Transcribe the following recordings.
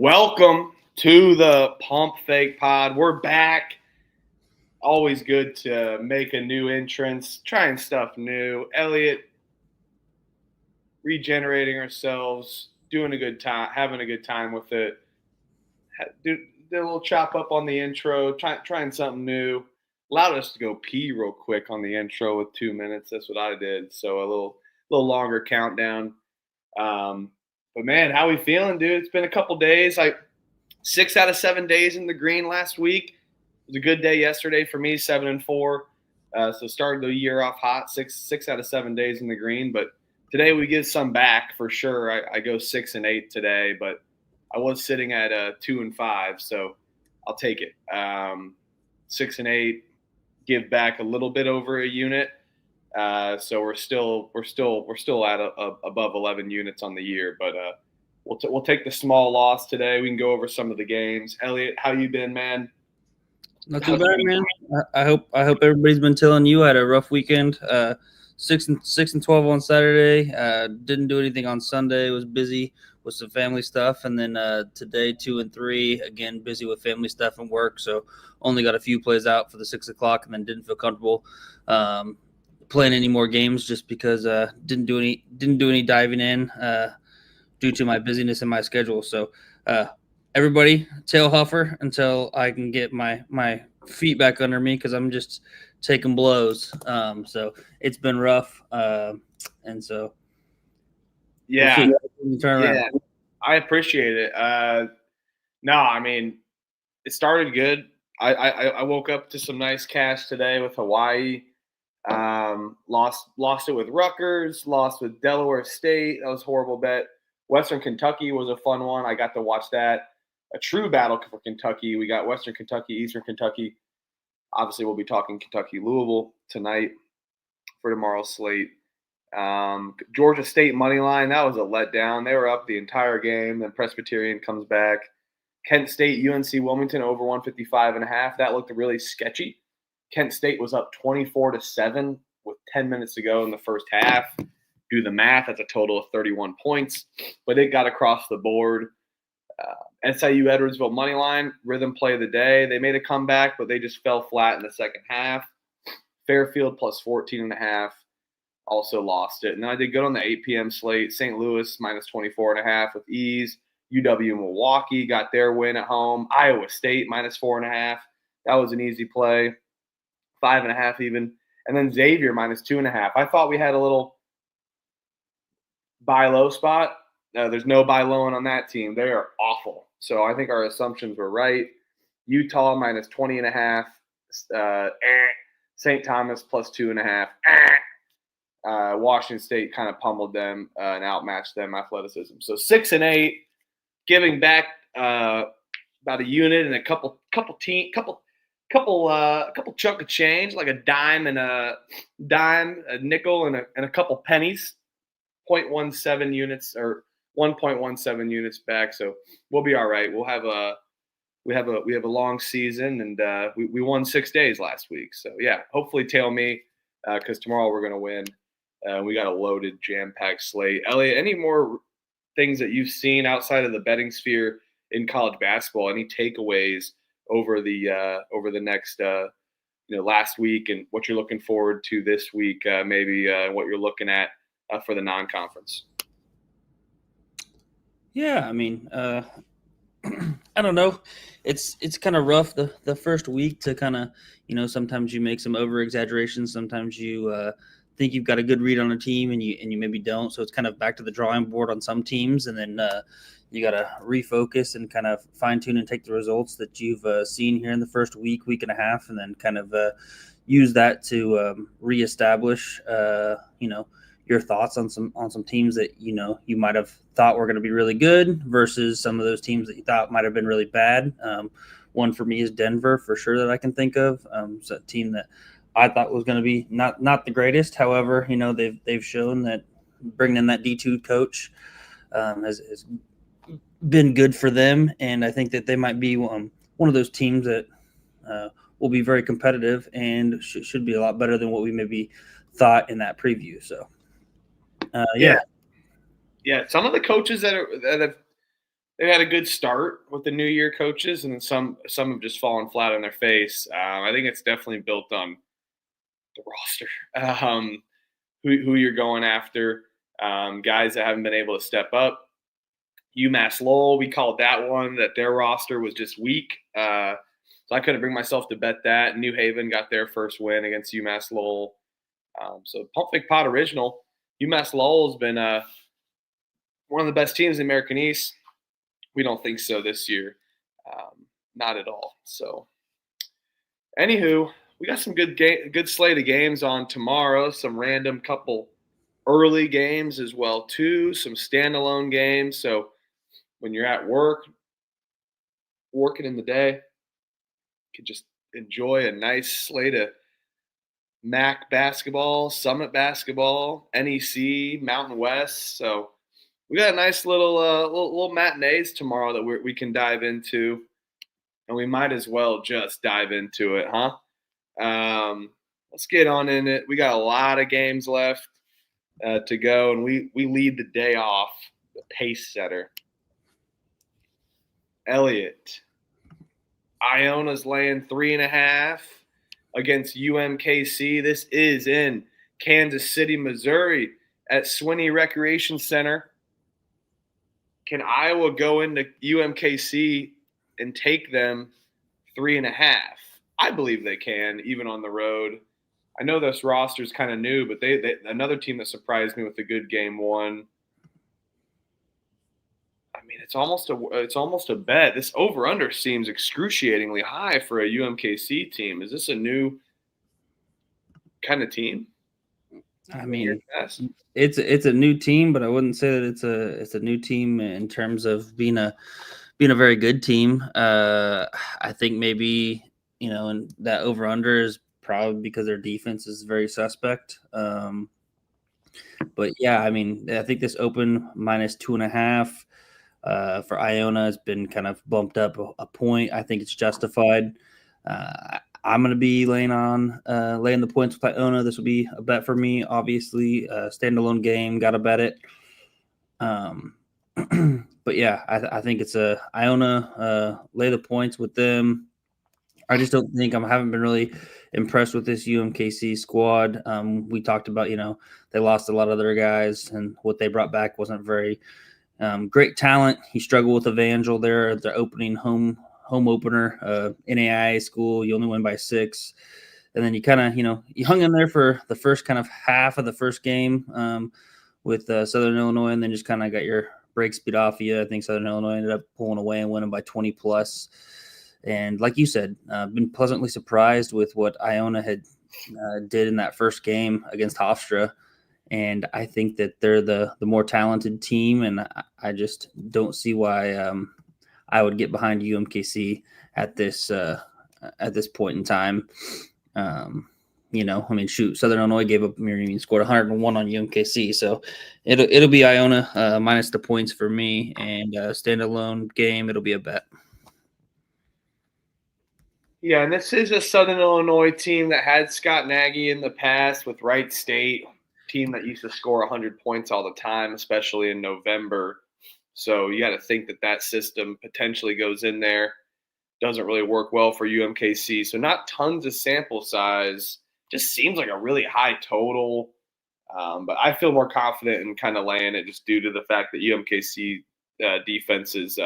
Welcome to the Pump Fake Pod. We're back. Always good to make a new entrance, trying stuff new. Elliot, regenerating ourselves, doing a good time, having a good time with it. Did a little chop up on the intro, trying something new. Allowed us to go pee real quick on the intro with 2 minutes. That's what I did. So a little longer countdown. But man, how we feeling, dude? It's been a couple days. 6 out of 7 days in the green last week. It was a good day yesterday for me, 7-4. So started the year off hot, six out of 7 days in the green. But today we give some back for sure. I go 6-8 today, but I was sitting at 2-5, so I'll take it. 6-8, give back a little bit over a unit. So we're still at above 11 units on the year, but we'll take the small loss today. We can go over some of the games. Elliot, how you been, man? Not too bad, man. I hope everybody's been telling you I had a rough weekend. 6-12 on Saturday. Didn't do anything on Sunday. Was busy with some family stuff, and then today 2-3. Again, busy with family stuff and work. So only got a few plays out for the 6 o'clock, and then didn't feel comfortable playing any more games just because didn't do any diving in due to my busyness in my schedule. So everybody tail huffer until I can get my feet back under me because I'm just taking blows. So it's been rough, and so yeah, I appreciate it. No, I mean it started good. I woke up to some nice cash today with Hawaii. Lost it with Rutgers, lost with Delaware State. That was a horrible bet. Western Kentucky was a fun one. I got to watch that. A true battle for Kentucky. We got Western Kentucky, Eastern Kentucky. Obviously, we'll be talking Kentucky-Louisville tonight for tomorrow's slate. Georgia State money line, that was a letdown. They were up the entire game. Then Presbyterian comes back. Kent State, UNC Wilmington over 155.5. That looked really sketchy. Kent State was up 24-7 with 10 minutes to go in the first half. Do the math, that's a total of 31 points. But it got across the board. SIU Edwardsville money line, rhythm play of the day. They made a comeback, but they just fell flat in the second half. Fairfield plus 14.5 also lost it. And then I did good on the 8 p.m. slate. St. Louis minus 24.5 with ease. UW Milwaukee got their win at home. Iowa State minus 4.5. That was an easy play. 5.5 even. And then Xavier minus 2.5. I thought we had a little buy low spot. There's no buy low on that team. They are awful. So I think our assumptions were right. Utah minus 20.5. St. Thomas plus 2.5. Washington State kind of pummeled them and outmatched them athleticism. So 6-8, giving back about a unit and a couple chunk of change, like a dime, a nickel, and a couple pennies. 0.17 units or 1.17 units back, so we'll be all right. We have a long season, and we won 6 days last week. So yeah, hopefully tail me because tomorrow we're gonna win. We got a loaded, jam-packed slate. Elliot, any more things that you've seen outside of the betting sphere in college basketball? Any takeaways over the next last week, and what you're looking forward to this week? Maybe what you're looking at for the non-conference. Yeah, I mean, I don't know. It's kind of rough the first week to kind of, sometimes you make some over exaggerations. Sometimes you think you've got a good read on a team and you maybe don't. So it's kind of back to the drawing board on some teams, and then you got to refocus and kind of fine tune and take the results that you've seen here in the first week and a half, and then kind of use that to reestablish, your thoughts on some teams that you might have thought were going to be really good versus some of those teams that you thought might have been really bad. One for me is Denver for sure that I can think of. It's a team that I thought was going to be not the greatest. However, they've shown that bringing in that D2 coach has been good for them, and I think that they might be one of those teams that will be very competitive and should be a lot better than what we maybe thought in that preview. So. Yeah. Some of the coaches that have they've had a good start with the new year coaches, and then some have just fallen flat on their face. I think it's definitely built on the roster, who you're going after, guys that haven't been able to step up. UMass Lowell, we called that one that their roster was just weak. So I couldn't bring myself to bet that. New Haven got their first win against UMass Lowell. So Pump Fake Pod original. UMass Lowell has been one of the best teams in the American East. We don't think so this year. Not at all. So, anywho, we got some good slate of games on tomorrow. Some random couple early games as well, too. Some standalone games. So, when you're at work, working in the day, you can just enjoy a nice slate of MAC basketball, Summit basketball, NEC, Mountain West. So we got a nice little matinees tomorrow that we can dive into, and we might as well just dive into it, huh? Let's get on in it. We got a lot of games left to go, and we lead the day off the pace setter. Elliot. Iona's laying 3.5 against UMKC. This is in Kansas City, Missouri at Swinney Recreation Center. Can Iowa go into UMKC and take them 3.5? I believe they can, even on the road. I know this roster is kind of new, but they another team that surprised me with a good game one. I mean, it's almost a bet. This over/under seems excruciatingly high for a UMKC team. Is this a new kind of team? I mean, it's a new team, but I wouldn't say that it's a new team in terms of being a very good team. I think maybe, and that over/under is probably because their defense is very suspect. But yeah, I mean, I think this open -2.5. For Iona has been kind of bumped up a point. I think it's justified. I'm going to be laying the points with Iona. This will be a bet for me, obviously. Standalone game, got to bet it. But yeah, I think it's Iona, lay the points with them. I just don't think I haven't been really impressed with this UMKC squad. We talked about, they lost a lot of their guys, and what they brought back wasn't very great talent. He struggled with Evangel there at their opening home opener, NAIA school. You only win by 6. And then you kind of, you hung in there for the first kind of half of the first game with Southern Illinois, and then just kind of got your brakes beat off you. I think Southern Illinois ended up pulling away and winning by 20 plus. And like you said, been pleasantly surprised with what Iona had did in that first game against Hofstra. And I think that they're the more talented team, and I just don't see why I would get behind UMKC at this point in time. Shoot, Southern Illinois gave up, scored 101 on UMKC, so it'll be Iona minus the points for me, and standalone game, it'll be a bet. Yeah, and this is a Southern Illinois team that had Scott Nagy in the past with Wright State. Team that used to score 100 points all the time, especially in November. So you got to think that system potentially goes in there. Doesn't really work well for UMKC. So not tons of sample size. Just seems like a really high total. But I feel more confident in kind of laying it just due to the fact that UMKC defense is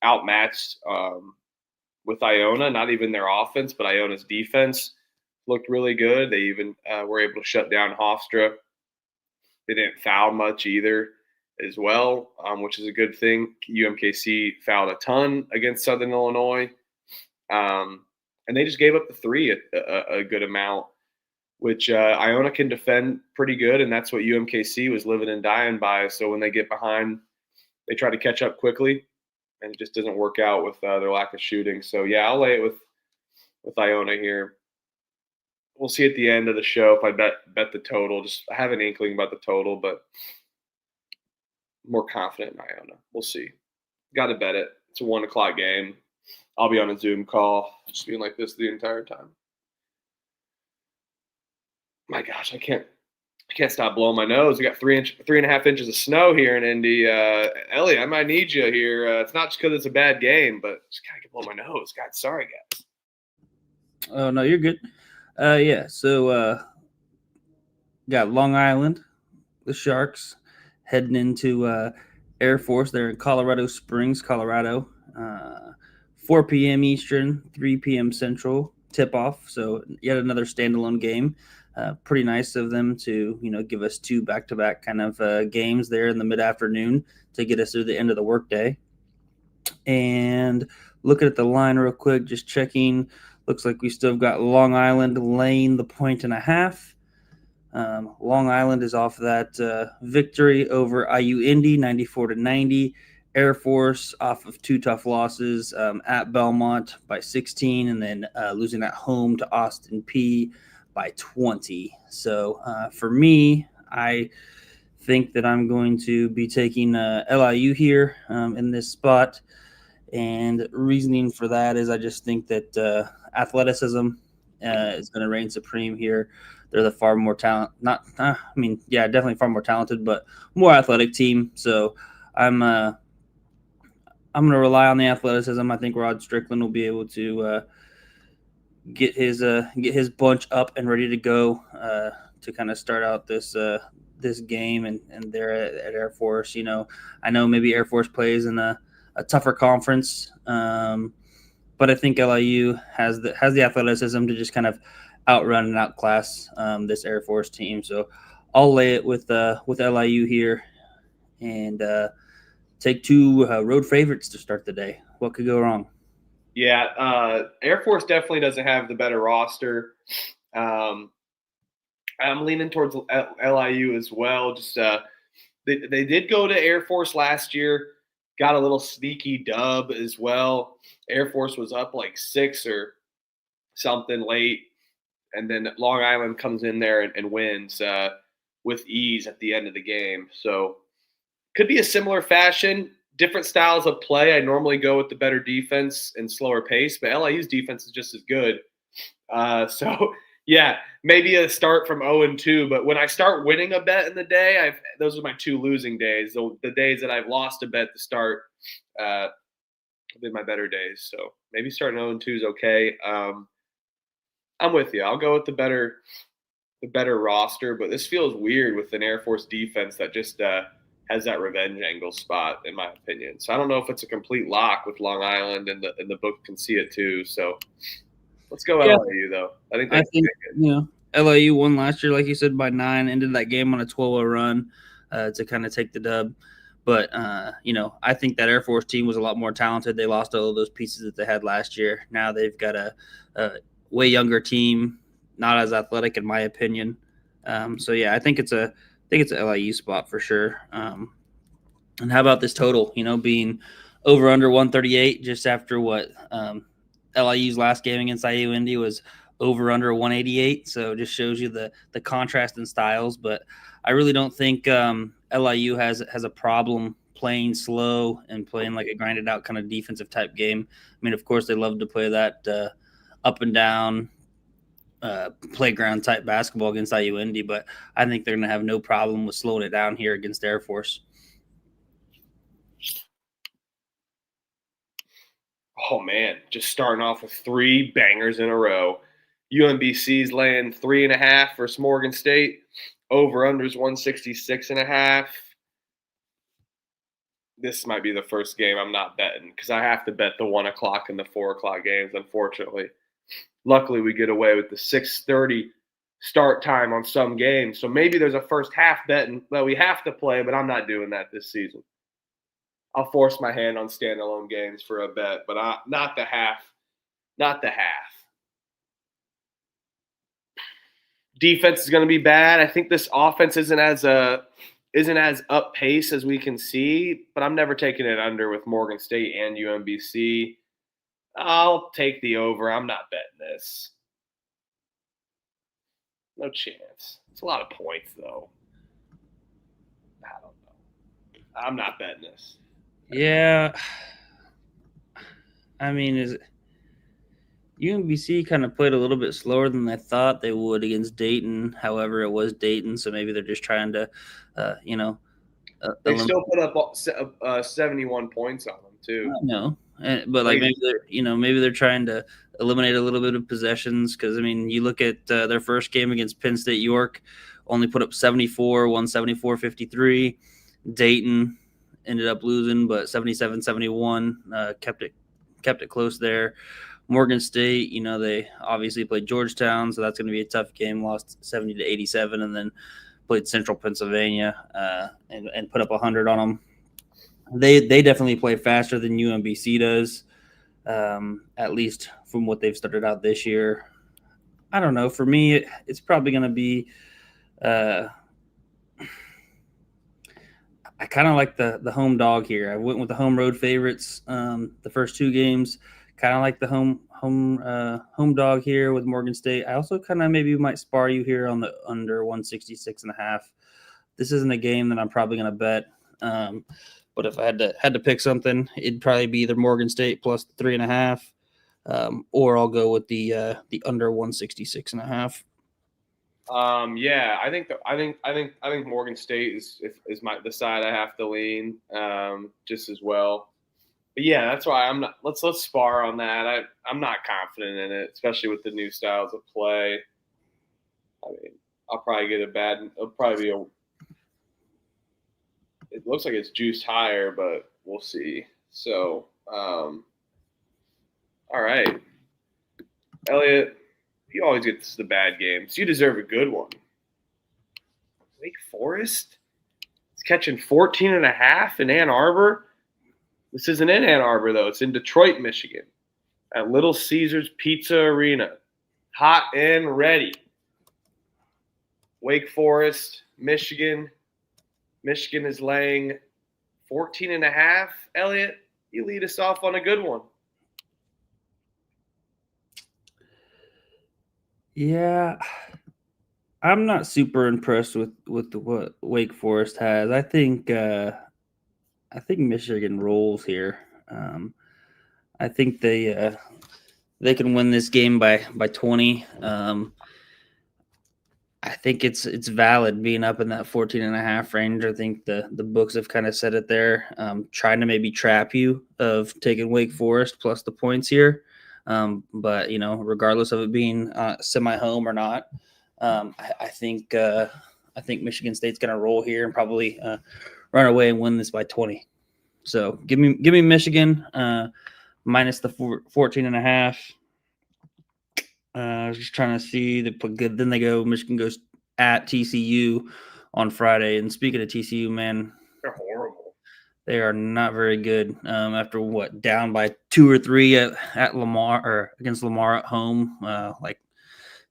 outmatched with Iona. Not even their offense, but Iona's defense looked really good. They even were able to shut down Hofstra. They didn't foul much either as well, which is a good thing. UMKC fouled a ton against Southern Illinois. And they just gave up the 3 a good amount, which Iona can defend pretty good, and that's what UMKC was living and dying by. So when they get behind, they try to catch up quickly, and it just doesn't work out with their lack of shooting. So, yeah, I'll lay it with Iona here. We'll see at the end of the show if I bet the total. Just I have an inkling about the total, but more confident in Iona. We'll see. Got to bet it. It's a 1:00 game. I'll be on a Zoom call, just being like this the entire time. My gosh, I can't I can't stop blowing my nose. We got 3.5 inches of snow here in Indy. Ellie, I might need you here. It's not just because it's a bad game, but just kind of blow my nose. God, sorry, guys. Oh, no, you're good. So got Long Island, the Sharks, heading into Air Force. They're in Colorado Springs, Colorado. 4 p.m. Eastern, 3 p.m. Central tip-off. So yet another standalone game. Pretty nice of them to, give us 2 back-to-back kind of games there in the mid-afternoon to get us through the end of the workday. And looking at the line real quick, just checking. Looks like we still got Long Island laying the 1.5. Long Island is off that victory over IU Indy, 94-90. Air Force off of 2 tough losses at Belmont by 16, and then losing at home to Austin Peay by 20. So for me, I think that I'm going to be taking LIU here in this spot. And reasoning for that is I just think that athleticism is going to reign supreme here. They're the far more definitely far more talented, but more athletic team. So I'm going to rely on the athleticism. I think Rod Strickland will be able to get his bunch up and ready to go to kind of start out this game. And there at Air Force, I know maybe Air Force plays in a tougher conference, but I think LIU has the athleticism to just kind of outrun and outclass this Air Force team. So I'll lay it with LIU here and take 2 road favorites to start the day. What could go wrong? Yeah, Air Force definitely doesn't have the better roster. I'm leaning towards LIU as well. Just they did go to Air Force last year, got a little sneaky dub as well. Air Force was up like 6 or something late, and then Long Island comes in there and wins with ease at the end of the game. So could be a similar fashion. Different styles of play. I normally go with the better defense and slower pace, but LIU's defense is just as good. So, yeah, maybe a start from 0-2. But when I start winning a bet in the day, those are my 2 losing days. The days that I've lost a bet to start have been my better days. So maybe starting 0-2 is okay. I'm with you. I'll go with the better roster, but this feels weird with an Air Force defense that just has that revenge angle spot, in my opinion. So I don't know if it's a complete lock with Long Island, and the book can see it too. So let's go LIU though. I think LIU won last year, like you said, by 9. Ended that game on a 12-0 run to kind of take the dub. But I think that Air Force team was a lot more talented. They lost all of those pieces that they had last year. Now they've got a way younger team, not as athletic, in my opinion. So yeah, I think it's a LIU spot for sure. And how about this total? Being over under 138, just after what LIU's last game against IU Indy was over under 188. So it just shows you the contrast in styles. But I really don't think LIU has a problem playing slow and playing like a grinded out kind of defensive type game. I mean, of course, they love to play that up and down playground type basketball against IU Indy, but I think they're going to have no problem with slowing it down here against Air Force. Oh man, just starting off with 3 bangers in a row. UMBC's laying 3.5 versus Morehead State. Over unders 166.5. This might be the first game I'm not betting because I have to bet the 1 o'clock and the 4 o'clock games, unfortunately. Luckily, we get away with the 6:30 start time on some games. So maybe there's a first half bet that we have to play, but I'm not doing that this season. I'll force my hand on standalone games for a bet, but not the half. Not the half. Defense is going to be bad. I think this offense isn't as up pace as we can see, but I'm never taking it under with Morehead State and UMBC. I'll take the over. I'm not betting this. No chance. It's a lot of points, though. I don't know. I'm not betting this. Yeah. I mean, UMBC kind of played a little bit slower than I thought they would against Dayton. However, it was Dayton, so maybe they're just trying to, They still put up 71 points on them too. No, but like maybe they're trying to eliminate a little bit of possessions because I mean you look at their first game against Penn State York, only put up 74, won 74-53. Dayton ended up losing, but 77-71, kept it close there. Morgan State, they obviously played Georgetown, so that's going to be a tough game. Lost 70-87, and then played Central Pennsylvania and put up 100 on them. They definitely play faster than UMBC does, at least from what they've started out this year. I don't know. For me, it's probably going to be I kind of like the home dog here. I went with the home road favorites the first two games. Kind of like the home dog here with Morgan State. I also kind of maybe might spar you here on the under 166.5. This isn't a game that I'm probably going to bet. But if I had to pick something, it'd probably be either Morgan State plus 3.5, or I'll go with the under 166.5. Yeah, I think Morgan State is the side I have to lean just as well. But yeah, that's why I'm not. Let's spar on that. I'm not confident in it, especially with the new styles of play. I mean, I'll probably get it'll probably be it looks like it's juiced higher, but we'll see. So, all right, Elliot, you always get the bad games. You deserve a good one. Wake Forest is catching 14.5 in Ann Arbor. This isn't in Ann Arbor, though. It's in Detroit, Michigan, at Little Caesars Pizza Arena. Hot and ready. Wake Forest, Michigan. Michigan is laying 14.5. Elliot, you lead us off on a good one. Yeah, I'm not super impressed with what Wake Forest has. I think Michigan rolls here. I think they can win this game by 20. I think it's valid being up in that 14.5 range. I think the books have kind of set it there, trying to maybe trap you of taking Wake Forest plus the points here. But regardless of it being semi-home or not, I think Michigan State's going to roll here and probably run away and win this by 20. So give me Michigan minus the 14.5. Just trying to see the good. Then Michigan goes at TCU on Friday. And speaking of TCU, man, they're horrible. They are not very good. After down by 2 or 3 at Lamar or against Lamar at home, like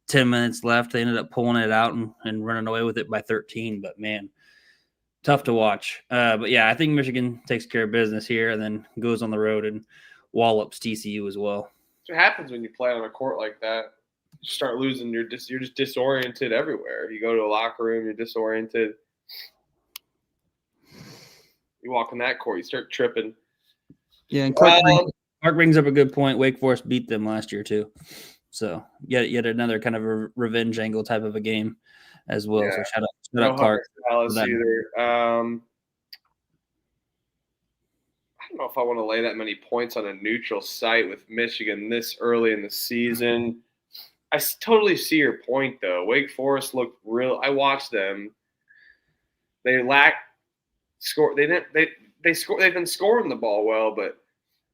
10 minutes left, they ended up pulling it out and running away with it by 13. But man, tough to watch. But yeah, I think Michigan takes care of business here and then goes on the road and wallops TCU as well. That's what happens when you play on a court like that. You start losing. You're just disoriented everywhere. You go to a locker room, you're disoriented. You walk on that court, you start tripping. Yeah, and Clark brings up a good point. Wake Forest beat them last year too, so yet another kind of a revenge angle type of a game as well. Yeah. So shout out Clark. Either. I don't know if I want to lay that many points on a neutral site with Michigan this early in the season. I totally see your point, though. Wake Forest looked real. I watched them. They lack score. They didn't. They score. They've been scoring the ball well, but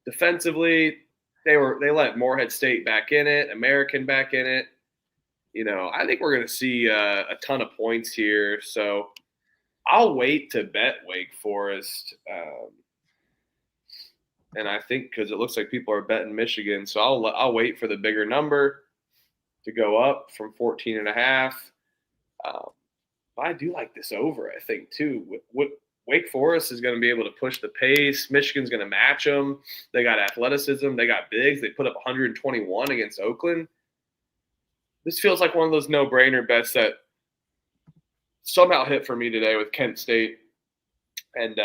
defensively, they let Morehead State back in it, American back in it. I think we're going to see a ton of points here. So I'll wait to bet Wake Forest. And I think because it looks like people are betting Michigan, so I'll wait for the bigger number to go up from 14.5. But I do like this over, I think, too. What Wake Forest is going to be able to push the pace. Michigan's going to match them. They got athleticism. They got bigs. They put up 121 against Oakland. This feels like one of those no-brainer bets that somehow hit for me today with Kent State and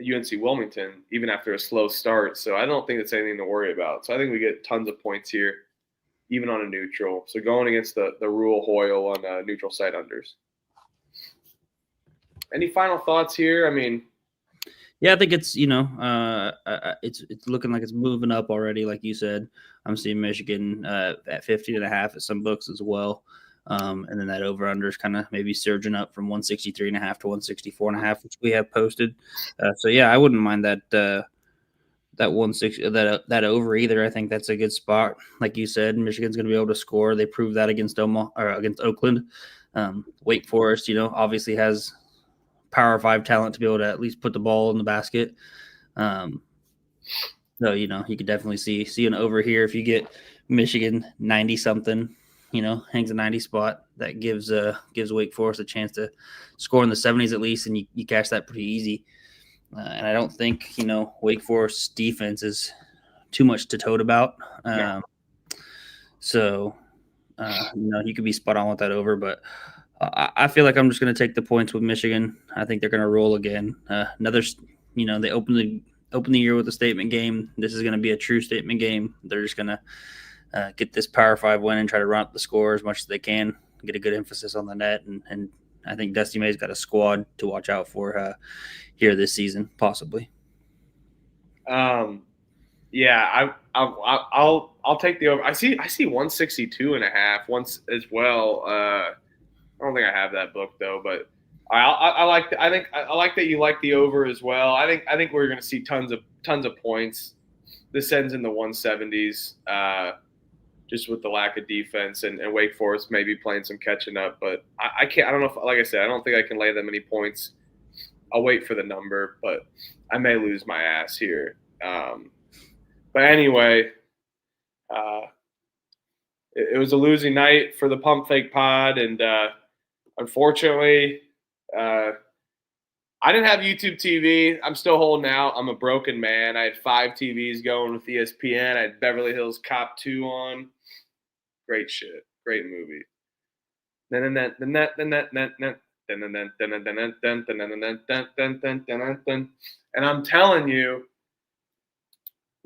UNC Wilmington, even after a slow start. So I don't think it's anything to worry about. So I think we get tons of points here, even on a neutral. So going against the Rule Hoyle on neutral site unders. Any final thoughts here? I mean, yeah, I think it's it's looking like it's moving up already, like you said. I'm seeing Michigan at 50.5 at some books as well. And then that over-under is kind of maybe surging up from 163.5 to 164.5, which we have posted. So, yeah, I wouldn't mind that 160 that over either. I think that's a good spot. Like you said, Michigan's going to be able to score. They proved that against Oakland. Wake Forest, obviously has Power 5 talent to be able to at least put the ball in the basket. So, you could definitely see an over here if you get Michigan 90-something. Hangs a 90 spot. That gives Wake Forest a chance to score in the 70s at least, and you cash that pretty easy. And I don't think, Wake Forest's defense is too much to tote about. So, you could be spot on with that over, but I feel like I'm just going to take the points with Michigan. I think they're going to roll again. They open the year with a statement game. This is going to be a true statement game. They're just going to get this Power 5 win and try to run up the score as much as they can, get a good emphasis on the net. And I think Dusty May's got a squad to watch out for here this season, possibly. I'll take the over. I see 162.5 once as well. I don't think I have that book though, but I like that you like the over as well. I think we're going to see tons of points. This ends in the 170s. Just with the lack of defense and Wake Forest maybe playing some catching up. But I can't – I don't know if – like I said, I don't think I can lay that many points. I'll wait for the number, but I may lose my ass here. But anyway, it was a losing night for the Pump Fake Pod, and unfortunately I didn't have YouTube TV. I'm still holding out. I'm a broken man. I had 5 TVs going with ESPN. I had Beverly Hills Cop 2 on. Great shit. Great movie. And I'm telling you,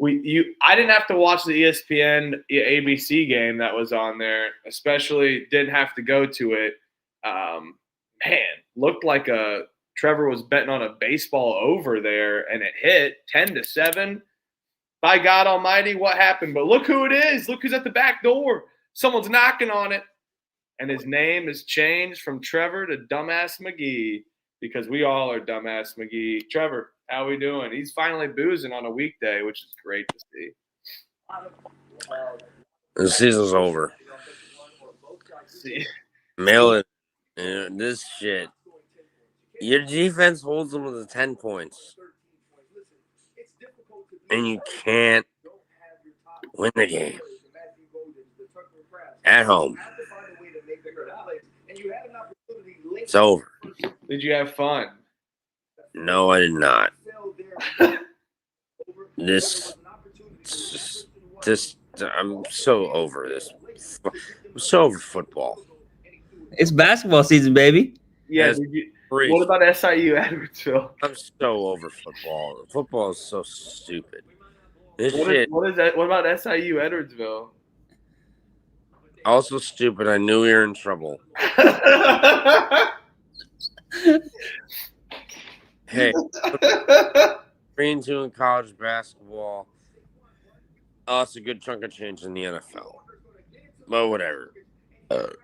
I didn't have to watch the ESPN ABC game that was on there, especially didn't have to go to it. Man, looked like Trevor was betting on a baseball over there, and it hit 10-7. By God Almighty, what happened? But look who it is. Look who's at the back door. Someone's knocking on it. And his name is changed from Trevor to Dumbass McGee because we all are Dumbass McGee. Trevor, how we doing? He's finally boozing on a weekday, which is great to see. The season's over. See? Mail it. This shit. Your defense holds them to 10 points. And you can't win the game. At home. It's over. Did you have fun? No, I did not. I'm so over this. I'm so over football. It's basketball season, baby. Yeah. What about SIU Edwardsville? I'm so over football. Football is so stupid. What is that? What about SIU Edwardsville? Also stupid. I knew we were in trouble. Hey, 3-2 in college basketball. Oh, it's a good chunk of change in the NFL. But whatever.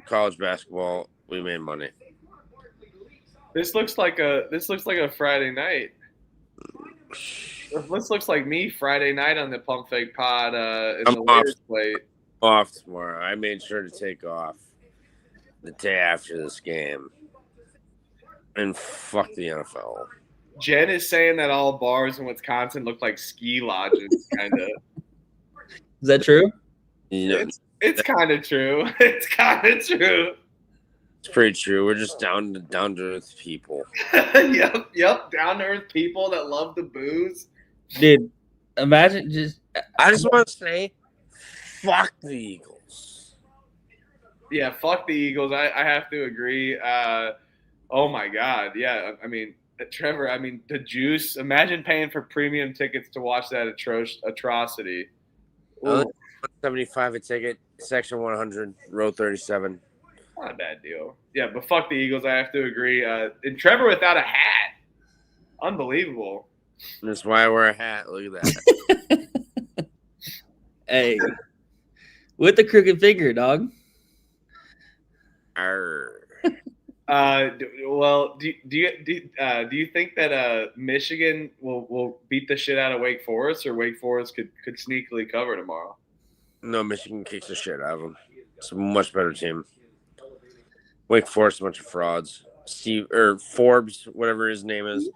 College basketball, we made money. This looks like a Friday night. This looks like me Friday night on the Pump Fake Pod in the later slate. Off tomorrow. I made sure to take off the day after this game. And fuck the NFL. Jen is saying that all bars in Wisconsin look like ski lodges, kind of. Is that true? Yeah. It's kind of true. It's kind of true. It's pretty true. We're just down to earth people. Yep. Down to earth people that love the booze. Dude, imagine just. I just want to say, fuck the Eagles. Yeah, fuck the Eagles. I have to agree. Oh my God. Yeah. I mean, Trevor, I mean, the juice. Imagine paying for premium tickets to watch that atrocity. Ooh, 175 a ticket, section 100, row 37. not a bad deal. Yeah, but fuck the Eagles. I have to agree. And Trevor without a hat. Unbelievable. That's why I wear a hat. Look at that. Hey, with the crooked finger, dog. Arr. Well, do you think that Michigan will beat the shit out of Wake Forest, or Wake Forest could sneakily cover tomorrow? No, Michigan kicks the shit out of them. It's a much better team. Wake Forest, a bunch of frauds. Forbes, whatever his name is.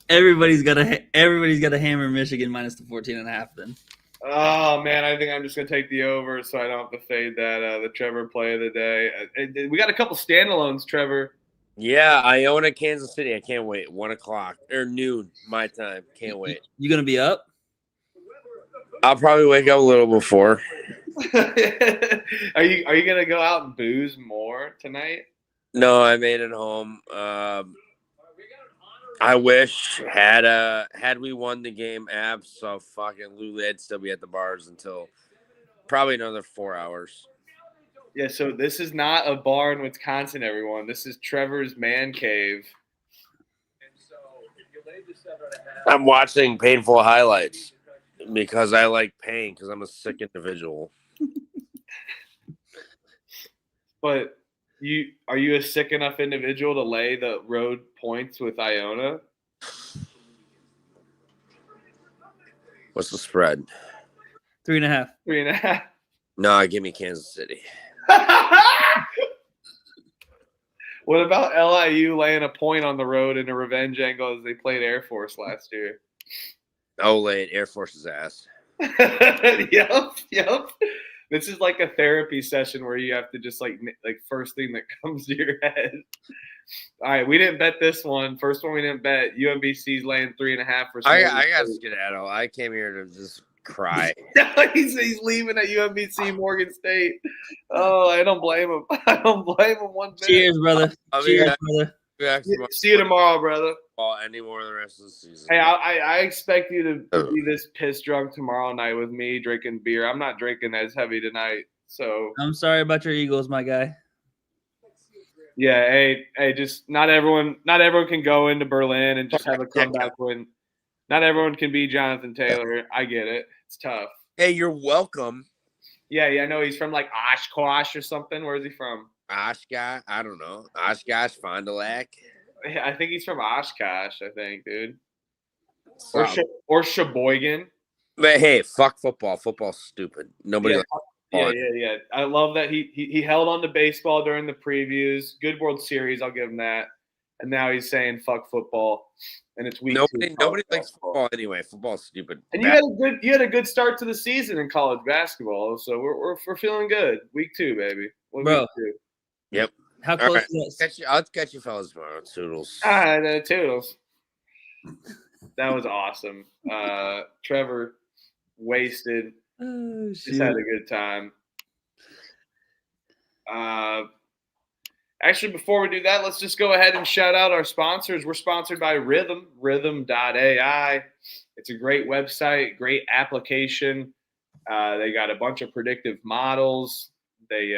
Everybody's got to hammer Michigan minus the 14.5 then. Oh man, I think I'm just gonna take the over, so I don't have to fade that the Trevor play of the day. We got a couple standalones, Trevor. Yeah, Iona, Kansas City. I can't wait. 1:00 or noon my time. Can't wait. You gonna be up? I'll probably wake up a little before. Are you gonna go out and booze more tonight? No, I made it home. I wish had we won the game, so fucking Lulu, I'd still be at the bars until probably another 4 hours. Yeah, so this is not a bar in Wisconsin, everyone. This is Trevor's man cave. I'm watching painful highlights because I like pain because I'm a sick individual. But are you a sick enough individual to lay the road points with Iona? What's the spread? 3.5. 3.5. No, give me Kansas City. What about LIU laying a point on the road in a revenge angle as they played Air Force last year? Oh, lay it Air Force's ass. Yep. This is like a therapy session where you have to just like first thing that comes to your head. All right, we didn't bet this one. First one we didn't bet. UMBC's laying 3.5 for. I got to skedaddle. I came here to just cry. he's leaving at UMBC Morgan State. Oh, I don't blame him. I don't blame him one bit. Cheers, brother. Cheers, brother. See you tomorrow, brother. Any more of the rest of the season. Hey, I expect you to be this piss drunk tomorrow night with me drinking beer. I'm not drinking as heavy tonight, so I'm sorry about your Eagles, my guy. Yeah, hey, just not everyone can go into Berlin and just have a comeback win. Not everyone can be Jonathan Taylor. I get it. It's tough. Hey, you're welcome. Yeah, I know he's from like Oshkosh or something. Where's he from? Oshkosh? I don't know. Oshkosh, Fond du Lac. I think he's from Oshkosh, I think, dude. Or Sheboygan. But hey, fuck football. Football's stupid. Nobody likes football. Yeah. I love that he held on to baseball during the previews. Good World Series, I'll give him that. And now he's saying fuck football. And it's week two. Nobody likes football anyway. Football's stupid. And you had a good start to the season in college basketball, so we're feeling good. Week 2, baby. Bro. Week 2. Yep. How close is that? I'll catch you fellas tomorrow. Toodles. Toodles. That was awesome. Trevor wasted. Oh, just had a good time. Actually, before we do that, let's just go ahead and shout out our sponsors. We're sponsored by Rhythm, rhythm.ai. It's a great website, great application. They got a bunch of predictive models. They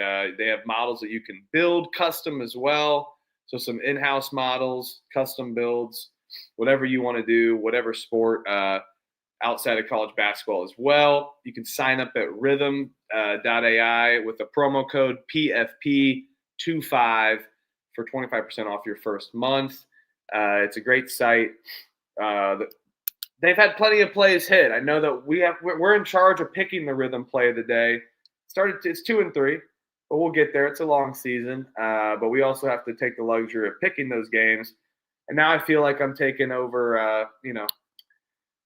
have models that you can build custom as well. So some in-house models, custom builds, whatever you want to do, whatever sport outside of college basketball as well. You can sign up at rhythm.ai with the promo code PFP25 for 25% off your first month. It's a great site. They've had plenty of plays hit. I know that we're in charge of picking the Rhythm play of the day. It's 2 and 3, but we'll get there. It's a long season, but we also have to take the luxury of picking those games. And now I feel like I'm taking over.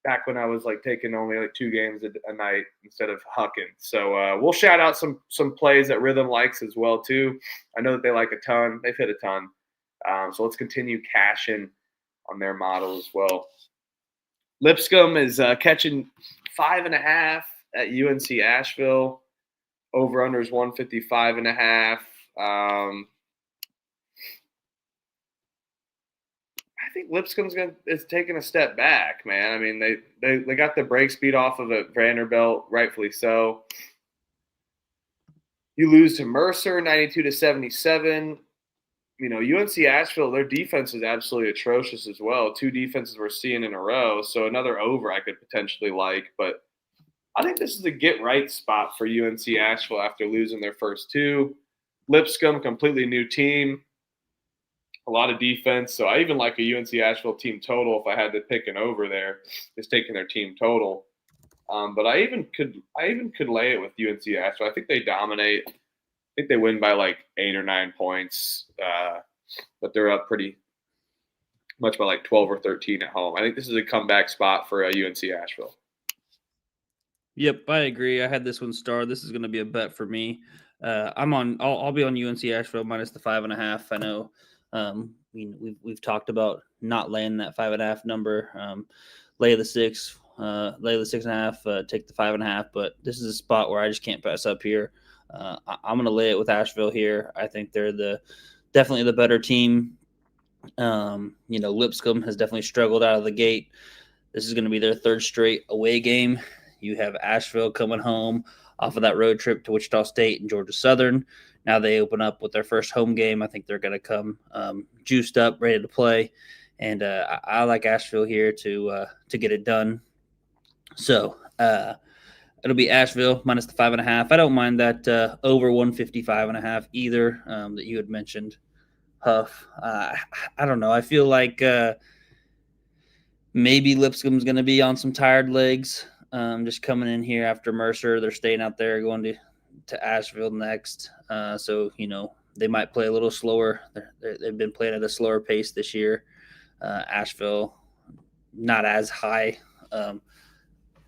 Back when I was like taking only like 2 games a night instead of hucking. So we'll shout out some plays that Rhythm likes as well too. I know that they like a ton. They've hit a ton. So let's continue cashing on their model as well. Lipscomb is catching 5.5 at UNC Asheville. Over under is 155.5. I think Lipscomb's is taking a step back, man. I mean, they got the break speed off of it, Vanderbilt, rightfully so. You lose to Mercer, 92-77. You know, UNC Asheville, their defense is absolutely atrocious as well. 2 defenses we're seeing in a row, so another over I could potentially like. But I think this is a get-right spot for UNC Asheville after losing their first 2. Lipscomb, completely new team. A lot of defense, so I even like a UNC Asheville team total if I had to pick an over there, just taking their team total. But I even could lay it with UNC Asheville. I think they dominate. I think they win by like 8 or 9 points, but they're up pretty much by like 12 or 13 at home. I think this is a comeback spot for UNC Asheville. Yep, I agree. I had this one star. This is going to be a bet for me. I'll be on UNC Asheville minus the 5.5. I know. We've talked about not laying that 5.5 number. Lay the 6. Lay the 6.5. Take the 5.5. But this is a spot where I just can't pass up here. I'm going to lay it with Asheville here. I think they're definitely the better team. Lipscomb has definitely struggled out of the gate. This is going to be their 3rd straight away game. You have Asheville coming home off of that road trip to Wichita State and Georgia Southern. Now they open up with their first home game. I think they're going to come juiced up, ready to play. And I like Asheville here to get it done. So it'll be Asheville minus the 5.5. I don't mind that over 155.5 either that you had mentioned, Huff. I don't know. I feel like maybe Lipscomb's going to be on some tired legs. Just coming in here after Mercer. They're staying out there, going to Asheville next. So, they might play a little slower. They've been playing at a slower pace this year. Asheville, not as high of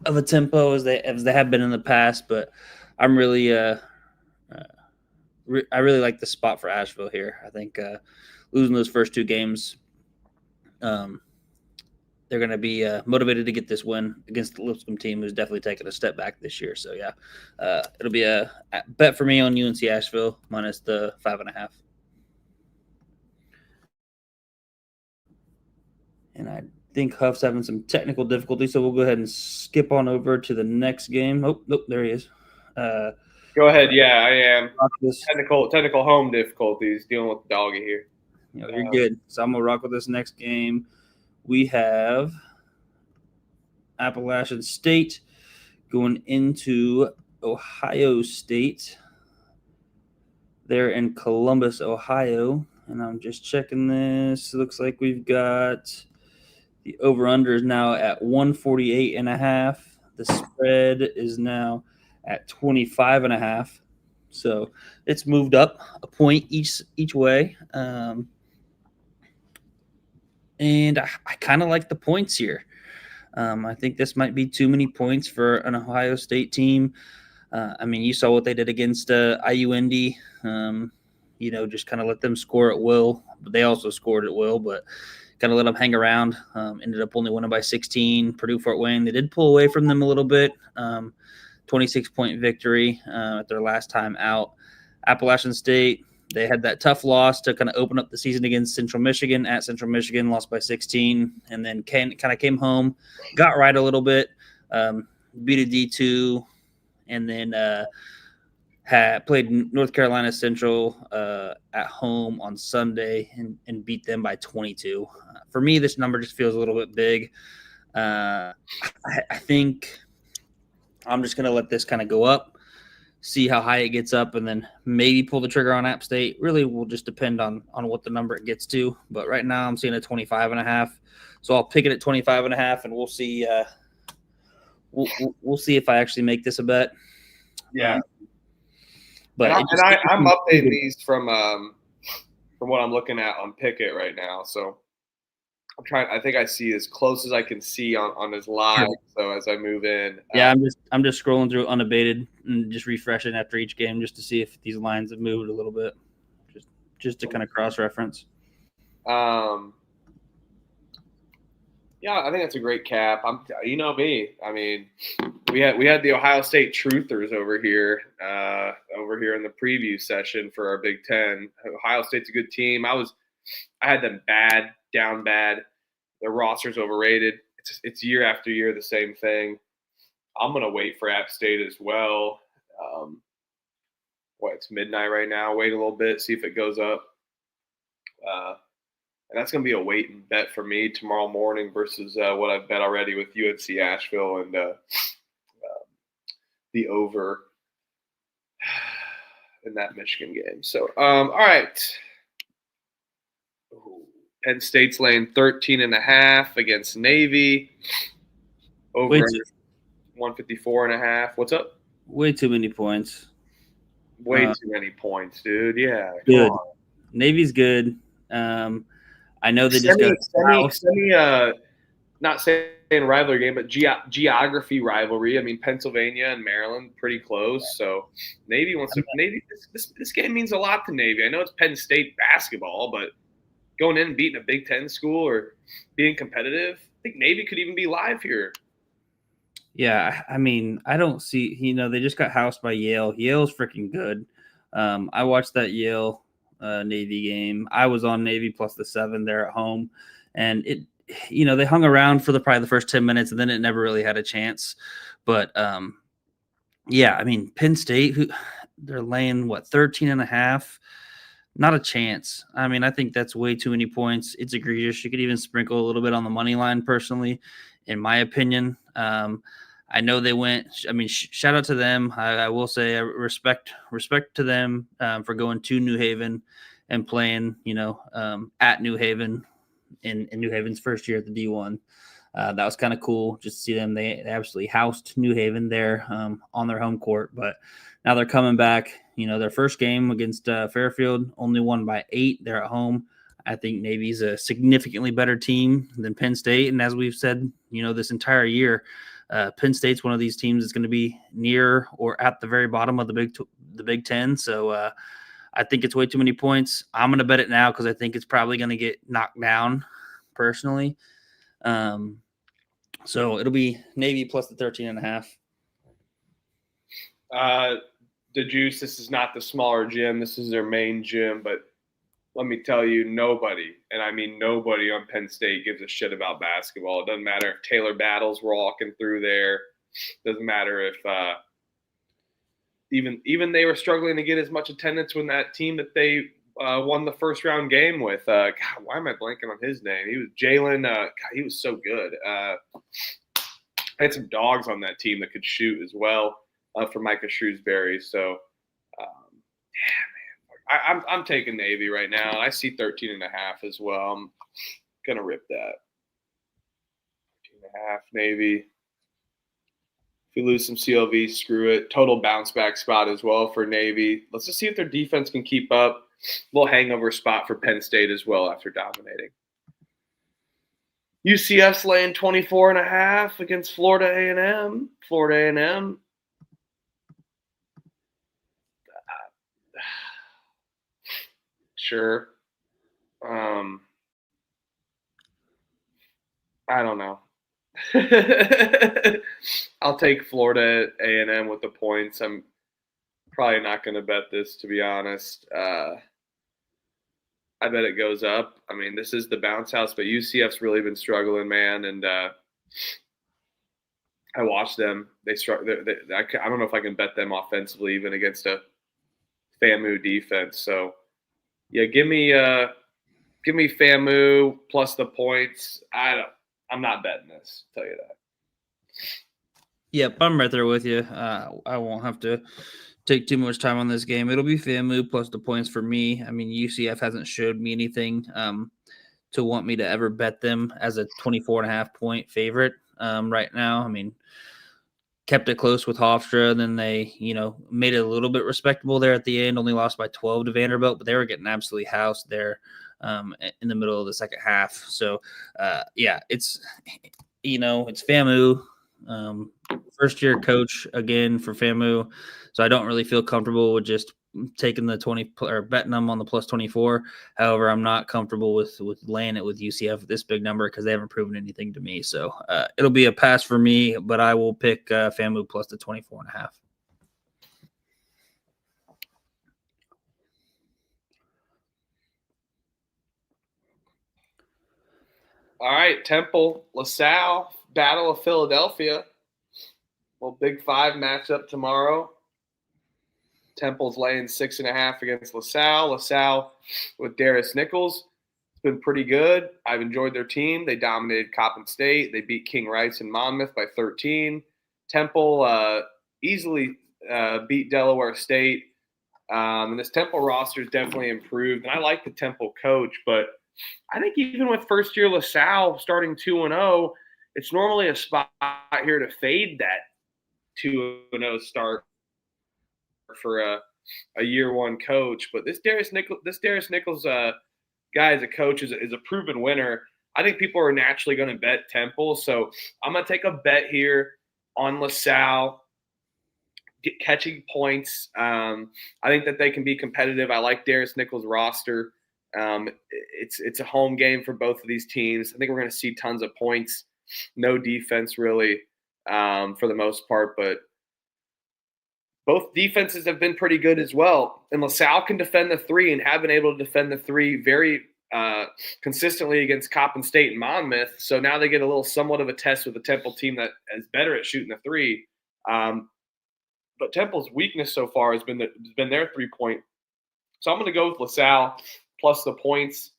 a tempo as they have been in the past, but I'm really I really like the spot for Asheville here. I think losing those first 2 games, they're going to be motivated to get this win against the Lipscomb team, who's definitely taken a step back this year. So, yeah, it'll be a bet for me on UNC Asheville minus the 5.5. And I think Huff's having some technical difficulty, so we'll go ahead and skip on over to the next game. Oh, nope, there he is. Go ahead. Yeah, I am. Technical home difficulties, dealing with the doggy here. You're good. So I'm going to rock with this next game. We have Appalachian State going into Ohio State. They're in Columbus, Ohio. And I'm just checking this. It looks like we've got the over-under is now at 148.5. The spread is now at 25.5. So it's moved up a point each way. And I kind of like the points here. I think this might be too many points for an Ohio State team. You saw what they did against IUND. Just kind of let them score at will. But they also scored at will, but kind of let them hang around. Ended up only winning by 16. Purdue-Fort Wayne, they did pull away from them a little bit. 26-point victory at their last time out. Appalachian State, they had that tough loss to kind of open up the season against Central Michigan. At Central Michigan, lost by 16, and then kind of came home, got right a little bit, beat a D2, and then played North Carolina Central at home on Sunday and beat them by 22. For me, this number just feels a little bit big. I think I'm just going to let this kind of go up, see how high it gets up, and then maybe pull the trigger on App State. Really will just depend on what the number it gets to. But right now I'm seeing a 25.5. So I'll pick it at 25.5, and we'll see. We'll see if I actually make this a bet. Yeah. But I'm updating these from what I'm looking at on Pickett right now. So I'm trying. I think I see as close as I can see on his live. So as I move in, yeah, I'm just scrolling through unabated and just refreshing after each game just to see if these lines have moved a little bit, just to kind of cross reference. Yeah, I think that's a great cap. You know me. I mean, we had the Ohio State truthers over here in the preview session for our Big Ten. Ohio State's a good team. I had them down bad. Their roster's overrated. It's year after year the same thing. I'm gonna wait for App State as well. It's midnight right now. Wait a little bit, see if it goes up. And that's going to be a wait and bet for me tomorrow morning versus what I've bet already with UNC Asheville and the over in that Michigan game. So, all right. Penn State's laying 13.5 against Navy. Over 154.5. What's up? Way too many points. Way too many points, dude. Yeah. Good. Navy's good. I know they just got not saying rivalry game, but geography rivalry. I mean, Pennsylvania and Maryland pretty close. So Navy wants to. Navy. This game means a lot to Navy. I know it's Penn State basketball, but going in and beating a Big Ten school or being competitive, I think Navy could even be live here. Yeah, I mean, I don't see. They just got housed by Yale. Yale's freaking good. I watched that Yale Navy game. I was on Navy plus the 7 there at home, and they hung around for probably the first 10 minutes, and then it never really had a chance. But yeah, I mean, Penn State, they're laying 13.5, not a chance. I mean, I think that's way too many points. It's egregious. You could even sprinkle a little bit on the money line, personally, in my opinion. I know they went. I mean, shout out to them. I will say respect to them for going to New Haven and playing, at New Haven in New Haven's first year at the D1. That was kind of cool just to see them. They absolutely housed New Haven there on their home court. But now they're coming back. Their first game against Fairfield only won by 8. They're at home. I think Navy's a significantly better team than Penn State. And as we've said, this entire year, Penn State's one of these teams that's going to be near or at the very bottom of the Big Ten. So I think it's way too many points. I'm going to bet it now because I think it's probably going to get knocked down personally. So it'll be Navy plus the 13.5. The Juice, this is not the smaller gym. This is their main gym, but let me tell you, nobody, and I mean nobody on Penn State gives a shit about basketball. It doesn't matter if Taylor Battles were walking through there. It doesn't matter if even they were struggling to get as much attendance when that team that they won the first round game with. God, why am I blanking on his name? He was Jalen. God, he was so good. I had some dogs on that team that could shoot as well for Micah Shrewsbury. So, I'm taking Navy right now. I see 13.5 as well. I'm gonna rip that. 13.5 Navy. If we lose some CLV, screw it. Total bounce back spot as well for Navy. Let's just see if their defense can keep up. A little hangover spot for Penn State as well after dominating. UCF's laying 24.5 against Florida A&M. Florida A&M. Sure. I don't know. I'll take Florida A&M with the points. I'm probably not going to bet this, to be honest. I bet it goes up. I mean, this is the bounce house, but UCF's really been struggling, man. And I watched them. They I don't know if I can bet them offensively, even against a FAMU defense. So, yeah, give me FAMU plus the points. I'm not betting this. I'll tell you that. Yep, I'm right there with you. I won't have to take too much time on this game. It'll be FAMU plus the points for me. I mean, UCF hasn't showed me anything to want me to ever bet them as a 24.5 point favorite right now. I mean, kept it close with Hofstra. Then they, made it a little bit respectable there at the end, only lost by 12 to Vanderbilt, but they were getting absolutely housed there in the middle of the second half. So, yeah, it's FAMU. First year coach again for FAMU. So I don't really feel comfortable with just, taking the 20 or betting them on the plus 24. However, I'm not comfortable with laying it with UCF at this big number because they haven't proven anything to me. So it'll be a pass for me, but I will pick FAMU plus the 24.5. All right, Temple, LaSalle, Battle of Philadelphia. Well, Big Five matchup tomorrow. Temple's laying 6.5 against LaSalle. LaSalle with Darius Nichols. It's been pretty good. I've enjoyed their team. They dominated Coppin State. They beat King Rice and Monmouth by 13. Temple easily beat Delaware State. And this Temple roster is definitely improved. And I like the Temple coach, but I think even with first-year LaSalle starting 2-0, it's normally a spot here to fade that 2-0 start for a year one coach. But this Darius Nichols guy as a coach is a proven winner. I think people are naturally going to bet Temple, so I'm going to take a bet here on LaSalle catching points. I think that they can be competitive. I like Darius Nichols' roster. It's a home game for both of these teams. I think we're going to see tons of points. No defense really for the most part, but both defenses have been pretty good as well. And LaSalle can defend the three and have been able to defend the three very consistently against Coppin State and Monmouth. So now they get a little somewhat of a test with a Temple team that is better at shooting the three. But Temple's weakness so far has been their 3-point. So I'm going to go with LaSalle plus the points.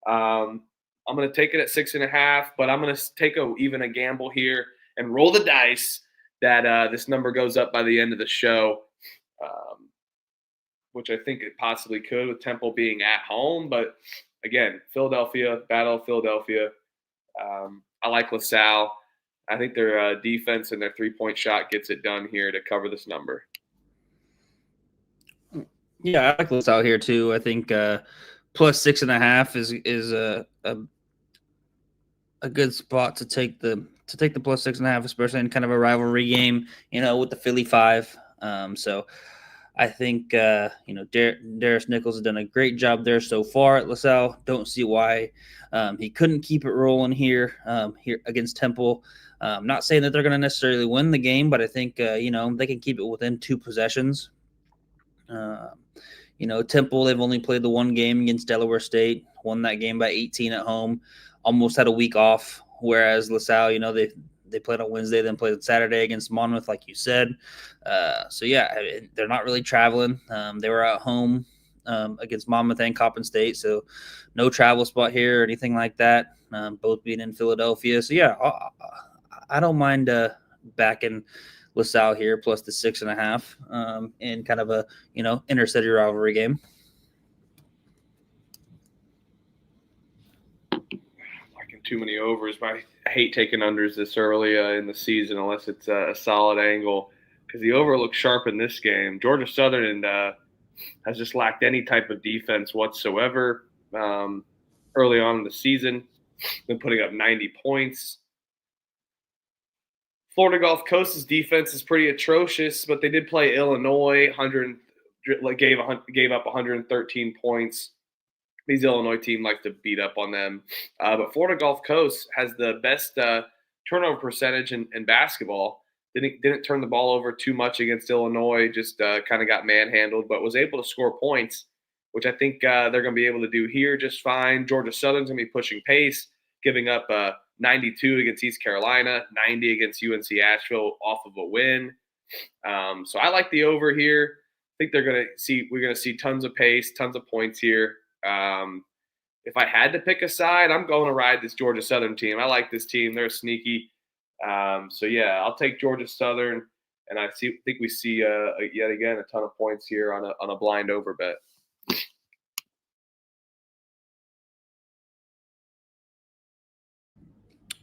I'm going to take it at 6.5, but I'm going to take even a gamble here and roll the dice that this number goes up by the end of the show, which I think it possibly could with Temple being at home. But again, Philadelphia, Battle of Philadelphia. I like LaSalle. I think their defense and their 3-point shot gets it done here to cover this number. Yeah, I like LaSalle here too. I think plus 6.5 is a good spot to take the plus 6.5, especially in kind of a rivalry game, with the Philly 5. So I think Darius Nichols has done a great job there so far at LaSalle. Don't see why he couldn't keep it rolling here against Temple. Not saying that they're going to necessarily win the game, but I think they can keep it within 2 possessions. Temple, they've only played the one game against Delaware State, won that game by 18 at home, almost had a week off. Whereas LaSalle, they played on Wednesday, then played on Saturday against Monmouth, like you said. So yeah, they're not really traveling. They were at home against Monmouth and Coppin State, so no travel spot here or anything like that. Both being in Philadelphia, so yeah, I don't mind backing LaSalle here plus the 6.5 in kind of a inter-city rivalry game. Liking too many overs, but I hate taking unders this early in the season unless it's a solid angle because the over looks sharp in this game. Georgia Southern has just lacked any type of defense whatsoever early on in the season. Been putting up 90 points. Florida Gulf Coast's defense is pretty atrocious, but they did play Illinois. Gave up 113 points. These Illinois team likes to beat up on them, but Florida Gulf Coast has the best turnover percentage in basketball. Didn't turn the ball over too much against Illinois. Just kind of got manhandled, but was able to score points, which I think they're going to be able to do here just fine. Georgia Southern's going to be pushing pace, giving up 92 against East Carolina, 90 against UNC Asheville off of a win. So I like the over here. I think we're going to see tons of pace, tons of points here. If I had to pick a side, I'm going to ride this Georgia Southern team. I like this team. They're sneaky. So yeah, I'll take Georgia Southern, and I think we see yet again a ton of points here on a blind over bet.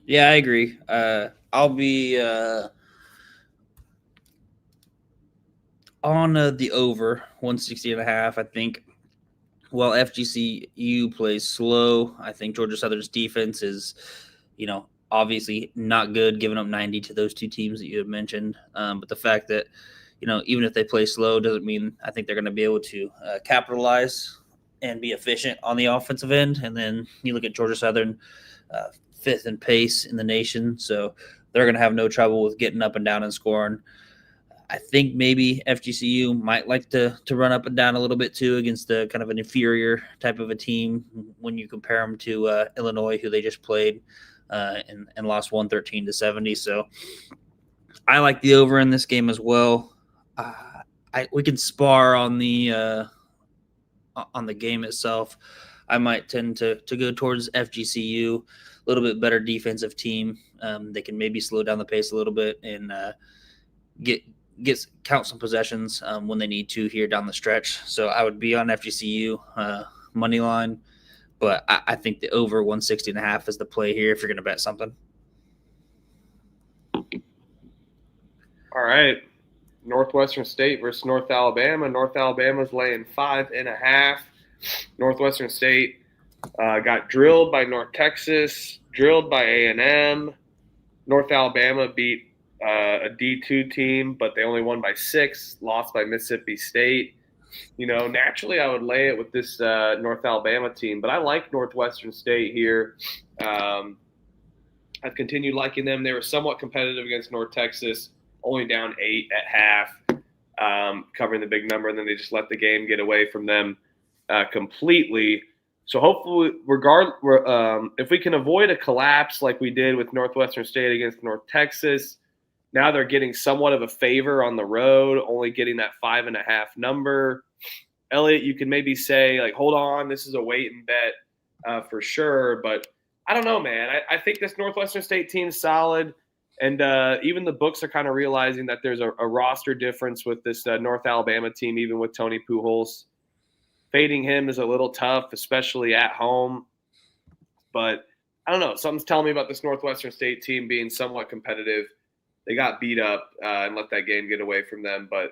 Yeah, I agree. I'll be on the over 160.5. I think while FGCU plays slow, I think Georgia Southern's defense is, obviously not good, giving up 90 to those two teams that you have mentioned. But the fact that, even if they play slow, doesn't mean I think they're going to be able to capitalize and be efficient on the offensive end. And then you look at Georgia Southern, fifth in pace in the nation, so they're going to have no trouble with getting up and down and scoring. I think maybe FGCU might like to run up and down a little bit too against the kind of an inferior type of a team when you compare them to Illinois, who they just played and lost 113-70. So I like the over in this game as well. We can spar on the game itself. I might tend to go towards FGCU, a little bit better defensive team. They can maybe slow down the pace a little bit and count some possessions when they need to here down the stretch. So I would be on FGCU money line, but I think the over 160.5 is the play here if you're going to bet something. All right. Northwestern State versus North Alabama. North Alabama's laying 5.5. Northwestern State got drilled by North Texas, drilled by A&M. North Alabama beat a D2 team, but they only won by 6, lost by Mississippi State. Naturally I would lay it with this North Alabama team, but I like Northwestern State here. I've continued liking them. They were somewhat competitive against North Texas, only down 8 at half, covering the big number, and then they just let the game get away from them completely. So hopefully, if we can avoid a collapse like we did with Northwestern State against North Texas, now they're getting somewhat of a favor on the road, only getting that 5.5 number. Elliot, you can maybe say, like, hold on, this is a wait and bet for sure. But I don't know, man. I think this Northwestern State team's solid. And even the books are kind of realizing that there's a roster difference with this North Alabama team, even with Tony Pujols. Fading him is a little tough, especially at home. But I don't know. Something's telling me about this Northwestern State team being somewhat competitive. They got beat up and let that game get away from them. But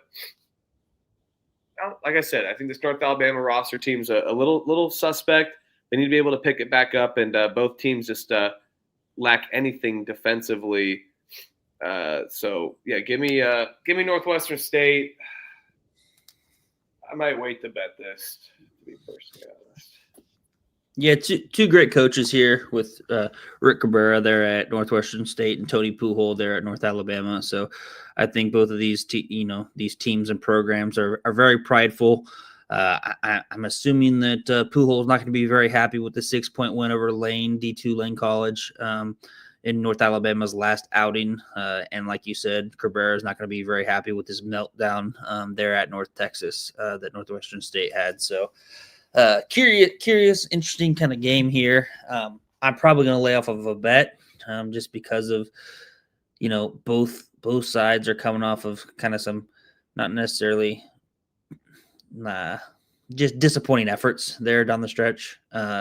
like I said, I think this North Alabama roster team's a little suspect. They need to be able to pick it back up, and both teams just lack anything defensively. So yeah, give me Northwestern State. I might wait to bet this, to be personally honest. Yeah, two great coaches here with Rick Cabrera there at Northwestern State and Tony Pujols there at North Alabama. So I think both of these these teams and programs are very prideful. I'm assuming that Pujols is not going to be very happy with the 6-point win over Lane, D2 Lane College in North Alabama's last outing. And like you said, Cabrera is not going to be very happy with his meltdown there at North Texas that Northwestern State had. So curious, interesting kind of game here. I'm probably going to lay off of a bet just because of, both sides are coming off of kind of some not necessarily just disappointing efforts there down the stretch.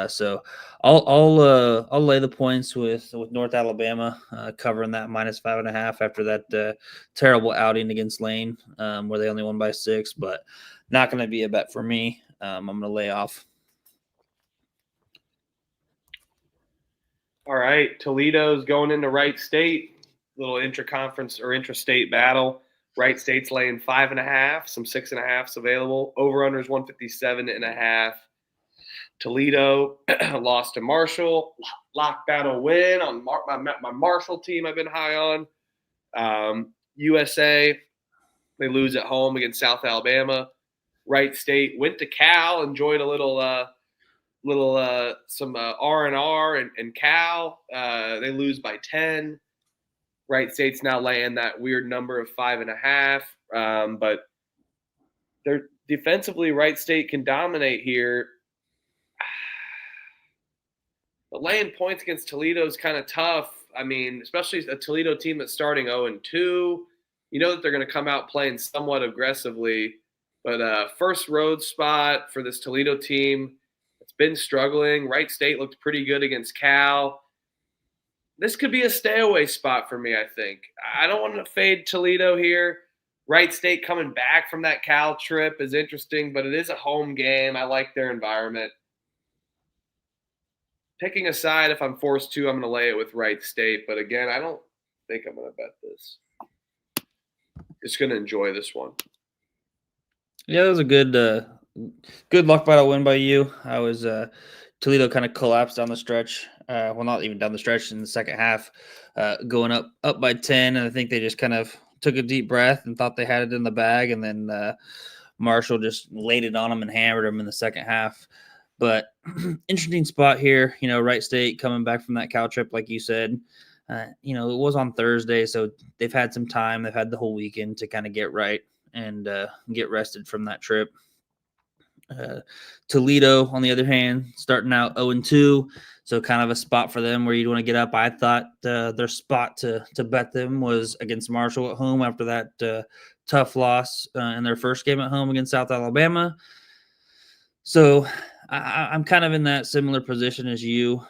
So I'll lay the points with North Alabama covering that -5.5 after that terrible outing against Lane where they only won by 6, but not going to be a bet for me. I'm going to lay off. All right, Toledo's going into Wright State, little intra-conference or intra-state battle. Wright State's laying 5.5, some 6.5s available. Over-under is 157.5. Toledo lost to Marshall. Lock battle win on my Marshall team I've been high on. USA, they lose at home against South Alabama. Wright State went to Cal, enjoyed a little some R&R and Cal. They lose by 10. Wright State's now laying that weird number of 5.5. But they're defensively, Wright State can dominate here. But laying points against Toledo is kind of tough. I mean, especially a Toledo team that's starting 0-2. You know that they're going to come out playing somewhat aggressively. But first road spot for this Toledo team. It's been struggling. Wright State looked pretty good against Cal. This could be a stay-away spot for me, I think. I don't want to fade Toledo here. Wright State coming back from that Cal trip is interesting, but it is a home game. I like their environment. Picking a side, if I'm forced to, I'm going to lay it with Wright State. But again, I don't think I'm going to bet this. just going to enjoy this one. Yeah, it was a good luck battle win by you. I was Toledo kind of collapsed down the stretch. Well, not even down the stretch in the second half, going up by 10, and I think they just kind of took a deep breath and thought they had it in the bag, and then Marshall just laid it on them and hammered them in the second half. But interesting spot here, Wright State coming back from that Cal trip, like you said. It was on Thursday, so they've had some time. They've had the whole weekend to kind of get right and get rested from that trip. Toledo, on the other hand, starting out 0-2, so kind of a spot for them where you'd want to get up. I thought their spot to bet them was against Marshall at home after that tough loss in their first game at home against South Alabama. So I'm kind of in that similar position as you.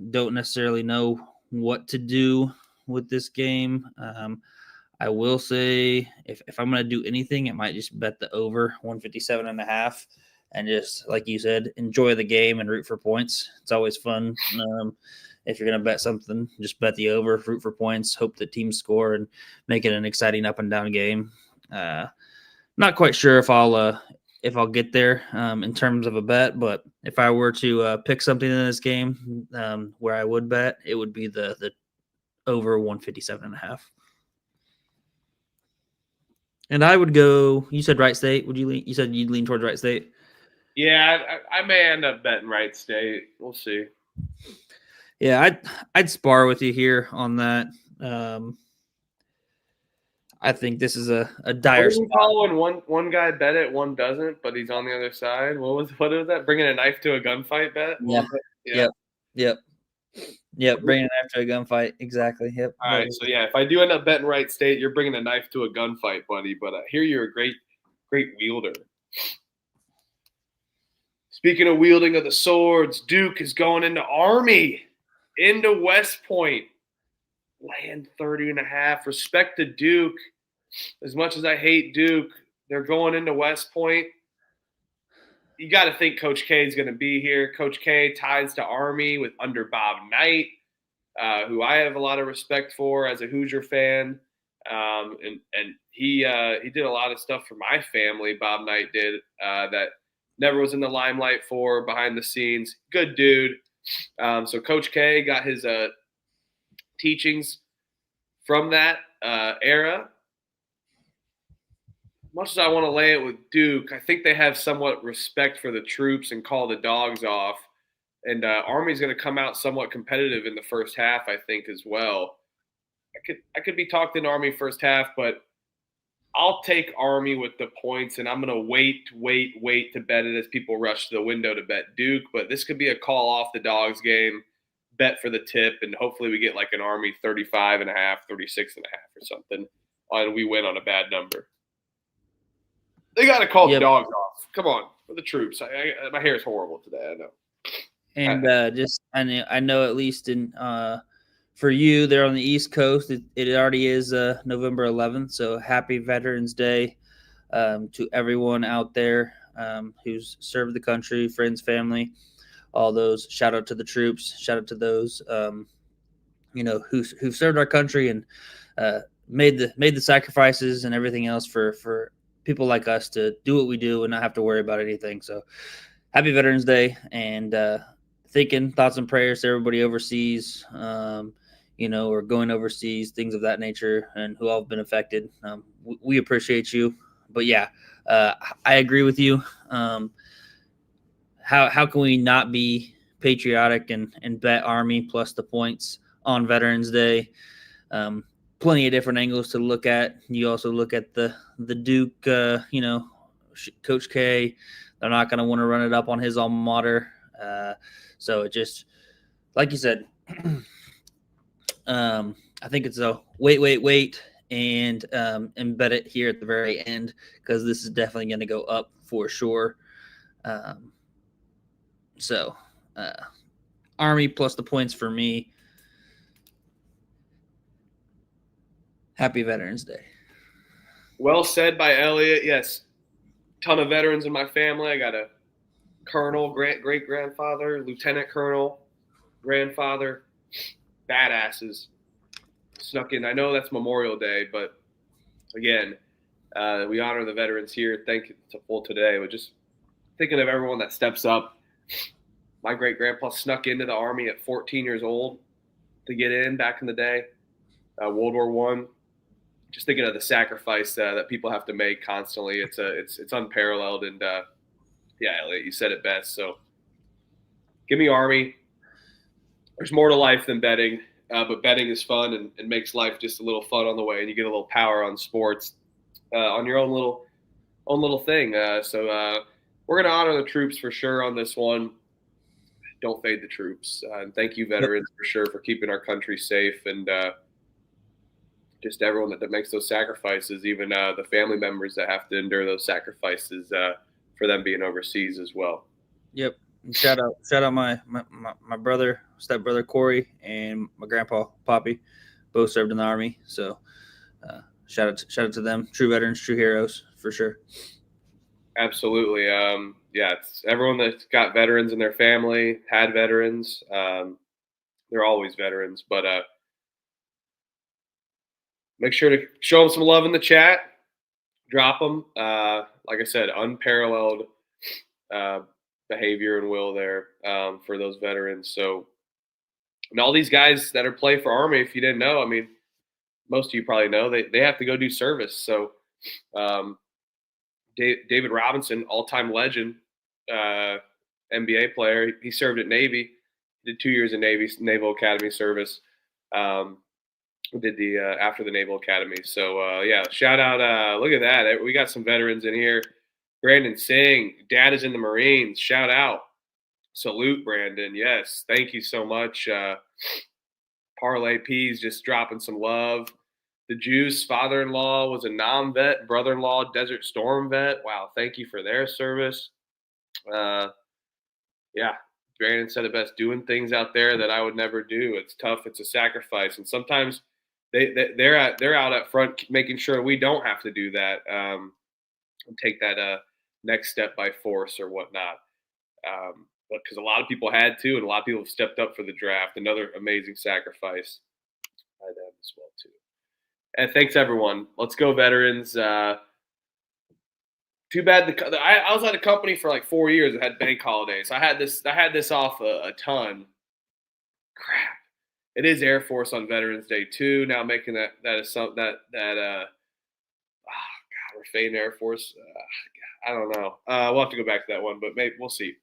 Don't necessarily know what to do with this game. I will say if I'm going to do anything, it might just bet the over 157.5. And just, like you said, enjoy the game and root for points. It's always fun. If you're going to bet something, just bet the over, root for points, hope the teams score, and make it an exciting up and down game. Not quite sure if I'll get there in terms of a bet, but if I were to pick something in this game where I would bet, it would be the over 157.5. And I would go. You said Wright State. Would you lean? You said you'd lean towards Wright State. Yeah, I may end up betting Wright State. We'll see. Yeah, I'd spar with you here on that. I think this is a dire spot. When one guy bet it, one doesn't, but he's on the other side. What was that? Bringing a knife to a gunfight bet? Yeah. Yep. Bringing a knife to a gunfight. Exactly. Yep. All right. So yeah, if I do end up betting Wright State, you're bringing a knife to a gunfight, buddy. But I hear you're a great wielder. Speaking of wielding of the swords, Duke is going into Army, into West Point, laying 30.5. Respect to Duke. As much as I hate Duke, they're going into West Point. You got to think Coach K is going to be here. Coach K ties to Army with under Bob Knight, who I have a lot of respect for as a Hoosier fan. And he did a lot of stuff for my family. Bob Knight did that never was in the limelight for behind the scenes. Good dude. So Coach K got his teachings from that era. Much as I want to lay it with Duke, I think they have somewhat respect for the troops and call the dogs off. And Army's going to come out somewhat competitive in the first half, I think, as well. I could be talked in Army first half, but I'll take Army with the points, and I'm going to wait to bet it as people rush to the window to bet Duke. But this could be a call off the dogs game, bet for the tip, and hopefully we get like an Army 35.5, 36.5 or something, and we win on a bad number. They got to call the dogs off. Come on, for the troops. My hair is horrible today, I know. And I know at least in for you there on the East Coast, it already is November 11th. So happy Veterans Day to everyone out there who's served the country, friends, family, all those. Shout out to the troops. Shout out to those who've served our country and made the sacrifices and everything else for people like us to do what we do and not have to worry about anything. So happy Veterans Day, and thinking thoughts and prayers to everybody overseas, or going overseas, things of that nature, and who all have been affected. We appreciate you. But yeah, I agree with you. How can we not be patriotic and bet Army plus the points on Veterans Day? Plenty of different angles to look at. You also look at the Duke, Coach K. They're not going to want to run it up on his alma mater. So it just, like you said, I think it's a wait, and bet it here at the very end, because this is definitely going to go up for sure. So Army plus the points for me. Happy Veterans Day. Well said by Elliot. Yes, ton of veterans in my family. I got a colonel, great-grandfather, lieutenant colonel, grandfather, badasses snuck in. I know that's Memorial Day, but again, We honor the veterans here. Thank you. It's a full today, but just thinking of everyone that steps up. My great-grandpa snuck into the Army at 14 years old to get in back in the day, World War I. Just thinking of the sacrifice that people have to make constantly. It's unparalleled, and yeah, Elliot, you said it best. So give me Army. There's more to life than betting, but betting is fun and makes life just a little fun on the way, and you get a little power on sports on your own little thing. So we're gonna honor the troops for sure on this one. Don't fade the troops, and thank you, veterans, for sure, for keeping our country safe and. Just everyone that makes those sacrifices, even the family members that have to endure those sacrifices for them being overseas as well. Yep. And shout out my brother, stepbrother Corey, and my grandpa Poppy, both served in the Army. So shout out to them, true veterans, true heroes for sure. Absolutely. Yeah, it's everyone that's got veterans in their family, had veterans. They're always veterans, but make sure to show them some love in the chat. Drop them. Like I said, unparalleled behavior and will there for those veterans. So, and all these guys that are play for Army, if you didn't know, I mean, most of you probably know, they have to go do service. So, David Robinson, all-time legend, NBA player, he served at Navy, did 2 years in Naval Academy service. Did the after the Naval Academy. So yeah, shout out. Look at that. We got some veterans in here. Brandon Singh, dad is in the Marines. Shout out. Salute, Brandon. Yes, thank you so much. Parlay P's just dropping some love. The Juice father-in-law was a non-vet, brother-in-law Desert Storm vet. Wow, thank you for their service. Yeah, Brandon said it best, doing things out there that I would never do. It's tough. It's a sacrifice. And sometimes they're out at front making sure we don't have to do that and take that next step by force or whatnot. But because a lot of people had to, and a lot of people have stepped up for the draft. Another amazing sacrifice by them as well too. And thanks everyone. Let's go veterans. Too bad I was at a company for like 4 years that had bank holidays. I had this off a ton. Crap. It is Air Force on Veterans Day too. Now making that is something that God, we're fading Air Force. I don't know. We'll have to go back to that one, but maybe we'll see.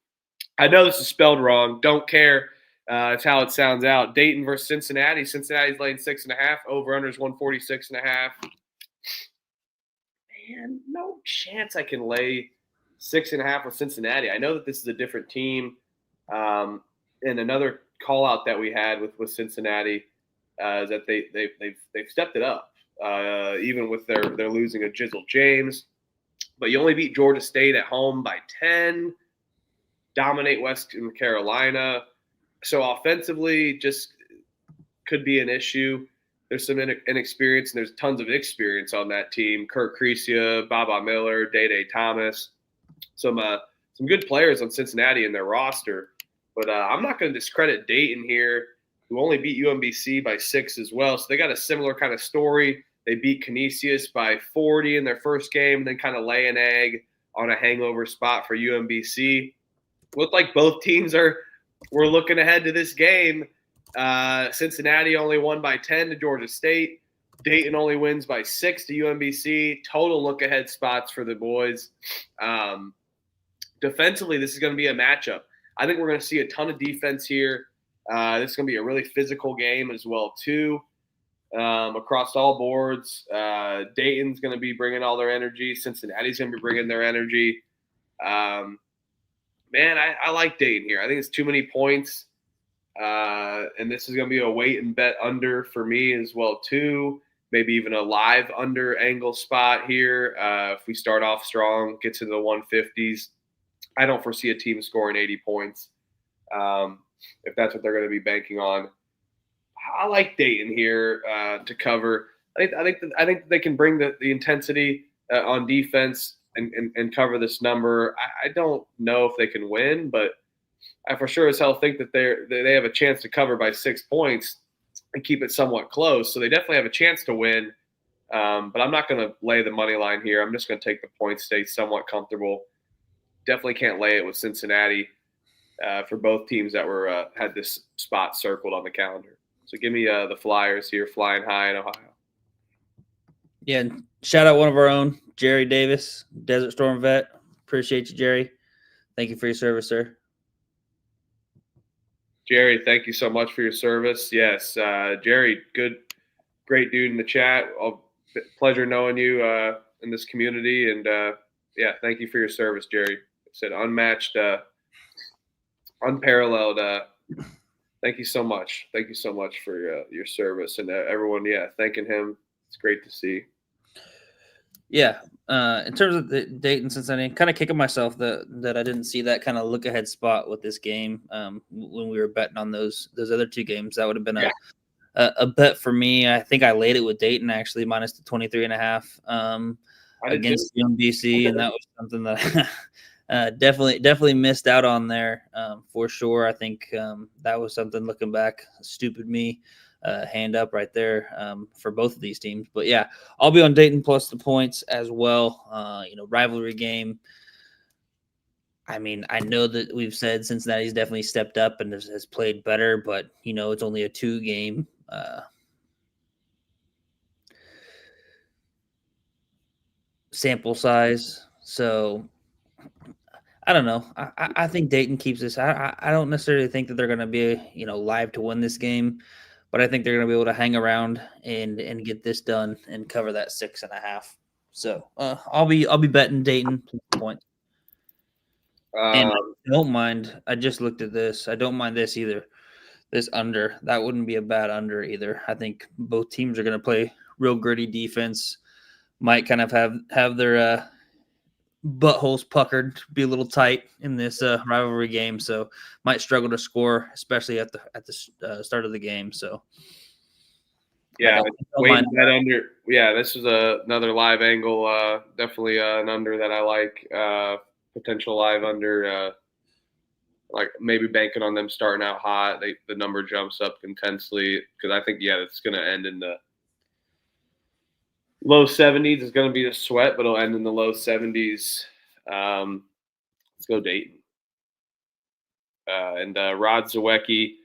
I know this is spelled wrong. Don't care. It's how it sounds out. Dayton versus Cincinnati. Cincinnati's laying 6.5. Over under is 146.5. Man, no chance I can lay 6.5 with Cincinnati. I know that this is a different team. And another call out that we had with Cincinnati is that they've stepped it up, even with their losing of Jizzle James. But you only beat Georgia State at home by 10, dominate Western Carolina. So offensively, just could be an issue. There's some inexperience, and there's tons of experience on that team. Kurt Crecia, Baba Miller, Day Thomas, some good players on Cincinnati in their roster. But I'm not going to discredit Dayton here, who only beat UMBC by 6 as well. So they got a similar kind of story. They beat Canisius by 40 in their first game, and then kind of lay an egg on a hangover spot for UMBC. Looked like both teams were looking ahead to this game. Cincinnati only won by 10 to Georgia State. Dayton only wins by 6 to UMBC. Total look-ahead spots for the boys. Defensively, this is going to be a matchup. I think we're going to see a ton of defense here. This is going to be a really physical game as well, too, across all boards. Dayton's going to be bringing all their energy. Cincinnati's going to be bringing their energy. Man, I like Dayton here. I think it's too many points. And this is going to be a wait and bet under for me as well, too. Maybe even a live under angle spot here. If we start off strong, get to the 150s. I don't foresee a team scoring 80 points if that's what they're going to be banking on. I like Dayton here to cover. I think they can bring the intensity on defense and cover this number. I don't know if they can win, but I for sure as hell think that they have a chance to cover by 6 points and keep it somewhat close. So they definitely have a chance to win. But I'm not going to lay the money line here. I'm just going to take the points, stay somewhat comfortable. Definitely can't lay it with Cincinnati for both teams that were had this spot circled on the calendar. So give me the Flyers here, flying high in Ohio. Yeah, and shout out one of our own, Jerry Davis, Desert Storm vet. Appreciate you, Jerry. Thank you for your service, sir. Jerry, thank you so much for your service. Yes, Jerry, great dude in the chat. Pleasure knowing you in this community. And, yeah, thank you for your service, Jerry. I said unmatched, unparalleled. Thank you so much. Thank you so much for your service. And everyone, thanking him. It's great to see. Yeah, in terms of the Dayton, Cincinnati, kind of kicking myself that I didn't see that kind of look ahead spot with this game when we were betting on those other two games. That would have been a bet for me. I think I laid it with Dayton actually minus the 23.5 against UMBC, and that was something that definitely missed out on there for sure. I think that was something looking back, stupid me. Hand up right there for both of these teams. But yeah, I'll be on Dayton plus the points as well. Rivalry game. I mean, I know that we've said Cincinnati's definitely stepped up and has played better, but it's only a 2-game sample size. So I don't know. I think Dayton keeps this. I don't necessarily think that they're going to be live to win this game. But I think they're going to be able to hang around and get this done and cover that 6.5. So I'll be betting Dayton to the point. And I don't mind. I just looked at this. I don't mind this either. This under, that wouldn't be a bad under either. I think both teams are going to play real gritty defense. Might kind of have their buttholes puckered, be a little tight in this rivalry game, so might struggle to score, especially at the start of the game. So yeah, that under. Yeah, this is another live angle. Definitely an under that I like. Potential live under. Like maybe banking on them starting out hot. The number jumps up intensely because I think it's going to end in the low 70s. It's going to be a sweat, but it'll end in the low 70s. Let's go Dayton. And Rod Zawecki,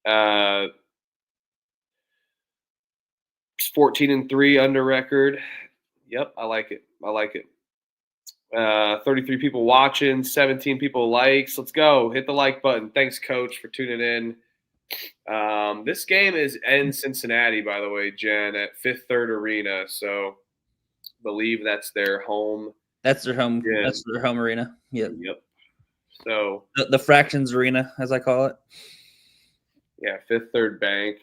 14-3 under record. Yep, I like it. 33 people watching, 17 people likes. Let's go. Hit the like button. Thanks, Coach, for tuning in. This game is in Cincinnati, by the way, Jen, at Fifth Third Arena. So believe that's their home. That's their home. Yeah. That's their home arena. Yep. So the Fractions Arena, as I call it. Yeah, Fifth Third Bank.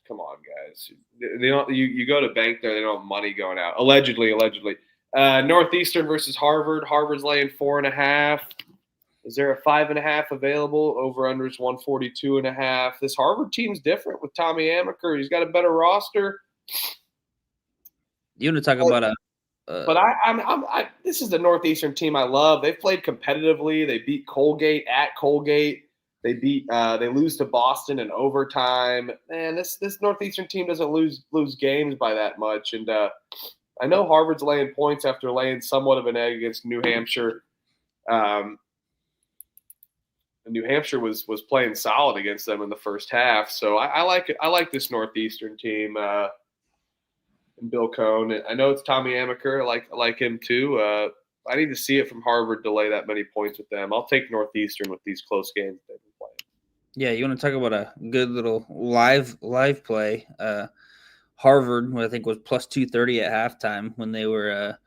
Come on, guys. They don't. You go to bank there. They don't have money going out. Allegedly. Northeastern versus Harvard. Harvard's laying 4.5. Is there a 5.5 available? Over/unders 142.5. This Harvard team's different with Tommy Amaker. He's got a better roster. You want to talk about but this is the Northeastern team I love. They've played competitively. They beat Colgate at Colgate. They lose to Boston in overtime. Man, this Northeastern team doesn't lose games by that much. And I know Harvard's laying points after laying somewhat of an egg against New Hampshire. New Hampshire was playing solid against them in the first half. So I like it. I like this Northeastern team. And Bill Cohn. I know it's Tommy Amaker. I like him too. I need to see it from Harvard to lay that many points with them. I'll take Northeastern with these close games they've been playing. Yeah, you want to talk about a good little live play. Harvard, I think, was plus 230 at halftime when they were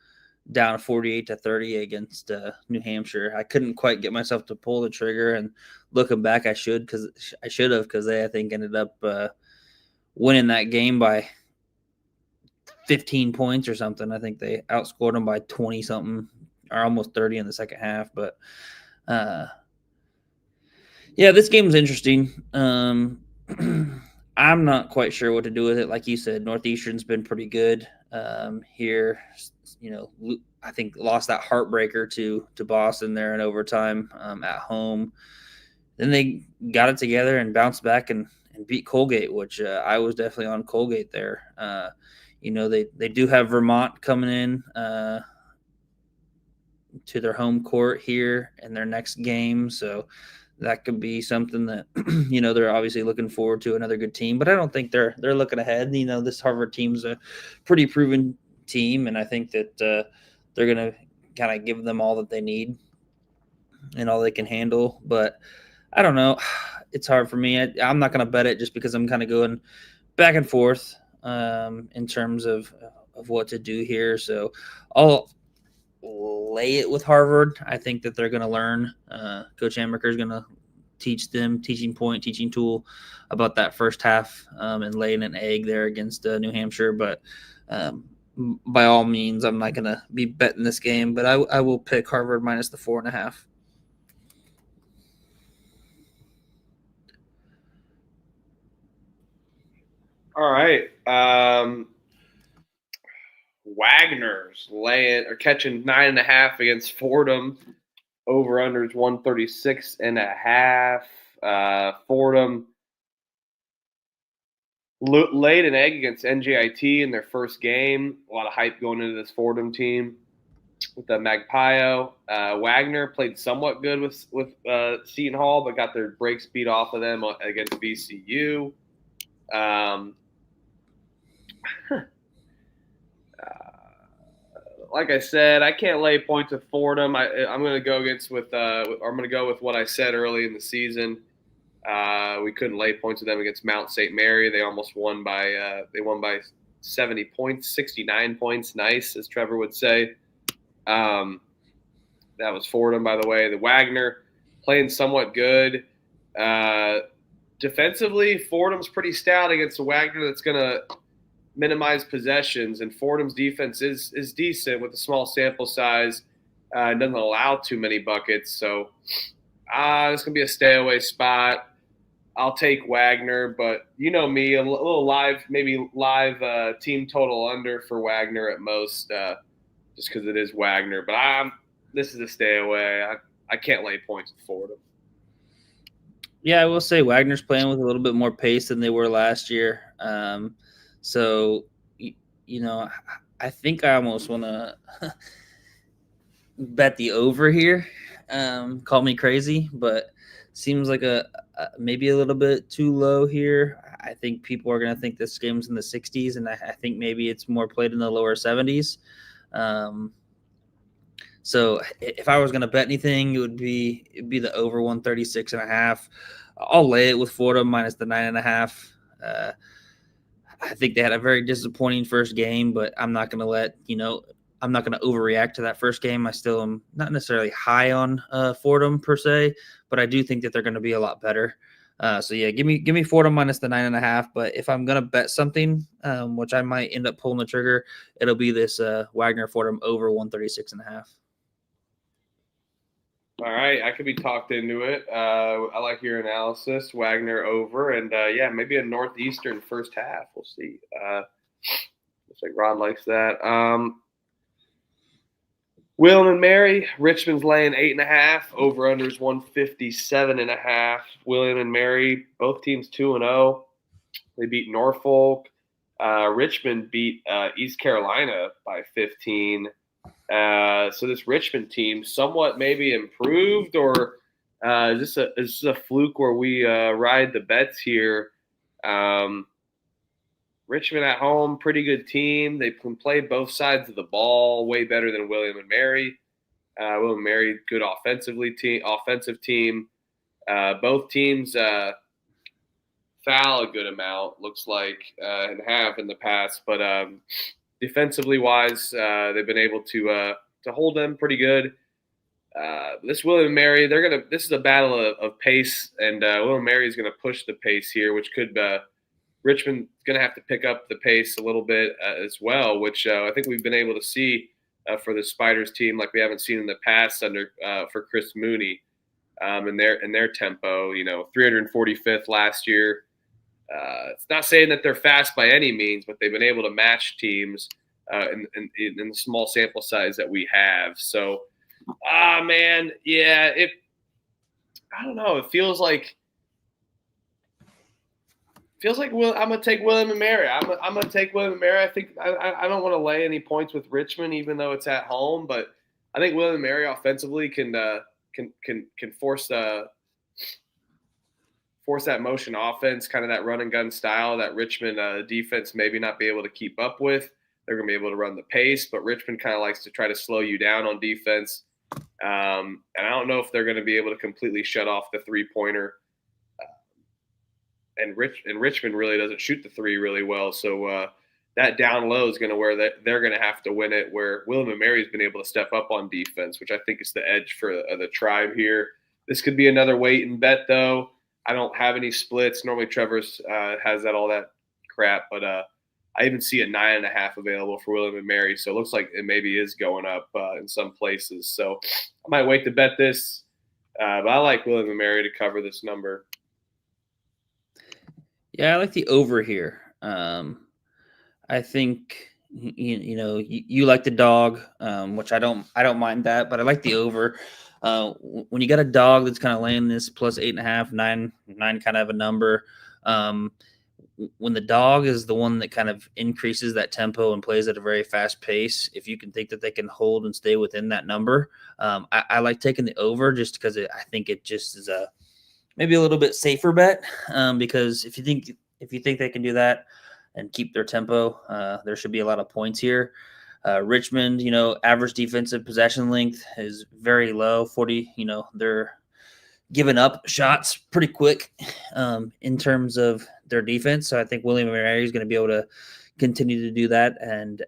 down 48-30 against New Hampshire. I couldn't quite get myself to pull the trigger, and looking back, I should have because they, I think, ended up winning that game by 15 points or something. I think they outscored them by 20 something or almost 30 in the second half. But yeah, this game's interesting. I'm not quite sure what to do with it. Like you said, Northeastern's been pretty good here. I think lost that heartbreaker to Boston there in overtime at home. Then they got it together and bounced back and beat Colgate, which I was definitely on Colgate there. they do have Vermont coming in to their home court here in their next game. So that could be something that, they're obviously looking forward to, another good team. But I don't think they're looking ahead. This Harvard team's a pretty proven team, and I think that they're going to kind of give them all that they need and all they can handle. But I don't know. It's hard for me. I'm not going to bet it just because I'm kind of going back and forth in terms of what to do here. So I'll lay it with Harvard. I think that they're going to learn. Coach Amaker is going to teach them, teaching tool about that first half and laying an egg there against New Hampshire. But by all means, I'm not going to be betting this game, but I will pick Harvard minus the 4.5. All right. Wagner's catching 9.5 against Fordham. Over-unders 136.5. Fordham laid an egg against NJIT in their first game. A lot of hype going into this Fordham team with the Magpio. Wagner played somewhat good with Seton Hall, but got their break speed off of them against VCU. Like I said, I can't lay points with Fordham. I'm going to go with what I said early in the season. We couldn't lay points with them against Mount St. Mary. They almost won by 70 points, 69 points. Nice, as Trevor would say. That was Fordham, by the way. The Wagner playing somewhat good. Defensively, Fordham's pretty stout against the Wagner that's going to minimize possessions, and Fordham's defense is decent with a small sample size. It doesn't allow too many buckets, so it's going to be a stay-away spot. I'll take Wagner, but you know me, a little live team total under for Wagner at most, just because it is Wagner. But this is a stay-away. I can't lay points with Fordham. Yeah, I will say Wagner's playing with a little bit more pace than they were last year. So, I think I almost want to bet the over here. Call me crazy, but seems like maybe a little bit too low here. I think people are going to think this game's in the 60s, and I think maybe it's more played in the lower 70s. So if I was going to bet anything, it'd be the over 136.5. I'll lay it with Fordham minus the 9.5. I think they had a very disappointing first game, but I'm not going to I'm not going to overreact to that first game. I still am not necessarily high on Fordham per se, but I do think that they're going to be a lot better. So yeah, give me Fordham minus the 9.5. But if I'm going to bet something, which I might end up pulling the trigger, it'll be this Wagner Fordham over 136.5. All right, I could be talked into it. I like your analysis. Wagner over, and maybe a Northeastern first half. We'll see. Looks like Ron likes that. William and Mary, Richmond's laying 8.5. Over unders 157.5. William and Mary, both teams 2-0. They beat Norfolk. Richmond beat East Carolina by 15. So this Richmond team somewhat maybe improved, or is this a fluke where we ride the bets here? Richmond at home, pretty good team. They can play both sides of the ball way better than William and Mary. William and Mary, good offensive team. Both teams foul a good amount, looks like, and have in the past, but defensively wise, they've been able to hold them pretty good. This William and Mary, this is a battle of pace, and William and Mary is going to push the pace here, which could Richmond's going to have to pick up the pace a little bit as well, which I think we've been able to see for the Spiders team like we haven't seen in the past for Chris Mooney in their tempo. 345th last year. It's not saying that they're fast by any means, but they've been able to match teams in the small sample size that we have. So, I don't know. It feels like feels like I'm gonna take William and Mary. I'm gonna take William and Mary. I think I don't want to lay any points with Richmond, even though it's at home. But I think William and Mary offensively can force that motion offense, kind of that run and gun style that Richmond defense maybe not be able to keep up with. They're gonna be able to run the pace, but Richmond kind of likes to try to slow you down on defense. And I don't know if they're going to be able to completely shut off the 3-pointer. And Richmond really doesn't shoot the 3 really well. So that down low is going to where they're going to have to win it, where William and Mary's been able to step up on defense, which I think is the edge for the Tribe here. This could be another wait and bet, though. I don't have any splits. Normally Trevor's has all that crap, but I even see a 9.5 available for William and Mary. So it looks like it maybe is going up in some places. So I might wait to bet this, but I like William and Mary to cover this number. Yeah, I like the over here. I think you like the dog, which I don't mind that, but I like the over. When you got a dog that's kind of laying this plus 8.5, 9 kind of a number. When the dog is the one that kind of increases that tempo and plays at a very fast pace, if you can think that they can hold and stay within that number, I like taking the over just because I think it just is maybe a little bit safer bet, because if you think they can do that and keep their tempo, there should be a lot of points here. Richmond, average defensive possession length is very low, 40. They're giving up shots pretty quick in terms of their defense. So I think William and Mary is going to be able to continue to do that, and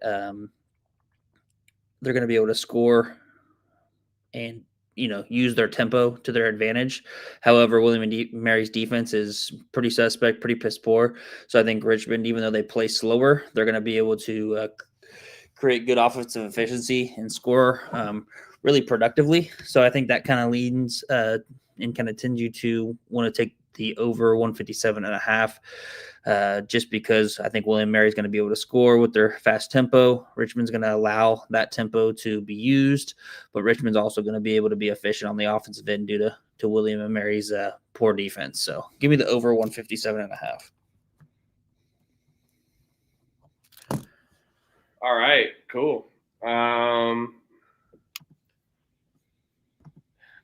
they're going to be able to score and use their tempo to their advantage. However, William and Mary's defense is pretty suspect, pretty piss poor. So I think Richmond, even though they play slower, they're going to be able to create good offensive efficiency and score really productively. So I think that kind of leans and kind of tends you to want to take the over 157.5, just because I think William Mary is going to be able to score with their fast tempo. Richmond's going to allow that tempo to be used, but Richmond's also going to be able to be efficient on the offensive end due to William and Mary's poor defense. So give me the over 157.5. All right, cool.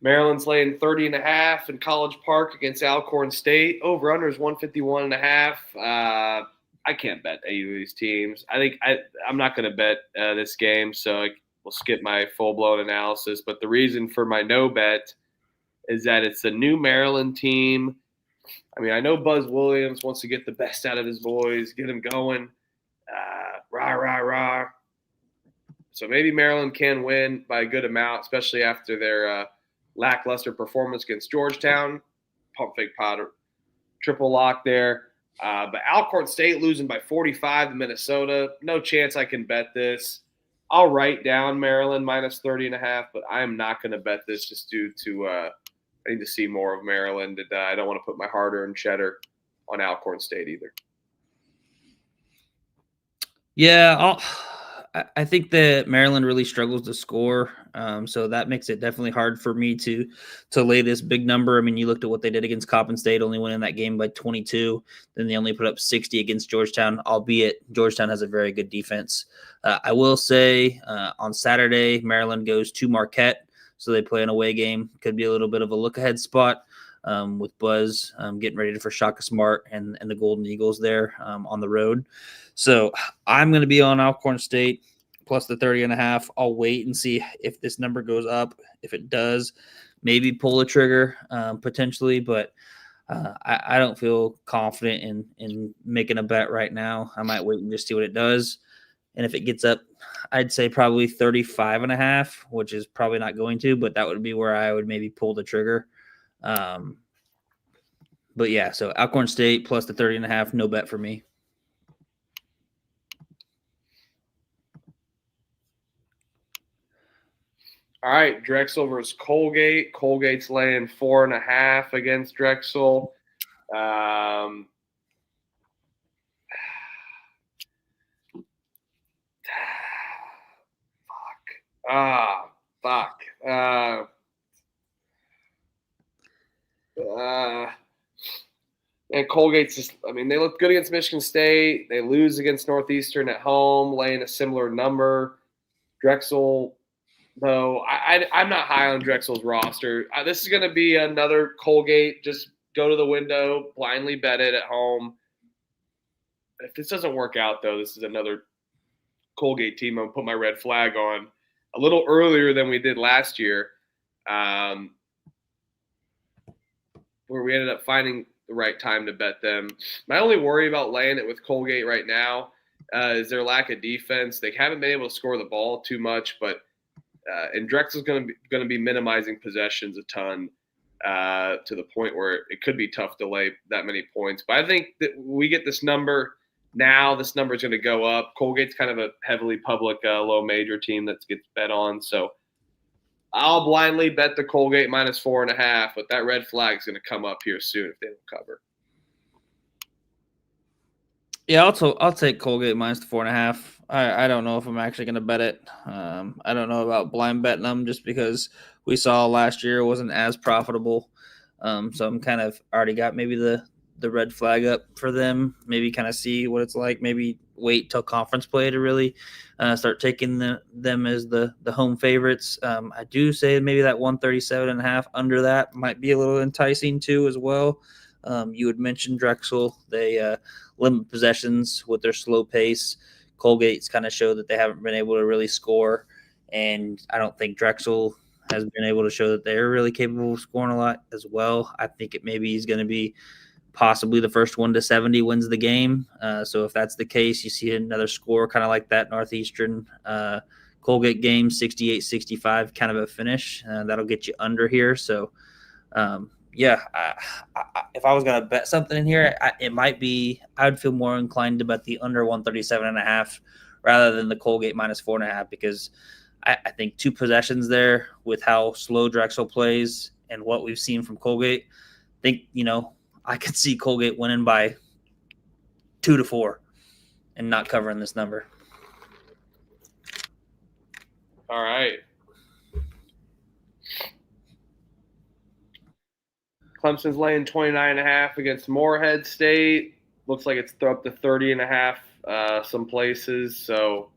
Maryland's laying 30.5 in College Park against Alcorn State. Over under is 151.5. I can't bet either of these teams. I think I'm not going to bet this game, so we'll skip my full-blown analysis. But the reason for my no bet is that it's a new Maryland team. I mean, I know Buzz Williams wants to get the best out of his boys, get them going. Rah, rah, rah. So maybe Maryland can win by a good amount, especially after their lackluster performance against Georgetown. Pump fake pot, triple lock there. But Alcorn State losing by 45 to Minnesota. No chance I can bet this. I'll write down Maryland minus 30.5, but I am not going to bet this just due to I need to see more of Maryland. And I don't want to put my hard-earned cheddar on Alcorn State either. Yeah, I think that Maryland really struggles to score, so that makes it definitely hard for me to lay this big number. I mean, you looked at what they did against Coppin State, only winning that game by 22. Then they only put up 60 against Georgetown, albeit Georgetown has a very good defense. I will say on Saturday, Maryland goes to Marquette, so they play an away game. Could be a little bit of a look-ahead spot with Buzz getting ready for Shaka Smart and the Golden Eagles there on the road. So I'm going to be on Alcorn State plus the 30.5. I'll wait and see if this number goes up. If it does, maybe pull the trigger potentially, but I don't feel confident in making a bet right now. I might wait and just see what it does. And if it gets up, I'd say probably 35.5, which is probably not going to, but that would be where I would maybe pull the trigger. But yeah, so Alcorn State plus the 30.5, no bet for me. All right, Drexel versus Colgate. Colgate's laying 4.5 against Drexel. Fuck. And Colgate's just, I mean, they look good against Michigan State. They lose against Northeastern at home, laying a similar number. Drexel, though, I'm not high on Drexel's roster. This is going to be another Colgate, just go to the window, blindly bet it at home. If this doesn't work out, though, this is another Colgate team I'm going to put my red flag on a little earlier than we did last year, where we ended up finding the right time to bet them. My only worry about laying it with Colgate right now is their lack of defense. They haven't been able to score the ball too much, but and Drexel's going to be minimizing possessions a ton to the point where it could be tough to lay that many points. But I think that we get this number now. This number is going to go up. Colgate's kind of a heavily public low major team that gets bet on, so I'll blindly bet the Colgate minus 4.5, but that red flag is going to come up here soon if they don't cover. Yeah, I'll take Colgate minus the 4.5. I don't know if I'm actually going to bet it. I don't know about blind betting them just because we saw last year it wasn't as profitable. So I'm kind of already got maybe the red flag up for them. Maybe kind of see what it's like. Maybe wait till conference play to really start taking them as the home favorites. I do say maybe that 137.5 under that might be a little enticing too as well. You had mentioned Drexel. They limit possessions with their slow pace. Colgate's kind of showed that they haven't been able to really score, and I don't think Drexel has been able to show that they're really capable of scoring a lot as well. I think it maybe is going to be possibly the first one to 70 wins the game. So if that's the case, you see another score kind of like that Northeastern Colgate game, 68-65, kind of a finish. That'll get you under here. So, if I was going to bet something in here, it might be – I would feel more inclined to bet the under 137.5 rather than the Colgate minus 4.5 because I think two possessions there with how slow Drexel plays and what we've seen from Colgate. I think, I could see Colgate winning by 2-4 and not covering this number. All right. Clemson's laying 29.5 against Morehead State. Looks like it's up to 30.5 some places. So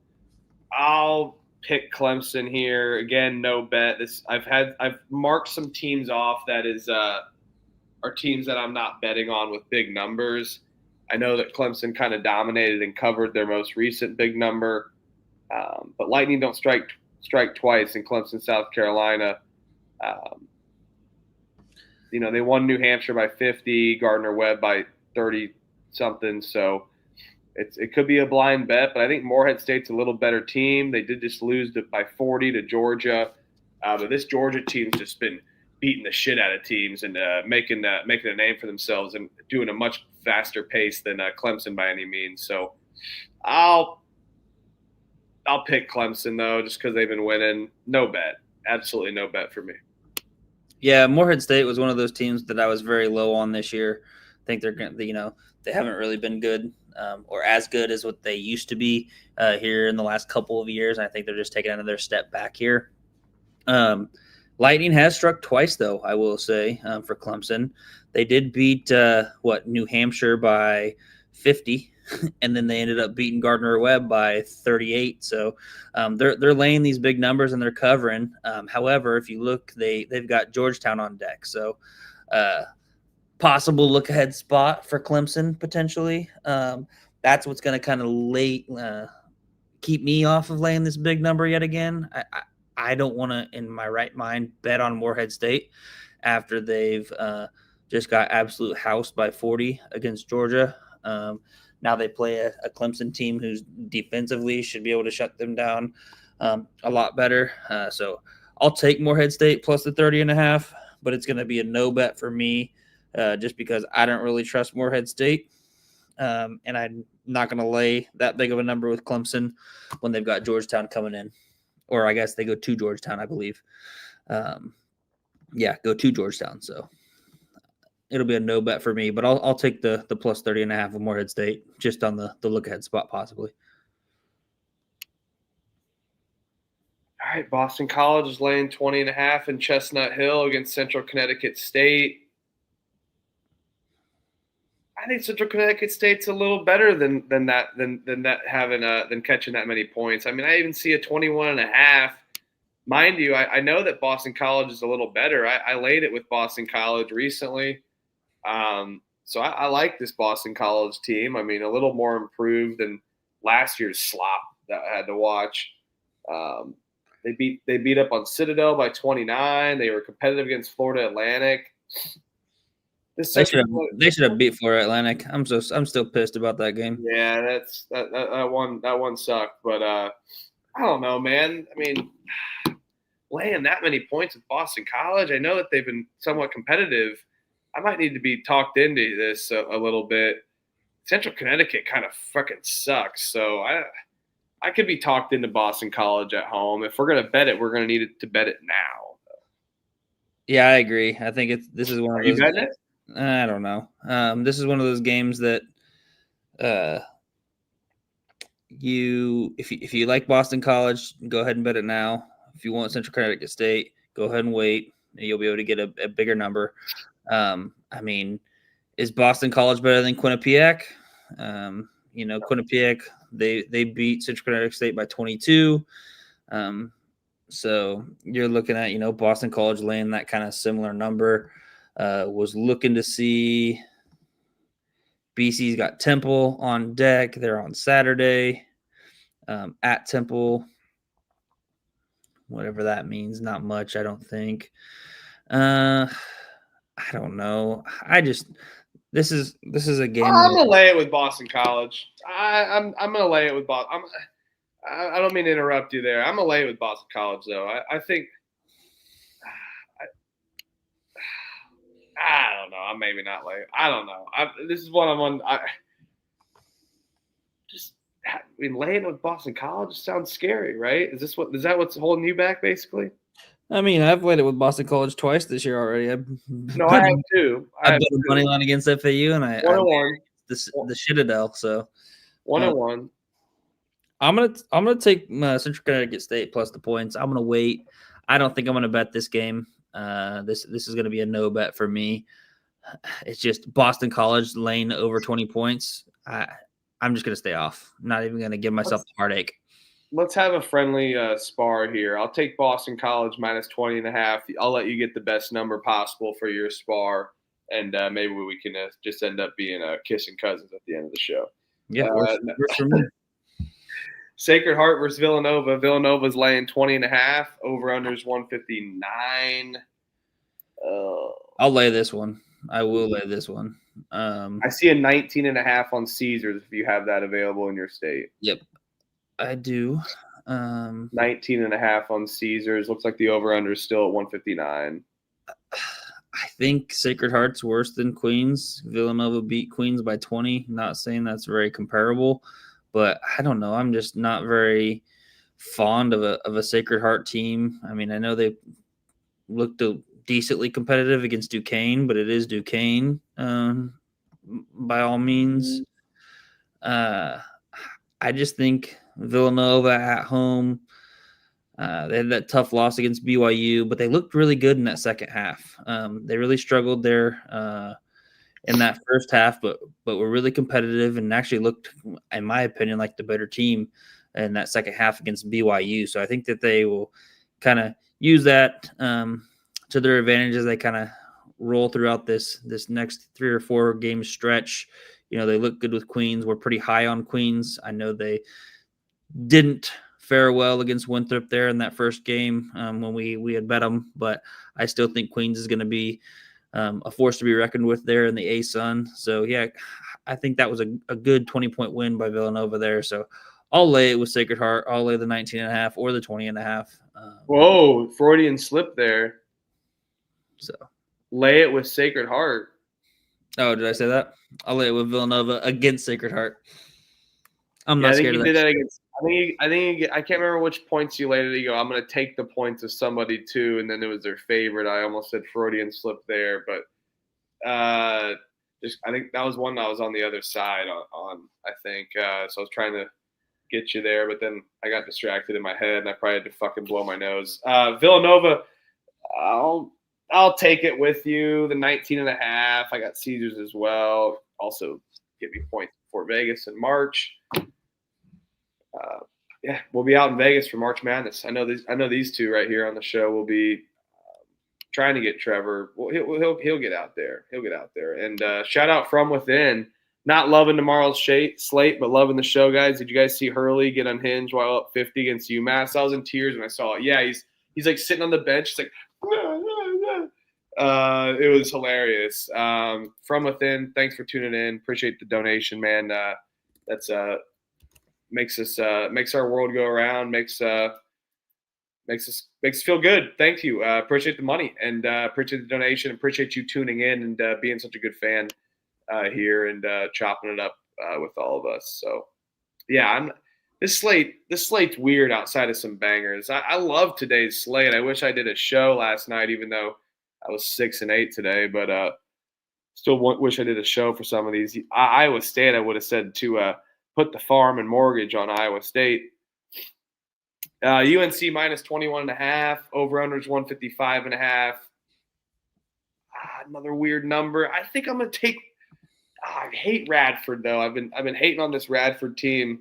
I'll pick Clemson here. Again, no bet. I've marked some teams off that is are teams that I'm not betting on with big numbers. I know that Clemson kind of dominated and covered their most recent big number, but lightning don't strike twice in Clemson, South Carolina. They won New Hampshire by 50, Gardner-Webb by 30-something. So it could be a blind bet, but I think Morehead State's a little better team. They did just lose by 40 to Georgia, but this Georgia team's just been beating the shit out of teams and making a name for themselves and doing a much faster pace than Clemson by any means. So I'll pick Clemson though, just because they've been winning. No bet, absolutely no bet for me. Yeah, Morehead State was one of those teams that I was very low on this year. I think they're going to, they haven't really been good or as good as what they used to be here in the last couple of years. I think they're just taking another step back here. Lightning has struck twice, though, I will say, for Clemson. They did beat, New Hampshire by 50, and then they ended up beating Gardner-Webb by 38. So they're laying these big numbers and they're covering. However, if you look, they've got Georgetown on deck. So possible look-ahead spot for Clemson, potentially. That's what's going to kind of keep me off of laying this big number yet again. I don't want to, in my right mind, bet on Morehead State after they've just got absolute housed by 40 against Georgia. Now they play a Clemson team who's defensively should be able to shut them down a lot better. So I'll take Morehead State plus the 30.5, but it's going to be a no bet for me just because I don't really trust Morehead State. And I'm not going to lay that big of a number with Clemson when they've got Georgetown coming in. Or I guess they go to Georgetown, I believe. Go to Georgetown. So it'll be a no bet for me, but I'll take the plus 30.5 of Morehead State just on the look ahead spot possibly. All right, Boston College is laying 20.5 in Chestnut Hill against Central Connecticut State. I think Central Connecticut State's a little better than catching that many points. I mean, I even see a 21.5. Mind you, I know that Boston College is a little better. I laid it with Boston College recently. So I like this Boston College team. I mean, a little more improved than last year's slop that I had to watch. They beat up on Citadel by 29. They were competitive against Florida Atlantic. They should have beat Florida Atlantic. I'm still pissed about that game. Yeah, that one sucked. But I don't know, man. I mean, laying that many points with Boston College, I know that they've been somewhat competitive. I might need to be talked into this a little bit. Central Connecticut kind of fucking sucks. So I could be talked into Boston College at home. If we're gonna bet it, we're gonna need to bet it now. Yeah, I agree. I think this is one of those. Are you betting it? I don't know. This is one of those games that if you like Boston College, go ahead and bet it now. If you want Central Connecticut State, go ahead and wait. You'll be able to get a bigger number. I mean, is Boston College better than Quinnipiac? Quinnipiac, they beat Central Connecticut State by 22. So you're looking at, Boston College laying that kind of similar number. Was looking to see BC's got Temple on deck. They're on Saturday at Temple. Whatever that means, not much, I don't think. I don't know. This is a game. I'm gonna lay it with Boston College. I'm gonna lay it with Boston. I don't mean to interrupt you there. I'm gonna lay it with Boston College though. I think. I don't know. I'm maybe not late. I don't know. This is what I'm on. Laying with Boston College sounds scary, right? Is that what's holding you back, basically? I mean, I've played it with Boston College twice this year already. I have too. I bet a money line against FAU, and I 1-1. the Citadel. So 1-1. I'm gonna take Central Connecticut State plus the points. I'm gonna wait. I don't think I'm gonna bet this game. This is gonna be a no bet for me. It's just Boston College laying over 20 points. I'm just gonna stay off. I'm not even gonna give myself a heartache. Let's have a friendly spar here. I'll take Boston College minus 20.5. I'll let you get the best number possible for your spar, and maybe we can just end up being kissing cousins at the end of the show. Yeah, works for me. Sacred Heart versus Villanova. Villanova's laying 20.5. Over/unders 159. I'll lay this one. I will lay this one. I see a 19.5 on Caesars if you have that available in your state. Yep. I do. 19.5 on Caesars. Looks like the over/under is still at 159. I think Sacred Heart's worse than Queens. Villanova beat Queens by 20. Not saying that's very comparable, but I don't know. I'm just not very fond of a Sacred Heart team. I mean, I know they looked decently competitive against Duquesne, but it is Duquesne by all means. I just think Villanova at home, they had that tough loss against BYU, but they looked really good in that second half. They really struggled there in that first half, but were really competitive and actually looked, in my opinion, like the better team in that second half against BYU. So I think that they will kind of use that to their advantage as they kind of roll throughout this next 3 or 4 game stretch. They look good with Queens. We're pretty high on Queens. I know they didn't fare well against Winthrop there in that first game when we had bet them, but I still think Queens is going to be a force to be reckoned with there in the A-Sun. So, yeah, I think that was a good 20-point win by Villanova there. So I'll lay it with Sacred Heart. I'll lay the 19.5 or the 20.5. Whoa, Freudian slip there. So lay it with Sacred Heart. Oh, did I say that? I'll lay it with Villanova against Sacred Heart. I'm not scared of that. Did that against. I think I can't remember which points you laid it. You go, I'm going to take the points of somebody too, and then it was their favorite. I almost said Freudian slip there, but I think that was one that was on the other side on I think. So I was trying to get you there, but then I got distracted in my head, and I probably had to fucking blow my nose. Villanova, I'll take it with you. The 19.5. I got Caesars as well. also get me points for Vegas in March. Yeah, we'll be out in Vegas for March Madness. I know these two right here on the show will be trying to get Trevor. Well, he'll get out there. He'll get out there. And shout out from within. Not loving tomorrow's slate, but loving the show, guys. Did you guys see Hurley get unhinged while up 50 against UMass? I was in tears when I saw it. Yeah, he's like sitting on the bench. He's like, it was hilarious. From within, thanks for tuning in. Appreciate the donation, man. That's makes our world go around. Makes us feel good. Thank you. Appreciate the money and appreciate the donation. Appreciate you tuning in and being such a good fan here and chopping it up with all of us. So yeah, this slate's weird outside of some bangers. I love today's slate. I wish I did a show last night, even though I was 6-8 today, but still wish I did a show for some of these. Iowa State, I would have said to put the farm and mortgage on Iowa State. UNC minus 21.5, over-unders 155.5. Another weird number. I think I'm gonna take. I hate Radford though. I've been hating on this Radford team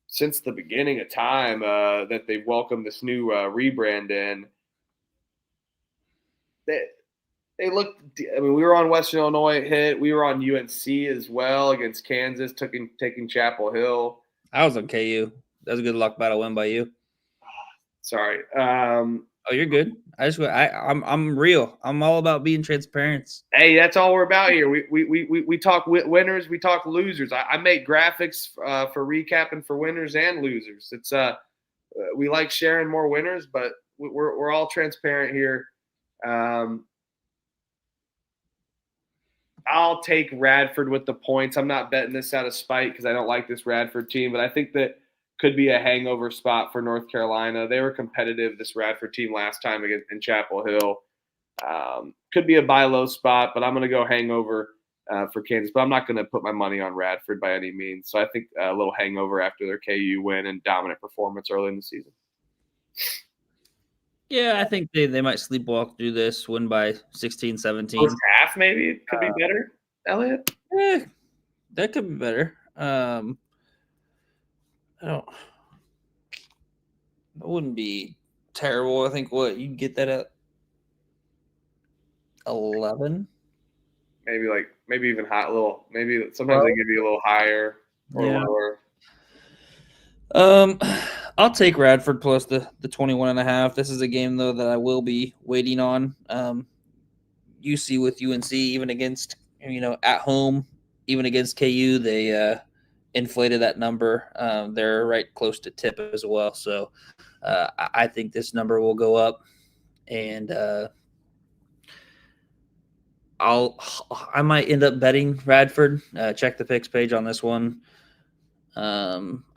since the beginning of time that they've welcomed this new rebrand in. They look. I mean, we were on Western Illinois hit. We were on UNC as well against Kansas, taking Chapel Hill. I was on KU. That was a good luck battle win by you. Sorry. Oh, you're good. I'm real. I'm all about being transparent. Hey, that's all we're about here. We talk winners, we talk losers. I make graphics for recapping for winners and losers. It's we like sharing more winners, but we're all transparent here. I'll take Radford with the points. I'm not betting this out of spite because I don't like this Radford team, but I think that could be a hangover spot for North Carolina. They were competitive, this Radford team, last time in Chapel Hill. Could be a buy low spot, but I'm going to go hangover for Kansas. But I'm not going to put my money on Radford by any means. So I think a little hangover after their KU win and dominant performance early in the season. Yeah, I think they might sleepwalk through this, win by 16, 17. First half, maybe it could be better, Elliot? That could be better. That wouldn't be terrible. I think you'd get that at 11. Maybe even hot a little. Maybe sometimes they give you a little higher or lower. I'll take Radford plus the 21.5. This is a game though that I will be waiting on. UC with UNC, even against at home, even against KU, they inflated that number. They're right close to tip as well. So I think this number will go up, and I might end up betting Radford. Check the picks page on this one.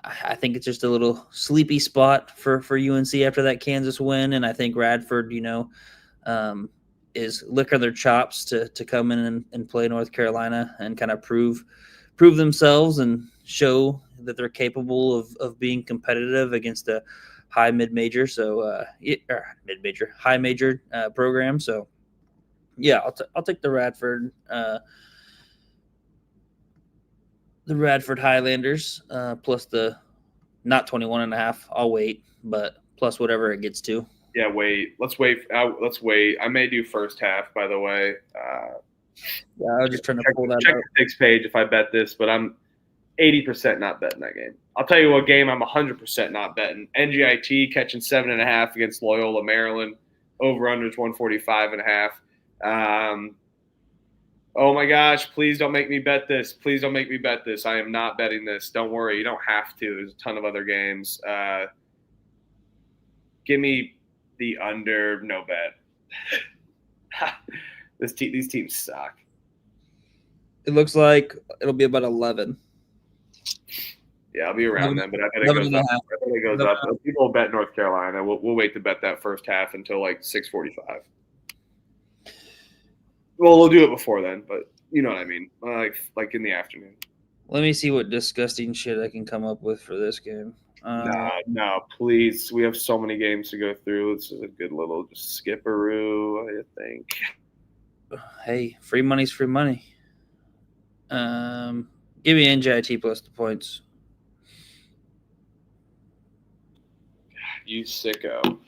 I think it's just a little sleepy spot for UNC after that Kansas win, and I think Radford, is licking their chops to come in and play North Carolina and kind of prove themselves and show that they're capable of being competitive against a high mid-major, high major program. So yeah, I'll take the Radford Highlanders plus the not 21.5. I'll wait, but plus whatever it gets to. Yeah, wait. Let's wait. I may do first half, by the way. Yeah, I was just trying to pull that check up. the picks page if I bet this, but I'm 80% not betting that game. I'll tell you what game I'm 100% not betting. NGIT catching 7.5 against Loyola Maryland. Over-unders 145.5. Oh my gosh, please don't make me bet this. Please don't make me bet this. I am not betting this. Don't worry. You don't have to. There's a ton of other games. Give me the under, no bet. These teams suck. It looks like it'll be about 11. Yeah, I'll be around then, but I bet it goes up. I bet it goes up. People will bet North Carolina. We'll wait to bet that first half until like 6:45. Well, we'll do it before then, but you know what I mean, like in the afternoon. Let me see what disgusting shit I can come up with for this game. No, please. We have so many games to go through. This is a good little just skipperoo, I think. Hey, free money's free money. Give me NJIT plus the points. You sicko.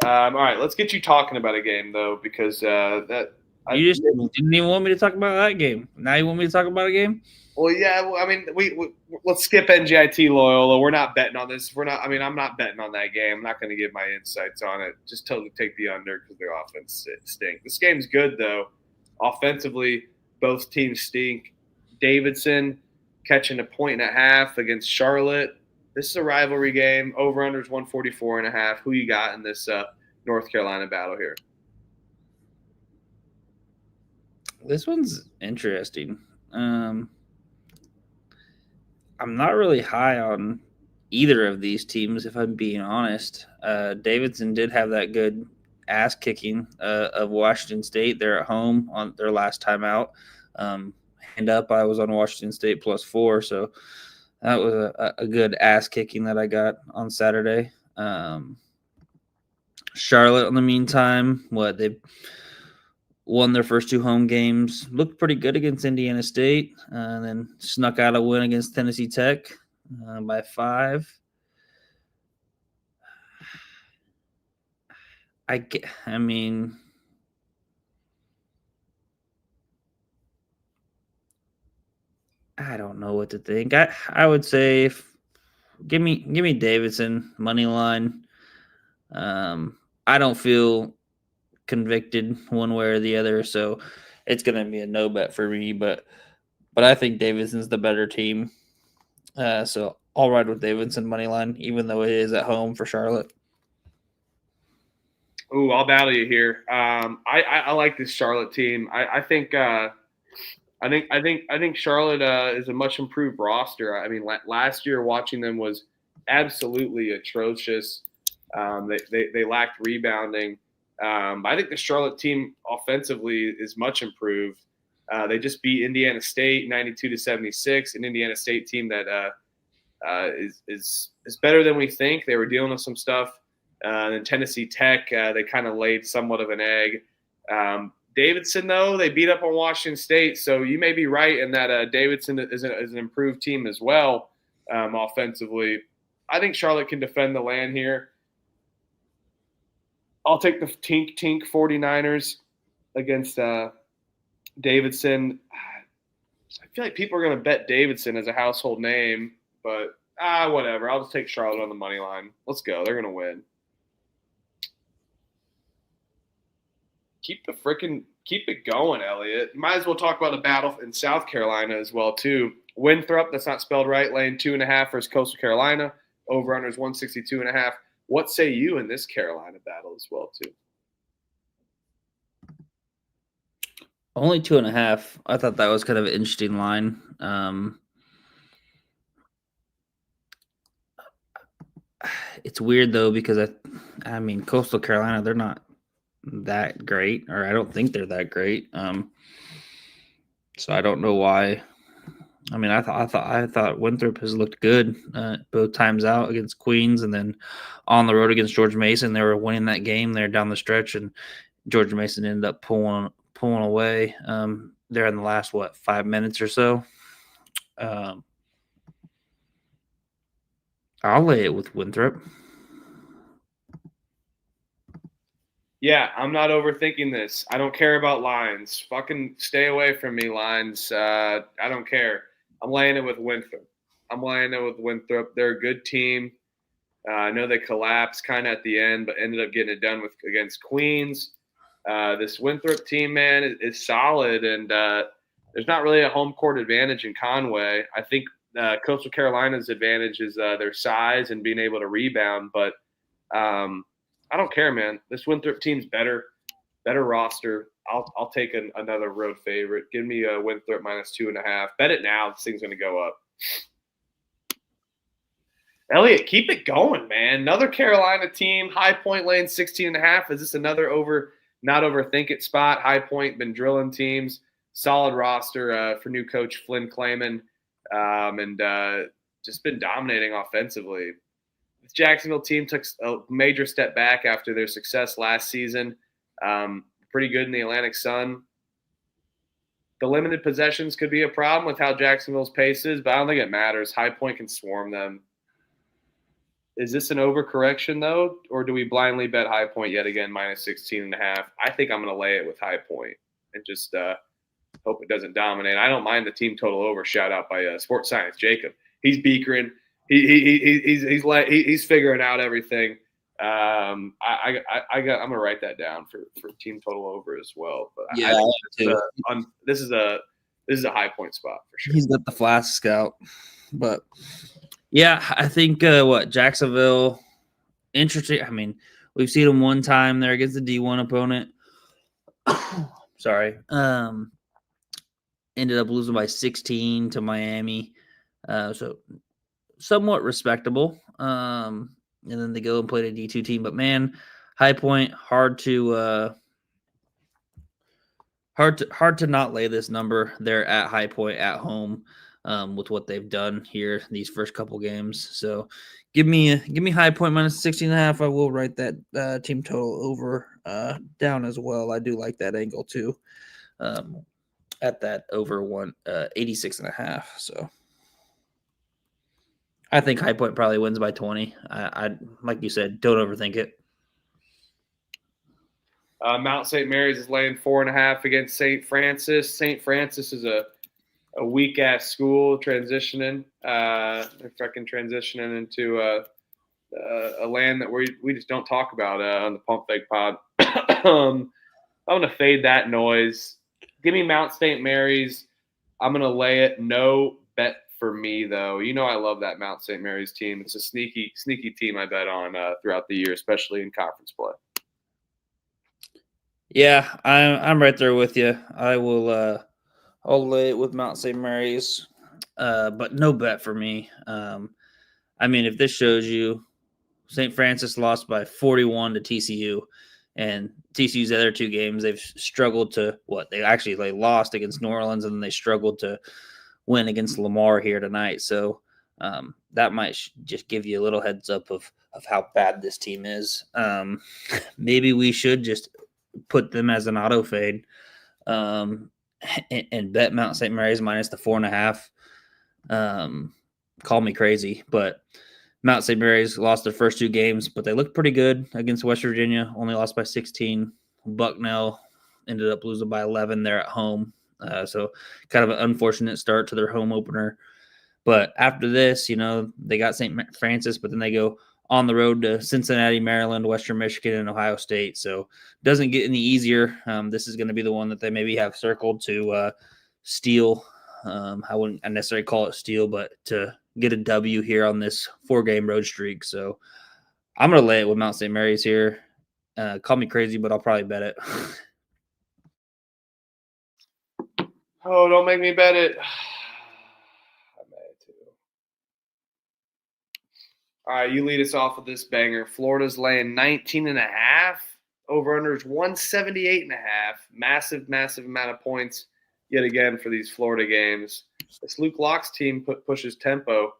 All right, let's get you talking about a game though, because You just didn't even want me to talk about that game. Now you want me to talk about a game? Well, yeah. I mean, we let's skip NGIT Loyola. We're not betting on this. We're not. I mean, I'm not betting on that game. I'm not going to give my insights on it. Just take the under because their offense stink. This game's good though. Offensively, both teams stink. Davidson catching 1.5 against Charlotte. This is a rivalry game. Over/unders 144.5. Who you got in this North Carolina battle here? This one's interesting. I'm not really high on either of these teams, if I'm being honest. Davidson did have that good ass kicking of Washington State. They're at home on their last time out. Hand up, I was on Washington State +4, so that was a good ass kicking that I got on Saturday. Charlotte, in the meantime, they won their first 2 home games, looked pretty good against Indiana State, and then snuck out a win against Tennessee Tech by 5. I mean, I don't know what to think. I would say give me Davidson money line. I don't feel convicted one way or the other, so it's going to be a no bet for me. But I think Davidson's the better team, so I'll ride with Davidson money line, even though it is at home for Charlotte. Ooh, I'll battle you here. I like this Charlotte team. I think Charlotte is a much improved roster. I mean, last year watching them was absolutely atrocious. They lacked rebounding. I think the Charlotte team offensively is much improved. They just beat Indiana State 92-76, an Indiana State team that is better than we think. They were dealing with some stuff. And Tennessee Tech, they kind of laid somewhat of an egg. Davidson, though, they beat up on Washington State, so you may be right in that Davidson is an improved team as well offensively. I think Charlotte can defend the land here. I'll take the Tink 49ers against Davidson. I feel like people are going to bet Davidson as a household name, but whatever. I'll just take Charlotte on the money line. Let's go. They're going to win. Keep it going, Elliot. Might as well talk about a battle in South Carolina as well, too. Winthrop, that's not spelled right, laying 2.5 versus Coastal Carolina. Over/unders 162.5. What say you in this Carolina battle as well, too? Only 2.5. I thought that was kind of an interesting line. It's weird, though, because I mean, Coastal Carolina, they're not that great, or I don't think they're that great. So I don't know why. I mean, I thought Winthrop has looked good both times out against Queens, and then on the road against George Mason. They were winning that game there down the stretch, and George Mason ended up pulling away there in the last 5 minutes or so. I'll lay it with Winthrop. Yeah, I'm not overthinking this. I don't care about lines. Fucking stay away from me, lines. I don't care. I'm laying it with Winthrop. They're a good team. I know they collapsed kind of at the end, but ended up getting it done against Queens. This Winthrop team, man, is solid, and there's not really a home court advantage in Conway. I think Coastal Carolina's advantage is their size and being able to rebound, but I don't care, man. This Winthrop team's better roster. I'll take another road favorite. Give me a Winthrop -2.5. Bet it now. This thing's going to go up. Elliot, keep it going, man. Another Carolina team. High Point laying 16.5. Is this another not overthink it spot? High Point been drilling teams. Solid roster for new coach Flynn Clayman, and just been dominating offensively. The Jacksonville team took a major step back after their success last season. Pretty good in the Atlantic Sun. The limited possessions could be a problem with how Jacksonville's pace is, but I don't think it matters. High Point can swarm them. Is this an overcorrection, though, or do we blindly bet High Point yet again, minus 16.5? I think I'm going to lay it with High Point and just hope it doesn't dominate. I don't mind the team total over. Shout out by Sports Science Jacob. He's beakering. He's figuring out everything. I'm gonna write that down for team total over as well. But Yeah, this is a High Point spot for sure. He's got the flash scout, but yeah, I think Jacksonville, interesting. I mean, we've seen them one time there against the D1 opponent. Sorry, ended up losing by 16 to Miami, so somewhat respectable. And then they go and play the D2 team, but man, High Point hard to not lay this number. They're at High Point at home. With what they've done here these first couple games. So give me High Point minus 16.5. I will write that team total over down as well. I do like that angle too. At that over 86.5. So I think High Point probably wins by 20. I like you said, don't overthink it. Mount St. Mary's is laying 4.5 against St. Francis. St. Francis is a weak ass school transitioning. They're fucking transitioning into a land that we just don't talk about on the Pump Fake Pod. I'm gonna fade that noise. Give me Mount St. Mary's. I'm gonna lay it. No bet for me though. You know I love that Mount St. Mary's team. It's a sneaky team I bet on throughout the year, especially in conference play. Yeah, I'm right there with you. I will. I'll lay it with Mount St. Mary's, but no bet for me. I mean, if this shows you, St. Francis lost by 41 to TCU, and TCU's other two games, they've struggled to they lost against New Orleans, and then they struggled to win against Lamar here tonight. So that might just give you a little heads up of how bad this team is. Maybe we should just put them as an auto fade. And bet Mount St. Mary's minus the 4.5. Call me crazy, but Mount St. Mary's lost their first two games, but they looked pretty good against West Virginia. Only lost by 16. Bucknell ended up losing by 11 there at home. So kind of an unfortunate start to their home opener. But after this, they got St. Francis, but then they go on the road to Cincinnati, Maryland, Western Michigan, and Ohio State. So doesn't get any easier. This is going to be the one that they maybe have circled to steal. I wouldn't necessarily call it steal, but to get a W here on this 4-game road streak. So I'm going to lay it with Mount St. Mary's here. Call me crazy, but I'll probably bet it. Oh, don't make me bet it. All right, you lead us off with this banger. Florida's laying 19.5. Over-under is 178.5. Massive amount of points yet again for these Florida games. This Luke Locke's team pushes tempo.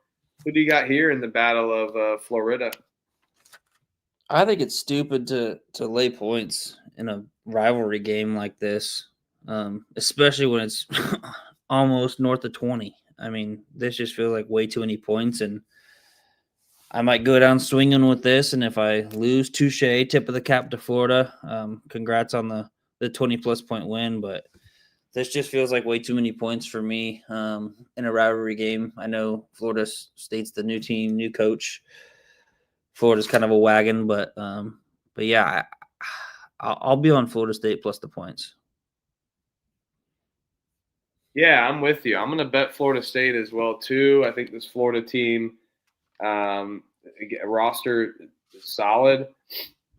Who do you got here in the Battle of Florida? I think it's stupid to lay points in a rivalry game like this, especially when it's almost north of 20. I mean, this just feels like way too many points, and I might go down swinging with this, and if I lose, touche, tip of the cap to Florida. Congrats on the 20-plus point win, but this just feels like way too many points for me in a rivalry game. I know Florida State's the new team, new coach. Florida's kind of a wagon, but yeah, I'll be on Florida State plus the points. Yeah, I'm with you. I'm going to bet Florida State as well, too. I think this Florida team roster is solid,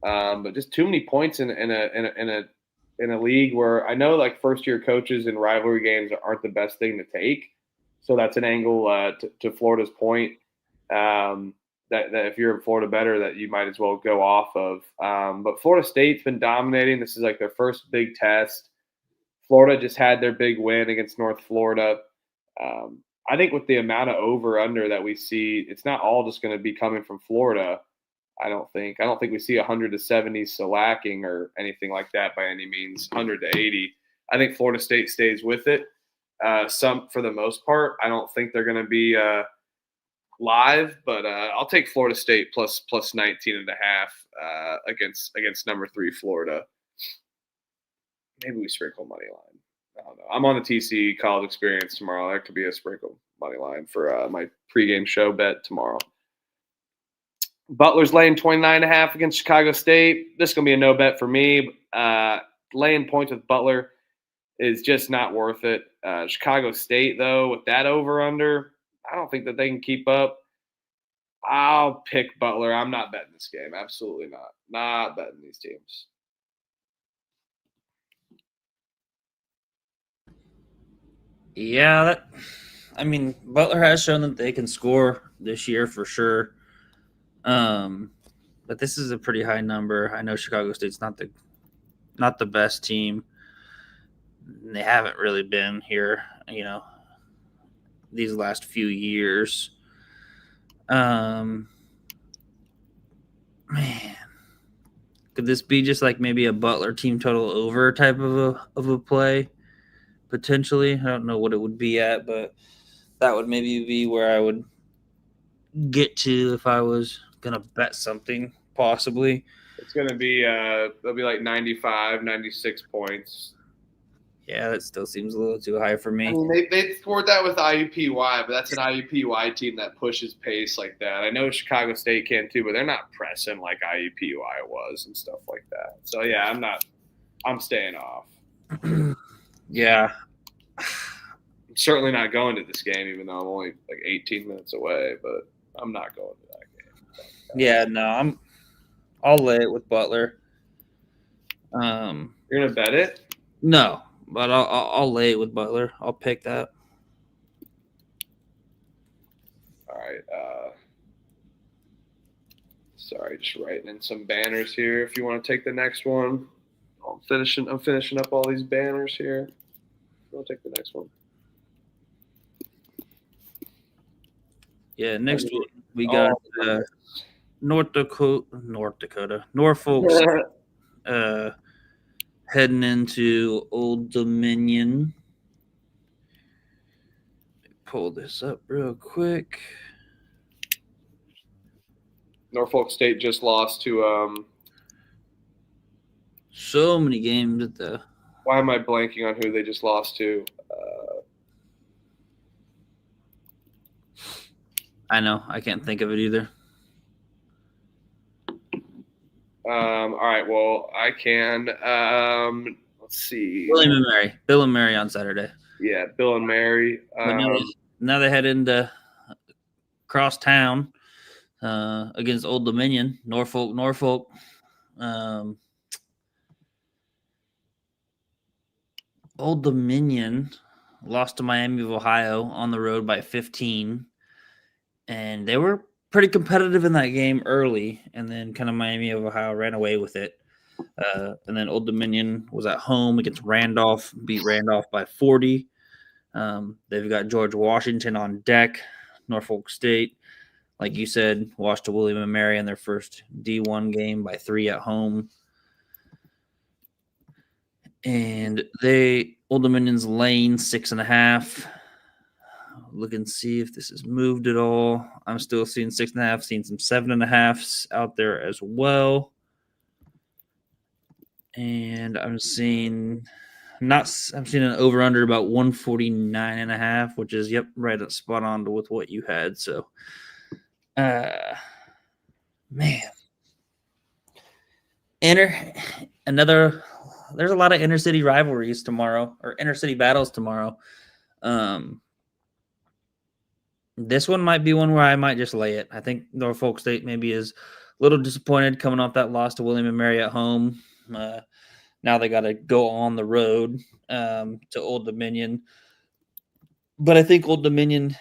but just too many points in a league where I know like first-year coaches in rivalry games aren't the best thing to take. So that's an angle to Florida's point that if you're a Florida bettor that you might as well go off of. But Florida State's been dominating. This is like their first big test. Florida just had their big win against North Florida. I think with the amount of over-under that we see, it's not all just going to be coming from Florida. I don't think we see 100 to 70 slacking or anything like that by any means. 100 to 80. I think Florida State stays with it. Some for the most part. I don't think they're going to be live, but I'll take Florida State plus 19.5 against number 3 Florida. Maybe we sprinkle money line. I don't know. I'm on the TC College Experience tomorrow. That could be a sprinkle money line for my pregame show bet tomorrow. Butler's laying 29.5 against Chicago State. This is going to be a no bet for me. Laying points with Butler is just not worth it. Chicago State, though, with that over-under, I don't think that they can keep up. I'll pick Butler. I'm not betting this game. Absolutely not. Not betting these teams. Yeah, Butler has shown that they can score this year for sure. But this is a pretty high number. I know Chicago State's not the best team. They haven't really been here, these last few years. Man, could this be just like maybe a Butler team total over type of a play? Potentially. I don't know what it would be at, but that would maybe be where I would get to if I was going to bet something, possibly. It's going to be, it'll be like 95, 96 points. Yeah, that still seems a little too high for me. I mean, they scored that with IUPUI, but that's an IUPUI team that pushes pace like that. I know Chicago State can too, but they're not pressing like IUPUI was and stuff like that. So, yeah, I'm staying off. Yeah. I'm certainly not going to this game, even though I'm only like 18 minutes away, but I'm not going to that game. Yeah, no, I'll lay it with Butler. You're gonna bet it? No, but I'll lay it with Butler. I'll pick that. All right. Sorry, just writing in some banners here. If you want to take the next one, I'm finishing up all these banners here. I'll take the next one. Yeah, next one we got Norfolk heading into Old Dominion. Pull this up real quick. Norfolk State just lost to so many games at the. Why am I blanking on who they just lost to? I know. I can't think of it either. All right. Well, I can. Let's see. Bill and Mary on Saturday. Yeah, Bill and Mary. Now they head into cross town against Old Dominion, Norfolk. Old Dominion lost to Miami of Ohio on the road by 15. And they were pretty competitive in that game early, and then kind of Miami of Ohio ran away with it. And then Old Dominion was at home against Randolph, beat Randolph by 40. They've got George Washington on deck. Norfolk State, like you said, lost to William & Mary in their first D1 game by 3 at home. And Old Dominion's laying 6.5. Look and see if this has moved at all. I'm still seeing 6.5, seeing some 7.5s out there as well. And I'm seeing an over under about 149.5, which is right at spot on with what you had. So, man, there's a lot of intercity rivalries tomorrow, or intercity battles tomorrow. This one might be one where I might just lay it. I think Norfolk State maybe is a little disappointed coming off that loss to William & Mary at home. Now they got to go on the road to Old Dominion. But I think Old Dominion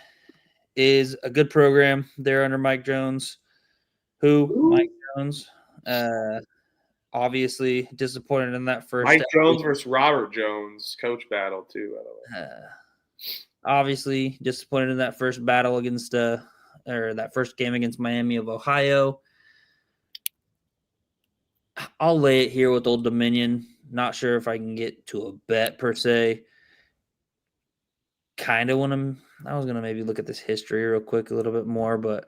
is a good program. They're under Mike Jones. Mike Jones. Obviously disappointed in that first. Mike Jones versus Robert Jones, coach battle too, by the way. Obviously disappointed in that first battle against that first game against Miami of Ohio. I'll lay it here with Old Dominion. Not sure if I can get to a bet per se. kind of want to. I was gonna maybe look at this history real quick a little bit more, but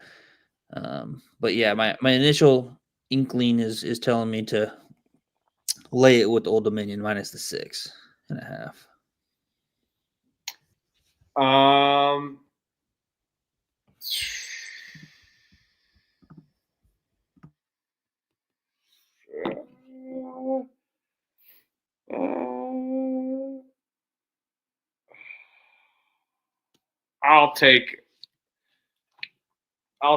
yeah, my initial inkling is telling me to lay it with Old Dominion minus the 6.5. I'll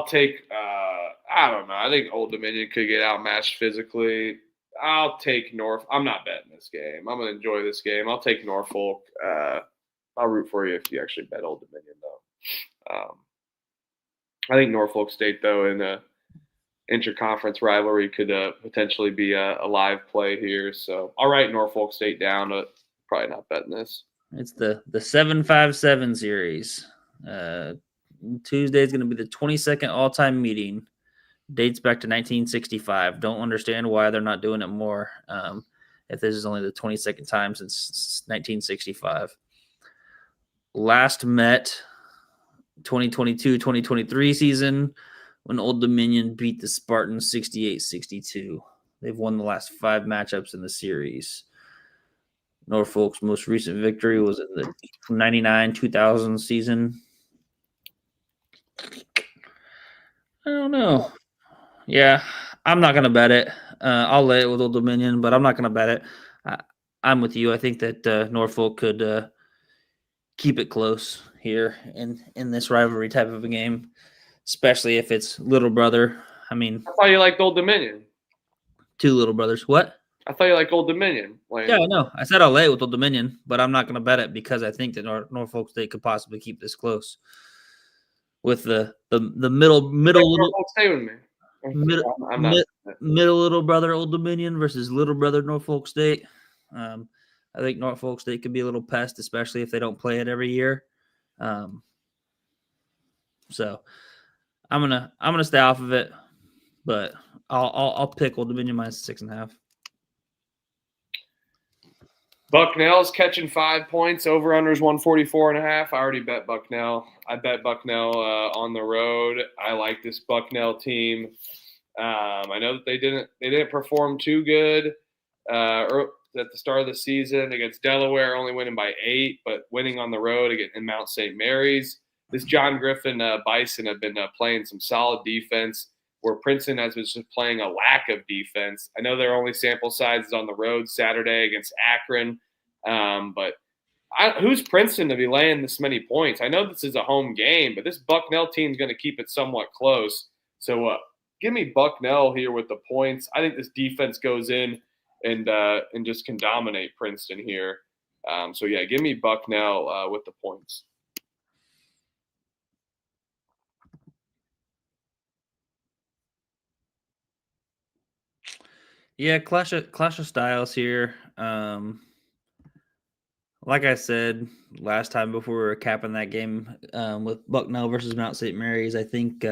take I don't know. I think Old Dominion could get outmatched physically. I'll take North. I'm not betting this game. I'm going to enjoy this game. I'll take Norfolk. I'll root for you if you actually bet Old Dominion, though. I think Norfolk State, though, in a interconference rivalry could potentially be a live play here. So I'll write Norfolk State down, but probably not betting this. It's the 757 series. Tuesday is going to be the 22nd all-time meeting. Dates back to 1965. Don't understand why they're not doing it more. If this is only the 22nd time since 1965. Last met 2022-2023 season when Old Dominion beat the Spartans 68-62. They've won the last 5 matchups in the series. Norfolk's most recent victory was in the 99-2000 season. I don't know. Yeah, I'm not going to bet it. I'll lay it with Old Dominion, but I'm not going to bet it. I'm with you. I think that Norfolk could keep it close here in this rivalry type of a game, especially if it's little brother. I mean, I thought you liked Old Dominion. 2 little brothers. What? I thought you liked Old Dominion. Yeah, I know. I said I'll lay it with Old Dominion, but I'm not going to bet it because I think that Norfolk State could possibly keep this close with the middle Norfolk State with me. Middle little brother Old Dominion versus little brother Norfolk State. I think Norfolk State could be a little pest, especially if they don't play it every year. So I'm gonna stay off of it, but I'll pick Old Dominion minus 6.5. Bucknell's catching 5 points. Over unders 144.5. I already bet Bucknell. I bet Bucknell on the road. I like this Bucknell team. I know that they didn't perform too good at the start of the season against Delaware, only winning by 8, but winning on the road in Mount St. Mary's. This John Griffin Bison have been playing some solid defense, where Princeton has been just playing a lack of defense. I know their only sample size is on the road Saturday against Akron, but who's Princeton to be laying this many points? I know this is a home game, but this Bucknell team is going to keep it somewhat close. So give me Bucknell here with the points. I think this defense goes in and just can dominate Princeton here. So yeah, give me Bucknell with the points. Yeah, clash of styles here. Like I said last time before we were capping that game with Bucknell versus Mount St. Mary's, I think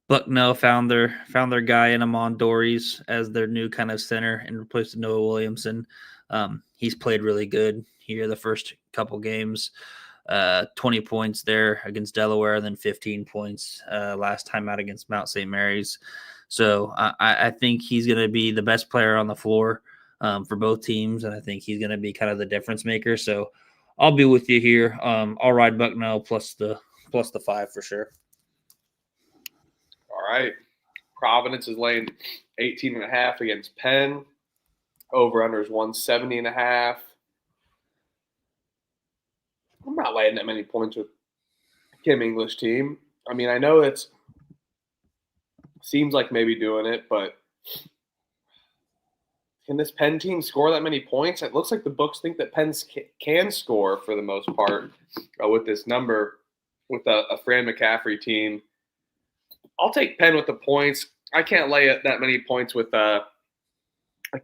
Bucknell found their guy in Amon Dories as their new kind of center and replaced Noah Williamson. He's played really good here the first couple games. 20 points there against Delaware, and then 15 points last time out against Mount St. Mary's. So I think he's going to be the best player on the floor for both teams, and I think he's going to be kind of the difference maker. So I'll be with you here. I'll ride Bucknell plus the 5 for sure. All right. Providence is laying 18.5 against Penn. Over under is 170.5. I'm not laying that many points with Kim English team. I mean, I know it seems like maybe doing it, but can this Penn team score that many points? It looks like the books think that Penn can score for the most part with this number, with a Fran McCaffrey team. I'll take Penn with the points. I can't lay that many points with a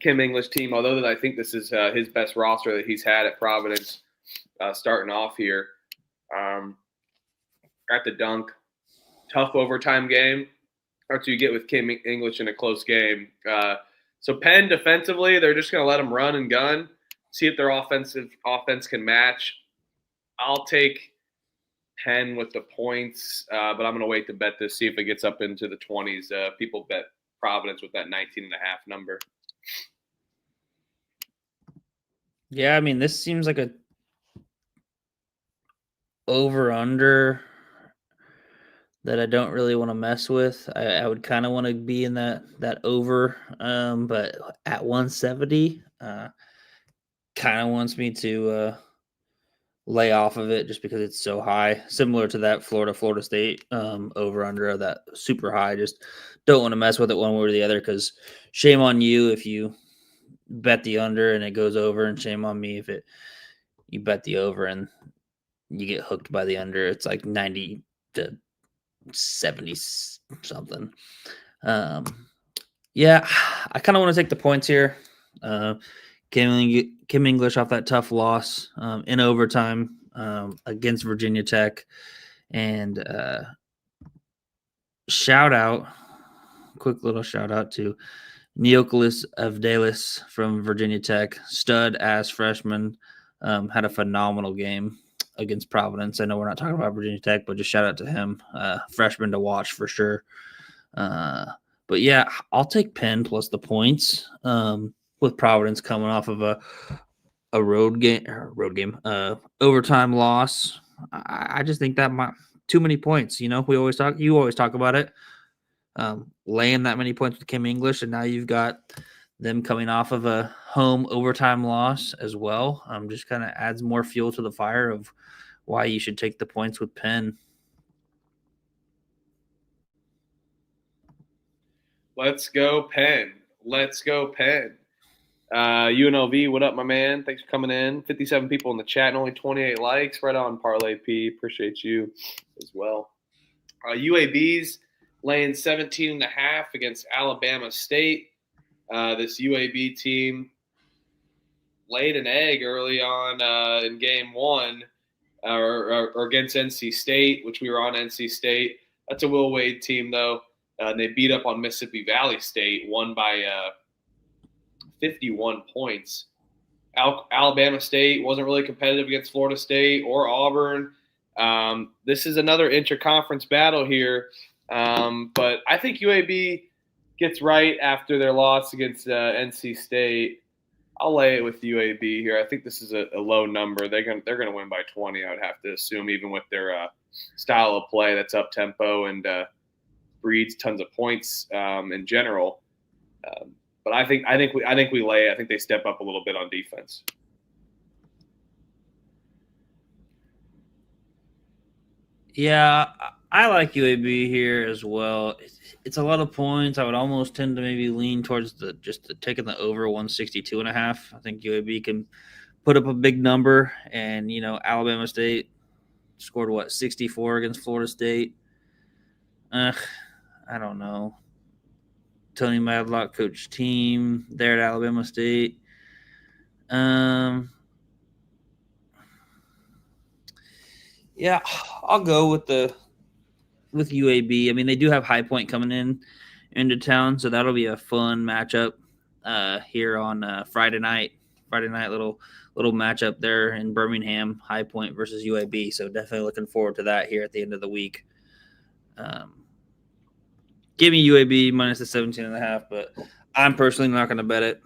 Kim English team, although that I think this is his best roster that he's had at Providence starting off here. At the dunk. Tough overtime game. That's what you get with Kim English in a close game. So Penn defensively, they're just going to let them run and gun, see if their offense can match. I'll take Penn with the points, but I'm going to wait to bet this, see if it gets up into the 20s. People bet Providence with that 19.5 number. Yeah, I mean, this seems like a over-under that I don't really want to mess with. I would kind of want to be in that over, but at 170, kind of wants me to lay off of it just because it's so high. Similar to that Florida State over-under of that super high. Just don't want to mess with it one way or the other because shame on you if you bet the under and it goes over, and shame on me if you bet the over and you get hooked by the under. It's like 90 to 70 something. Yeah, I kind of want to take the points here. Kim English off that tough loss in overtime against Virginia Tech. And quick little shout out to Neocolis Avdalis from Virginia Tech, stud ass freshman, had a phenomenal game against Providence. I know we're not talking about Virginia Tech, but just shout out to him. Freshman to watch for sure. But yeah, I'll take Penn plus the points with Providence coming off of a road game, overtime loss. I just think that might too many points. You always talk about it. Laying that many points with Kim English, and now you've got them coming off of a home overtime loss as well. Just kind of adds more fuel to the fire of why you should take the points with Penn. Let's go Penn. Let's go Penn. UNLV, what up, my man? Thanks for coming in. 57 people in the chat and only 28 likes. Right on, Parlay P. Appreciate you as well. UAB's laying 17.5 against Alabama State. This UAB team laid an egg early on in game one or against NC State, which we were on NC State. That's a Will Wade team, though. They beat up on Mississippi Valley State, won by 51 points. Alabama State wasn't really competitive against Florida State or Auburn. This is another interconference battle here. But I think UAB gets right after their loss against NC State. I'll lay it with UAB here. I think this is a low number. They're gonna win by 20. I would have to assume, even with their style of play that's up tempo and breeds tons of points in general. But I think we lay. I think they step up a little bit on defense. Yeah, I like UAB here as well. It's a lot of points. I would almost tend to maybe lean towards taking the over 162.5. I think UAB can put up a big number, and Alabama State scored 64 against Florida State. I don't know. Tony Madlock coach team there at Alabama State. Yeah, I'll go with UAB. I mean, they do have High Point coming into town, so that'll be a fun matchup here on Friday night. Little matchup there in Birmingham, High Point versus UAB. So definitely looking forward to that here at the end of the week. Give me UAB minus the 17.5, but I'm personally not going to bet it.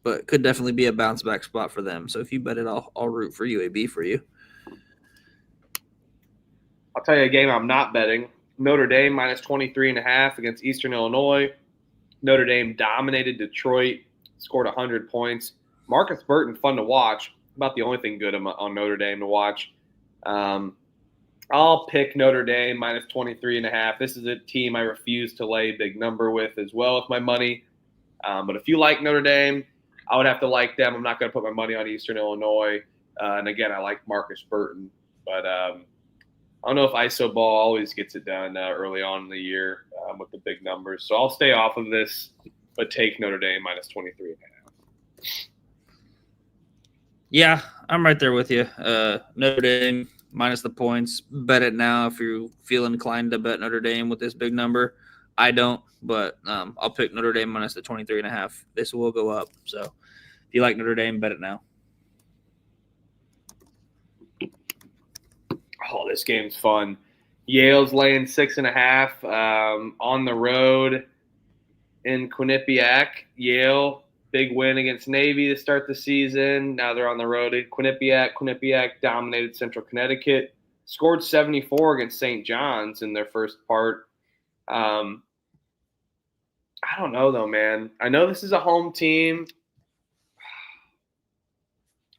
But could definitely be a bounce back spot for them. So if you bet it, I'll root for UAB for you. I'll tell you a game I'm not betting. Notre Dame minus 23.5 against Eastern Illinois. Notre Dame dominated Detroit, scored 100 points. Marcus Burton, fun to watch. About the only thing good on Notre Dame to watch. I'll pick Notre Dame minus 23.5. This is a team I refuse to lay a big number with as well with my money. But if you like Notre Dame, I would have to like them. I'm not going to put my money on Eastern Illinois. And again, I like Marcus Burton. But I don't know if ISO ball always gets it done early on in the year with the big numbers. So I'll stay off of this, but take Notre Dame minus 23.5. Yeah, I'm right there with you. Notre Dame minus the points. Bet it now if you feel inclined to bet Notre Dame with this big number. I don't, but I'll pick Notre Dame minus the 23.5. This will go up. So if you like Notre Dame, bet it now. Oh, this game's fun. Yale's laying 6.5 on the road in Quinnipiac. Yale, big win against Navy to start the season. Now they're on the road at Quinnipiac. Quinnipiac dominated Central Connecticut, scored 74 against St. John's in their first part. I don't know, though, man. I know this is a home team.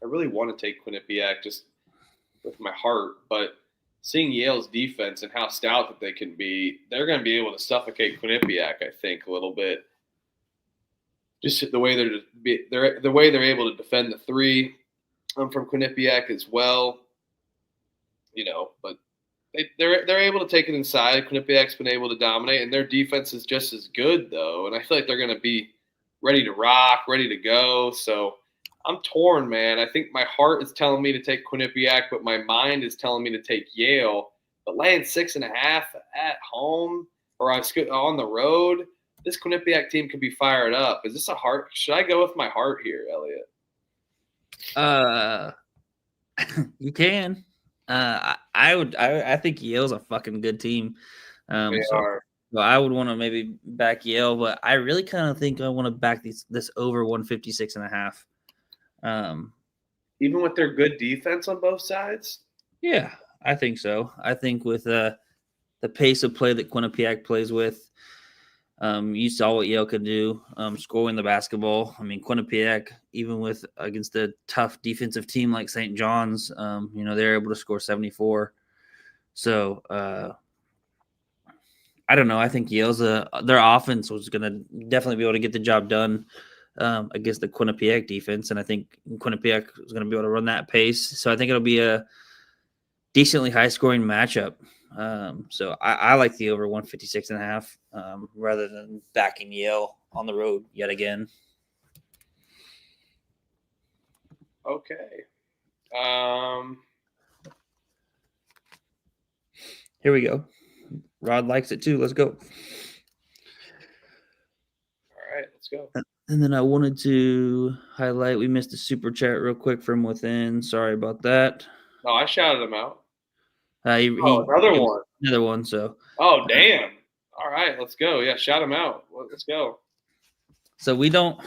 I really want to take Quinnipiac just with my heart, but seeing Yale's defense and how stout that they can be, they're going to be able to suffocate Quinnipiac, I think, a little bit. Just the way they're able to defend the three from Quinnipiac as well, But they're able to take it inside. Quinnipiac's been able to dominate, and their defense is just as good, though. And I feel like they're going to be ready to rock, ready to go. So I'm torn, man. I think my heart is telling me to take Quinnipiac, but my mind is telling me to take Yale. But laying 6.5 at home or on the road, this Quinnipiac team could be fired up. Is this a heart? Should I go with my heart here, Elliot? You can. I think Yale's a fucking good team. They are. So I would want to maybe back Yale, but I really kind of think I want to back this over 156.5. Even with their good defense on both sides? Yeah, I think so. I think with the pace of play that Quinnipiac plays with, you saw what Yale could do, scoring the basketball. I mean, Quinnipiac, even against a tough defensive team like St. John's, they're able to score 74. So I don't know. I think Yale's their offense was going to definitely be able to get the job done against the Quinnipiac defense, and I think Quinnipiac is going to be able to run that pace. So I think it'll be a decently high-scoring matchup. So I like the over 156.5 rather than backing Yale on the road yet again. Okay. Here we go. Rod likes it too. Let's go. All right, let's go. And then I wanted to highlight, we missed a super chat real quick from within. Sorry about that. No, I shouted him out. Another one. Another one. So. Oh, damn. All right, let's go. Yeah, shout him out. Let's go. So we don't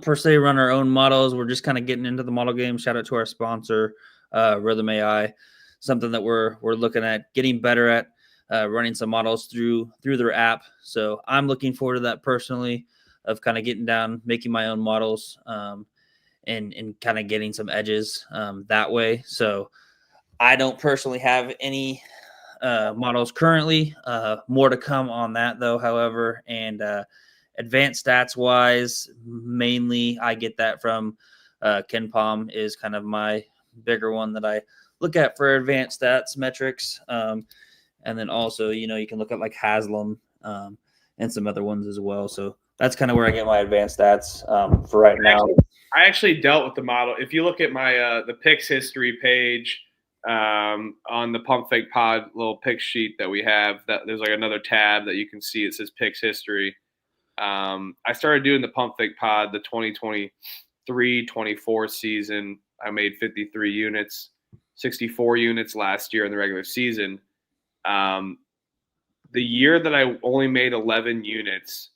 per se run our own models. We're just kind of getting into the model game. Shout out to our sponsor, Rhythm AI. Something that we're looking at getting better at, running some models through their app. So I'm looking forward to that personally, of kind of getting down, making my own models, and kind of getting some edges that way. So I don't personally have any models currently. More to come on that, though, however. And advanced stats wise, mainly I get that from Ken Palm is kind of my bigger one that I look at for advanced stats metrics. And then also, you can look at like Haslam and some other ones as well. So that's kind of where I get my advanced stats for right now. I actually dealt with the model. If you look at my the picks history page on the Pump Fake Pod little pick sheet that we have, that there's like another tab that you can see. It says picks history. I started doing the Pump Fake Pod the 2023-24 season. I made 53 units, 64 units last year in the regular season. The year that I only made 11 units,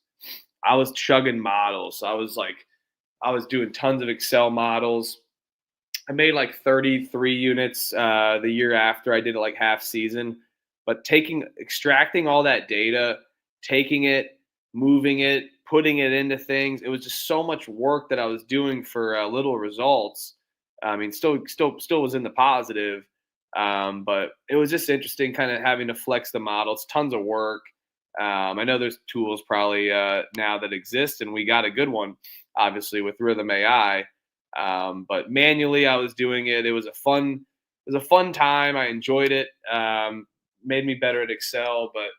I was chugging models. So I was doing tons of Excel models. I made like 33 units the year after. I did it like half season. But extracting all that data, taking it, moving it, putting it into things, it was just so much work that I was doing for little results. I mean, still was in the positive. But it was just interesting kind of having to flex the models, tons of work. I know there's tools probably now that exist, and we got a good one, obviously, with Rhythm AI. But manually, I was doing it. It was a fun time. I enjoyed it. Made me better at Excel, but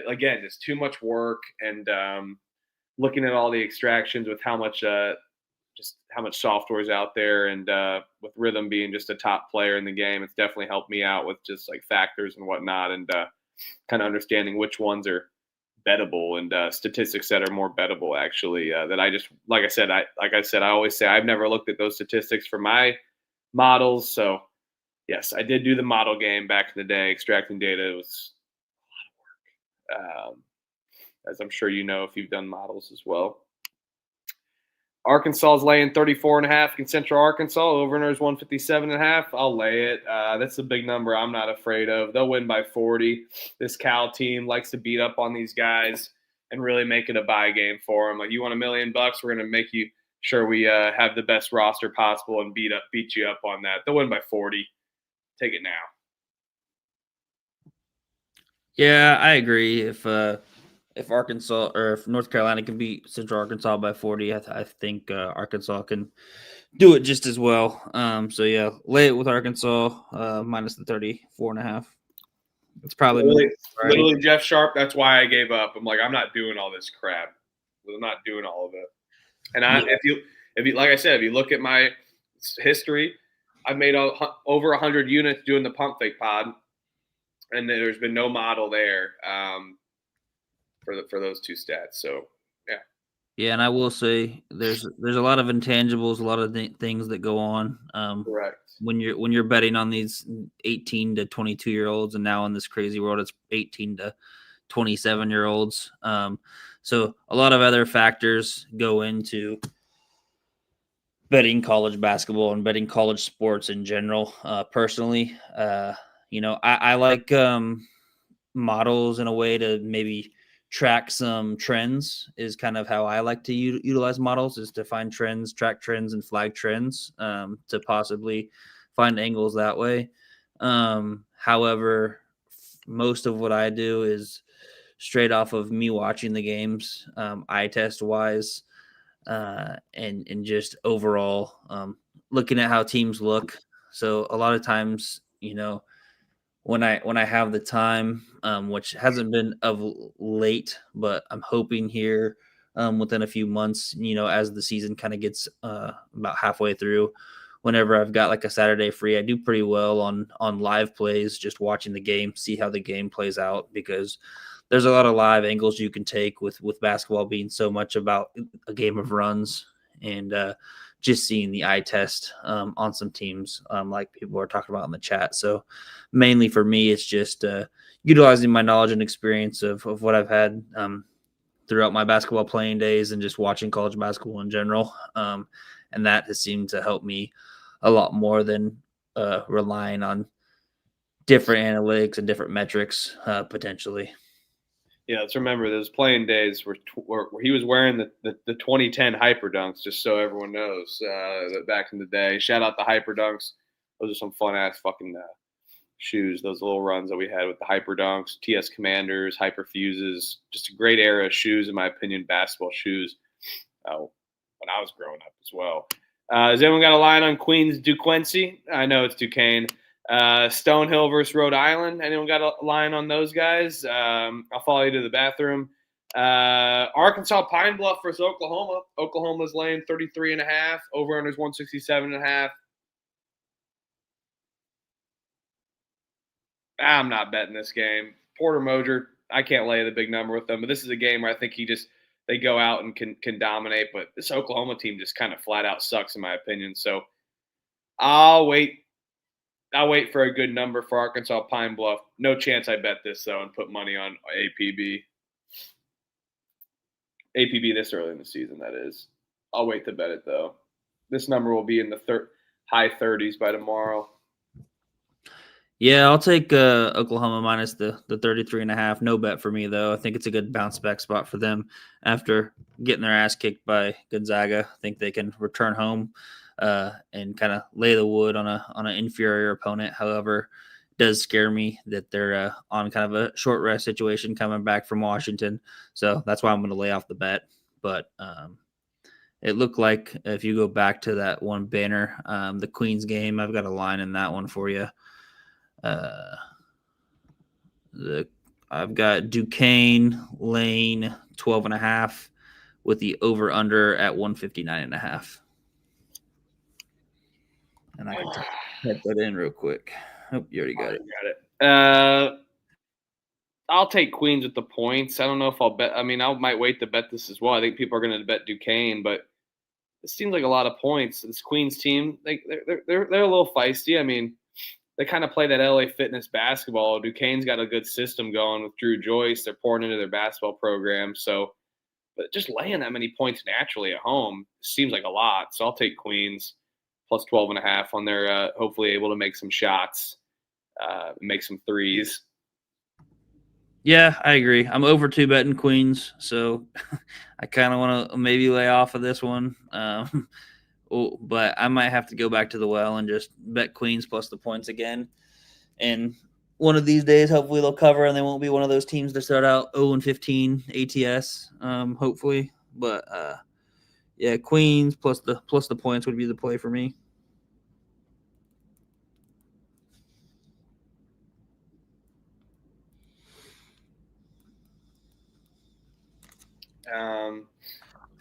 again, just too much work, and looking at all the extractions with how much software is out there, and with Rhythm being just a top player in the game, it's definitely helped me out with just like factors and whatnot, and kind of understanding which ones are bettable and statistics that are more bettable. Actually, that I just like I said, I always say I've never looked at those statistics for my models, so Yes, I did do the model game back in the day. Extracting data was a lot of work, as I'm sure you know if you've done models as well. Arkansas is laying 34.5 against Central Arkansas. Over-under is 157.5. I'll lay it. That's a big number I'm not afraid of. They'll win by 40. This Cal team likes to beat up on these guys and really make it a buy game for them. Like, you want $1 million? We're going to make you sure we have the best roster possible and beat you up on that. They'll win by 40. Take it now. Yeah, I agree. If Arkansas or if North Carolina can beat Central Arkansas by 40, I think Arkansas can do it just as well. So yeah, lay it with Arkansas minus the 34.5. It's probably literally Jeff Sharp. That's why I gave up. I'm like, I'm not doing all this crap. I'm not doing all of it. And if you like I said, if you look at my history, I've made over 100 units doing the pump fake pod, and there's been no model there for those two stats. So yeah. Yeah, and I will say there's a lot of intangibles, a lot of things that go on. Correct. When you're betting on these 18 to 22 year olds, and now in this crazy world, it's 18 to 27 year olds. So a lot of other factors go into betting college basketball and betting college sports in general. Personally, I like models in a way to maybe track some trends. Is kind of how I like to utilize models, is to find trends, track trends, and flag trends to possibly find angles that way. However, most of what I do is straight off of me watching the games, eye test wise, and just overall looking at how teams look. So a lot of times, when I have the time, which hasn't been of late, but I'm hoping here within a few months, as the season kind of gets about halfway through, whenever I've got like a Saturday free, I do pretty well on live plays, just watching the game, see how the game plays out, because there's a lot of live angles you can take with basketball being so much about a game of runs, and just seeing the eye test on some teams, like people are talking about in the chat. So mainly for me, it's just utilizing my knowledge and experience of what I've had throughout my basketball playing days and just watching college basketball in general. And that has seemed to help me a lot more than relying on different analytics and different metrics potentially. Yeah, let's remember those playing days where he was wearing the 2010 Hyper Dunks, just so everyone knows, back in the day. Shout out the Hyper Dunks. Those are some fun-ass fucking shoes, those little runs that we had with the Hyper Dunks, TS Commanders, Hyper Fuses. Just a great era of shoes, in my opinion, basketball shoes, when I was growing up as well. Has anyone got a line on Queens Duquesne? I know it's Duquesne. Stonehill versus Rhode Island. Anyone got a line on those guys? I'll follow you to the bathroom. Arkansas Pine Bluff versus Oklahoma. Oklahoma's laying 33.5. Over under is 167.5. I'm not betting this game. Porter Moser, I can't lay the big number with them, but this is a game where I think they go out and can dominate. But this Oklahoma team just kind of flat out sucks, in my opinion. So I'll wait for a good number for Arkansas Pine Bluff. No chance I bet this, though, and put money on APB. APB this early in the season, that is. I'll wait to bet it, though. This number will be in the high 30s by tomorrow. Yeah, I'll take Oklahoma minus the 33.5. No bet for me, though. I think it's a good bounce back spot for them after getting their ass kicked by Gonzaga. I think they can return home and kind of lay the wood on an inferior opponent. However, it does scare me that they're on kind of a short rest situation coming back from Washington. So that's why I'm going to lay off the bet. But it looked like if you go back to that one banner, the Queens game, I've got a line in that one for you. I've got Duquesne laying 12.5 with the over under at 159.5. And I can type that in real quick. Oh, you already got it. I'll take Queens with the points. I don't know if I'll bet. I mean, I might wait to bet this as well. I think people are going to bet Duquesne, but it seems like a lot of points. This Queens team, they're a little feisty. I mean, they kind of play that LA Fitness basketball. Duquesne's got a good system going with Drew Joyce. They're pouring into their basketball program. So, but just laying that many points naturally at home seems like a lot. So I'll take Queens plus 12.5 on their hopefully able to make some shots, make some threes. Yeah, I agree. I'm over 2 betting Queens, so I kind of want to maybe lay off of this one. But I might have to go back to the well and just bet Queens plus the points again. And one of these days, hopefully they'll cover and they won't be one of those teams that start out 0-15 ATS, hopefully. But yeah, Queens plus the points would be the play for me.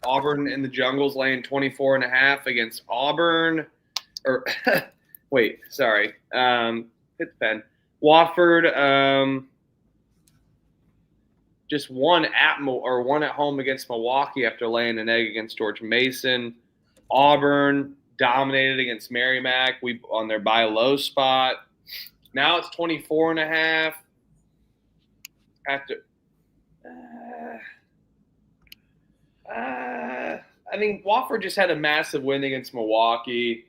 Auburn in the Jungles laying 24.5 against Auburn. Or wait, sorry. Hit the pen. Wofford just one at home against Milwaukee after laying an egg against George Mason. Auburn dominated against Merrimack. We on their buy low spot. Now it's 24.5. After I mean, Wofford just had a massive win against Milwaukee.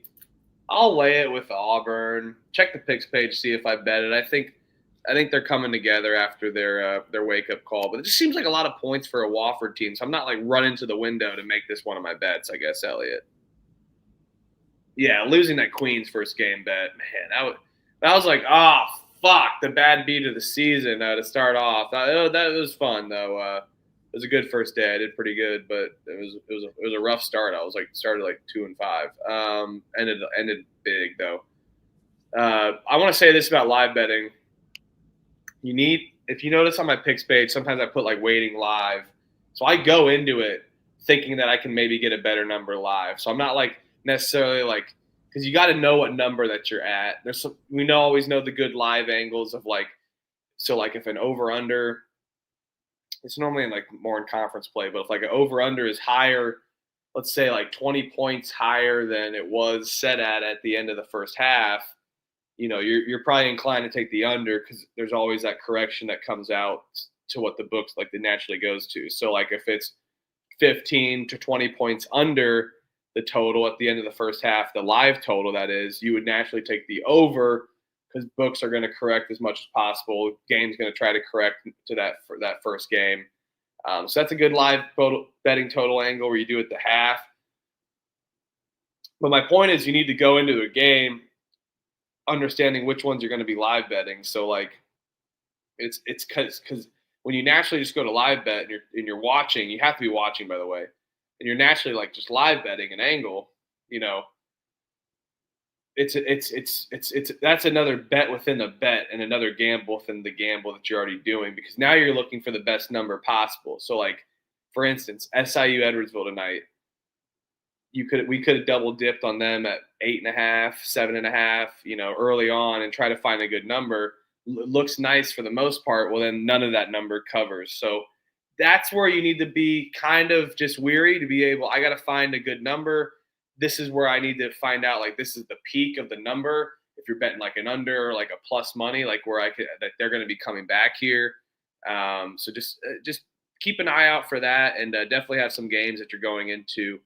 I'll lay it with Auburn. Check the picks page, see if I bet it. I think they're coming together after their wake up call. But it just seems like a lot of points for a Wofford team. So I'm not like running to the window to make this one of my bets, I guess, Elliot. Yeah, losing that Queens first game bet, man, that was like, fuck, the bad beat of the season to start off. That was fun though. It was a good first day. I did pretty good, but it was a rough start. I was like started like 2-5. Ended big though. I want to say this about live betting. If you notice on my picks page, sometimes I put like waiting live. So I go into it thinking that I can maybe get a better number live. So I'm not like necessarily like, because you got to know what number that you're at. Always know the good live angles of like, so like if an over under, it's normally more in conference play, but if like an over under is higher, let's say like 20 points higher than it was set at the end of the first half, you're probably inclined to take the under because there's always that correction that comes out to what the books like it naturally goes to. So like if it's 15 to 20 points under the total at the end of the first half, the live total that is, you would naturally take the over because books are going to correct as much as possible. Game's going to try to correct to that for that first game. So that's a good live betting total angle where you do it the half. But my point is you need to go into a game understanding which ones you're going to be live betting. So like it's because when you naturally just go to live bet and you're watching, you have to be watching, by the way, and you're naturally like just live betting an angle, it's that's another bet within a bet and another gamble within the gamble that you're already doing, because now you're looking for the best number possible. So like, for instance, SIU Edwardsville tonight, we could have double dipped on them at 8.5, 7.5, early on and try to find a good number. Looks nice for the most part. Well, then none of that number covers. So that's where you need to be kind of just weary to be able, I got to find a good number. This is where I need to find out, like, this is the peak of the number. If you're betting like an under, like a plus money, like where that they're going to be coming back here. So just keep an eye out for that, and definitely have some games that you're going into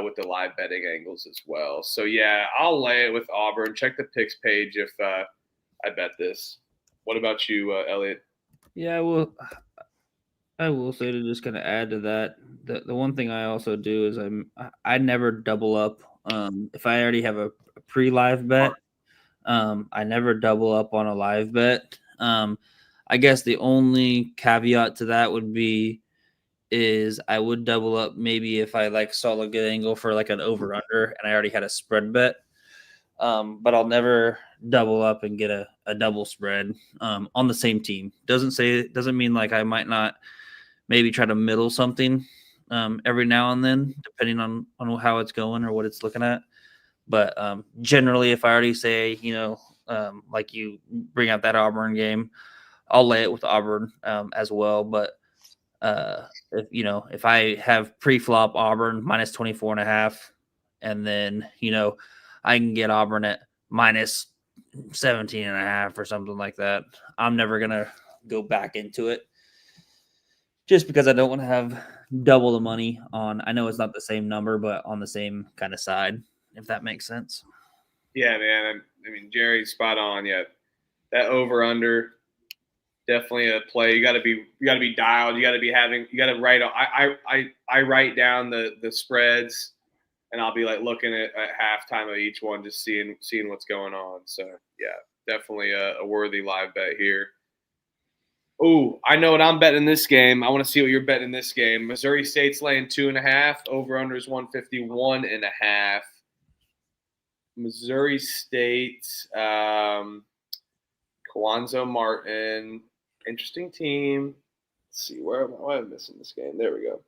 with the live betting angles as well. So yeah, I'll lay it with Auburn. Check the picks page if I bet this. What about you, Elliot? Yeah, I will say, to just kind of add to that, the one thing I also do is I never double up. If I already have a pre-live bet, I never double up on a live bet. I guess the only caveat to that would be is I would double up maybe if I like saw a good angle for like an over under and I already had a spread bet. But I'll never double up and get a double spread on the same team. Doesn't mean like I might not maybe try to middle something every now and then, depending on how it's going or what it's looking at. But generally, if I already say, like you bring out that Auburn game, I'll lay it with Auburn as well. But if I have pre-flop Auburn minus 24.5, and then, I can get Auburn at minus 17.5 or something like that. I'm never going to go back into it just because I don't want to have double the money on. I know it's not the same number, but on the same kind of side, if that makes sense. Yeah, man. I mean, Jerry's spot on. Yeah, that over under definitely a play. You got to be dialed. You got to write. I write down the spreads, and I'll be like looking at halftime of each one, just seeing what's going on. So yeah, definitely a worthy live bet here. Oh, I know what I'm betting in this game. I want to see what you're betting in this game. Missouri State's laying 2.5. Over under is 151.5. Missouri State, Kwanzo Martin, interesting team. Let's see, why am I missing this game? There we go.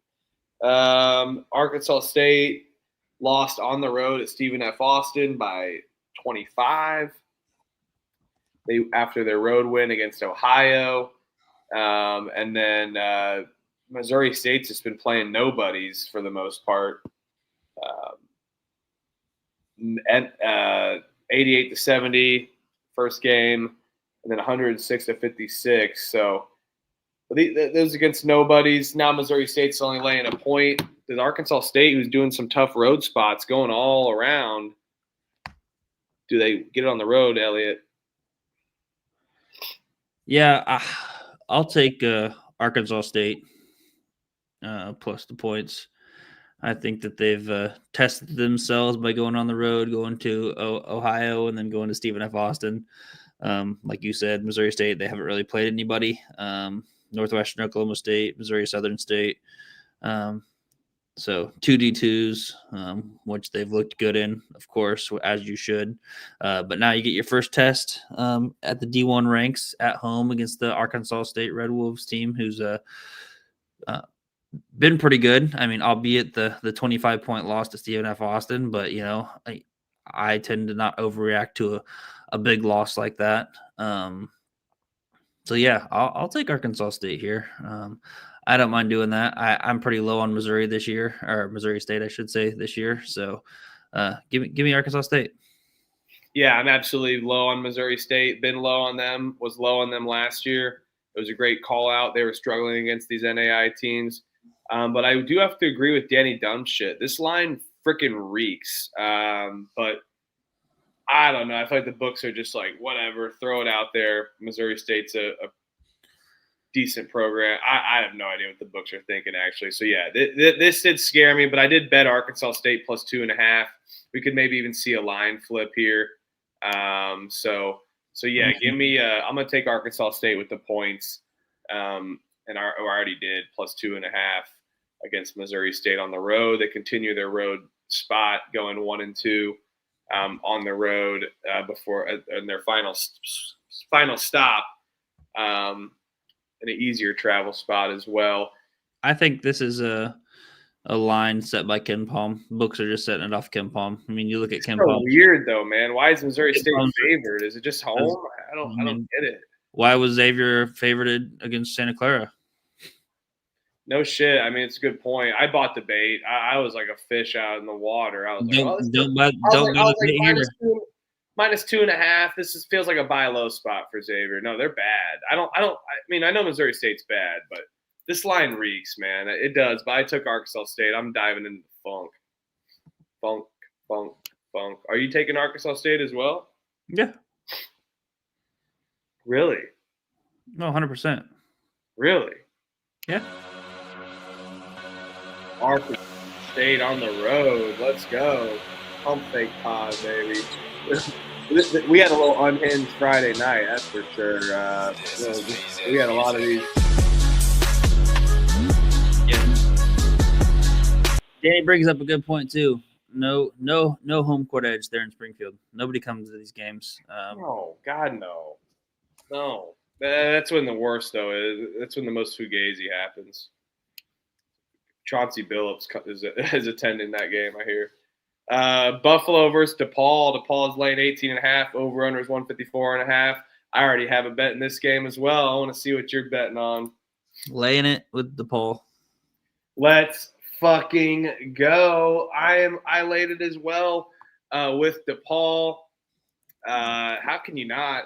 Arkansas State lost on the road at Stephen F. Austin by 25. After their road win against Ohio. And then Missouri State's just been playing nobodies for the most part. 88-70 first game, and then 106-56. So those against nobodies. Now Missouri State's only laying a point. There's Arkansas State, who's doing some tough road spots, going all around. Do they get it on the road, Elliot? Yeah, I'll take Arkansas State plus the points. I think that they've tested themselves by going on the road, going to Ohio, and then going to Stephen F. Austin. Like you said, Missouri State, they haven't really played anybody. Northwestern Oklahoma State, Missouri Southern State. So 2D2s, which they've looked good in, of course, as you should. But now you get your first test at the D1 ranks at home against the Arkansas State Red Wolves team, who's been pretty good. I mean, albeit the 25-point loss to Stephen F. Austin, but, you know, I tend to not overreact to a big loss like that. So, yeah, I'll take Arkansas State here. I don't mind doing that. I'm pretty low on Missouri this year, or Missouri State, I should say, this year. So give me Arkansas State. Yeah, I'm absolutely low on Missouri State. Been low on them. Was low on them last year. It was a great call out. They were struggling against these NAI teams. But I do have to agree with Danny Dumbshit. This line freaking reeks. But I don't know. I feel like the books are just like, whatever, throw it out there. Missouri State's a decent program. I have no idea what the books are thinking, actually. So, yeah, this did scare me, but I did bet Arkansas State plus 2.5. We could maybe even see a line flip here. So yeah, give me I'm going to take Arkansas State with the points. And I already did plus 2.5 against Missouri State on the road. They continue their road spot going 1-2 on the road before in their final stop. And an easier travel spot as well. I think this is a line set by Ken Palm. Books are just setting it off Ken Palm. I mean, you look at Ken Palm. Weird though, man. Why is Missouri State favored? Is it just home? I don't get it. Why was Xavier favored against Santa Clara? No shit. I mean, it's a good point. I bought the bait. I was like a fish out in the water. I was like, minus 2.5. This feels like a buy low spot for Xavier. No, they're bad. I mean, I know Missouri State's bad, but this line reeks, man. It does. But I took Arkansas State. I'm diving into funk. Are you taking Arkansas State as well? Yeah. Really? No, 100%. Really? Yeah. Arkansas State on the road. Let's go. Pump fake pod, baby. We had a little unhinged Friday night, that's for sure. We had a lot of these. Yeah. Danny brings up a good point too. No home court edge there in Springfield. Nobody comes to these games. No, God, no. That's when the worst though is. That's when the most fugazi happens. Chauncey Billups is attending that game, I hear. Buffalo versus DePaul. DePaul is laying 18.5. Over under is 154.5. I already have a bet in this game as well. I want to see what you're betting on. Laying it with DePaul. Let's fucking go. I laid it as well with DePaul. How can you not?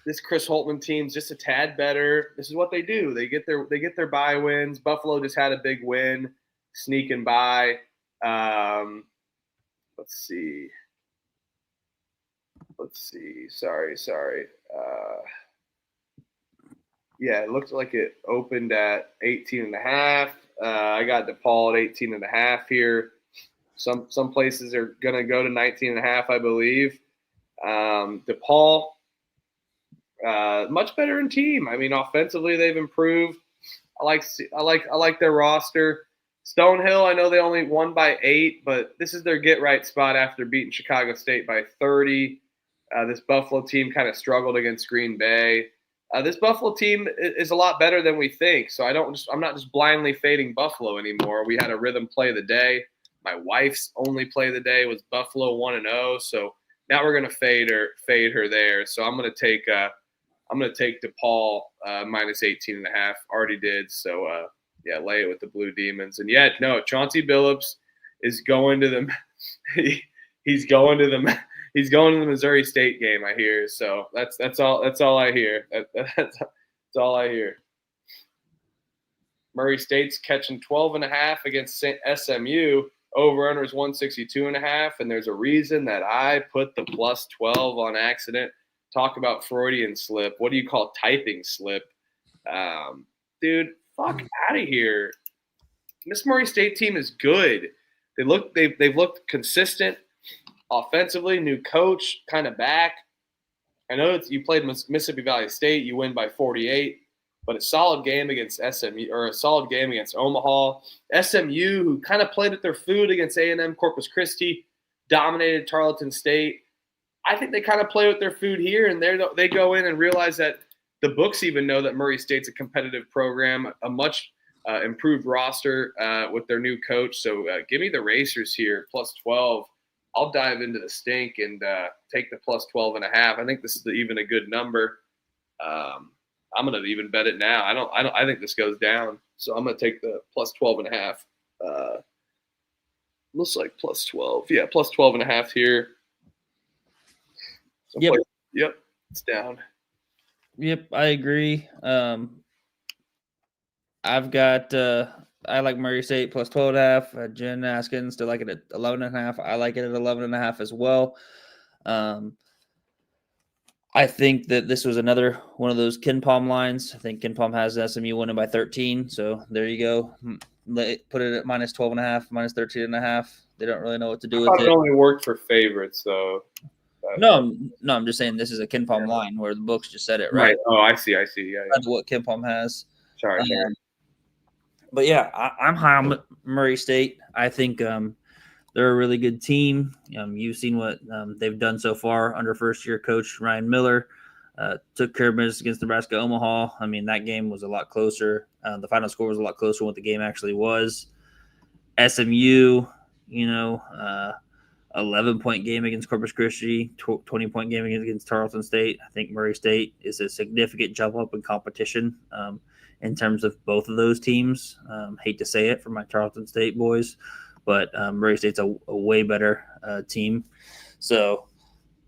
This Chris Holtman team's just a tad better. This is what they do. They get their bye wins. Buffalo just had a big win, sneaking by. Let's see. Sorry. Yeah, it looked like it opened at 18.5. I got DePaul at 18.5 here. Some places are going to go to 19.5, I believe. DePaul, much better in team. I mean, offensively they've improved. I like their roster. Stonehill, I know they only won by 8, but this is their get right spot after beating Chicago State by 30. This Buffalo team kind of struggled against Green Bay. This Buffalo team is a lot better than we think. So I'm not just blindly fading Buffalo anymore. We had a rhythm play of the day. My wife's only play of the day was Buffalo 1-0. So now we're gonna fade her there. So I'm gonna take DePaul minus 18.5. Already did. So yeah, lay it with the Blue Demons. And yeah, no, Chauncey Billups is going to the he's going to the Missouri State game, I hear. So that's all I hear. That's all I hear. Murray State's catching 12.5 against SMU. Over-under is 162.5, and there's a reason that I put the plus 12 on accident. Talk about Freudian slip. What do you call typing slip? Dude, fuck out of here. This Murray State team is good. They've looked consistent offensively. New coach, kind of back. I know you played Mississippi Valley State. You win by 48. But a solid game against SMU or a solid game against Omaha. SMU, who kind of played at their food against A&M Corpus Christi, dominated Tarleton State. I think they kind of play with their food here, and they go in and realize that the books even know that Murray State's a competitive program, a much improved roster with their new coach. So give me the Racers here, plus 12. I'll dive into the stink and take the plus 12.5. I think this is even a good number. I'm gonna even bet it now. I think this goes down, so I'm gonna take the plus 12.5. Looks like plus 12. Yeah, plus 12.5 here. Yep. Yep, it's down. Yep, I agree. I've got I like Murray State plus 12.5. Jen asking still like it at 11.5. I like it at 11.5 as well. I think that this was another one of those Ken Palm lines. I think Ken Palm has SMU winning by 13. So there you go. Put it at minus 12.5, minus 13.5. They don't really know what to do with it. It only worked for favorites, though. No, I'm just saying this is a Ken Palm line where the books just said it, right? Oh, I see. Yeah. That's what Ken Palm has. Sorry. But yeah, I'm high on Murray State. I think they're a really good team. You've seen what they've done so far under first-year coach Ryan Miller. Took care of business against Nebraska Omaha. I mean, that game was a lot closer. The final score was a lot closer than what the game actually was. SMU, 11-point game against Corpus Christi, 20-point game against Tarleton State. I think Murray State is a significant jump up in competition in terms of both of those teams. Hate to say it for my Tarleton State boys, but Murray State's a way better team. So,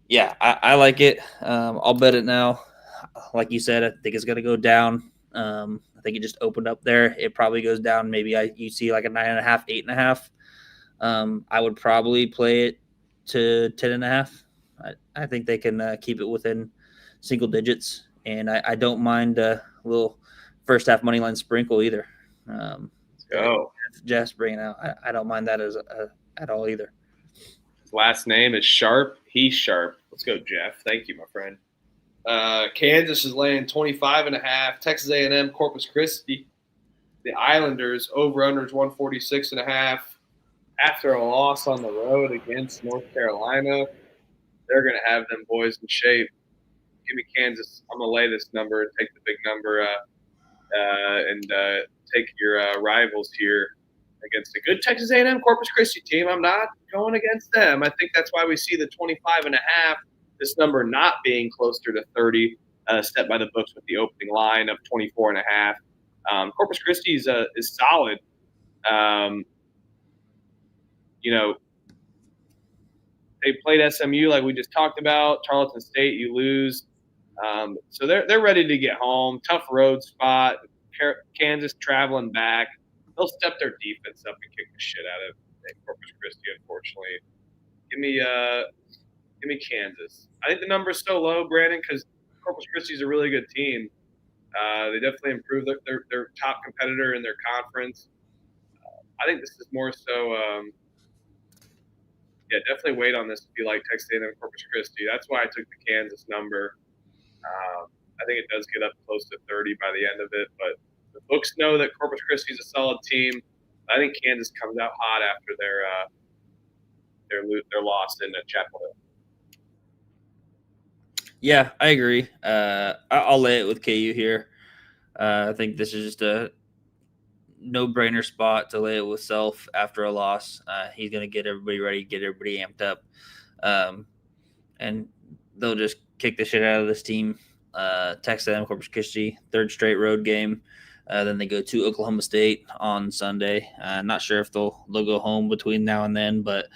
yeah, I like it. I'll bet it now. Like you said, I think it's going to go down. I think it just opened up there. It probably goes down. Maybe you see like a 9.5, 8.5. I would probably play it to 10.5. I think they can keep it within single digits, and I don't mind a little first half money line sprinkle either. Let's go. Jeff's bringing out. I don't mind that at all either. His last name is Sharp. He's Sharp. Let's go, Jeff. Thank you, my friend. Kansas is laying 25.5. Texas A&M, Corpus Christi. The Islanders over/under is 146.5. After a loss on the road against North Carolina, they're going to have them boys in shape. Give me Kansas. I'm going to lay this number and take the big number and take your rivals here against a good Texas A&M Corpus Christi team. I'm not going against them. I think that's why we see the 25.5, this number not being closer to 30, set by the books with the opening line of 24.5. Corpus Christi is solid. They played SMU like we just talked about. Tarleton State, you lose. So they're ready to get home. Tough road spot. Kansas traveling back. They'll step their defense up and kick the shit out of Corpus Christi. Unfortunately, give me Kansas. I think the number's so low, Brandon, because Corpus Christi is a really good team. They definitely improved their top competitor in their conference. I think this is more so. Definitely wait on this if you like Texas A&M Corpus Christi. That's why I took the Kansas number. I think it does get up close to 30 by the end of it, but the books know that Corpus Christi is a solid team. I think Kansas comes out hot after their loss in Chapel Hill. Yeah, I agree. I'll lay it with KU here. I think this is just a no-brainer spot to lay it with Self after a loss. He's going to get everybody ready, get everybody amped up, and they'll just kick the shit out of this team. Texas A&M Corpus Christi, third straight road game. Then they go to Oklahoma State on Sunday. Not sure if they'll go home between now and then, but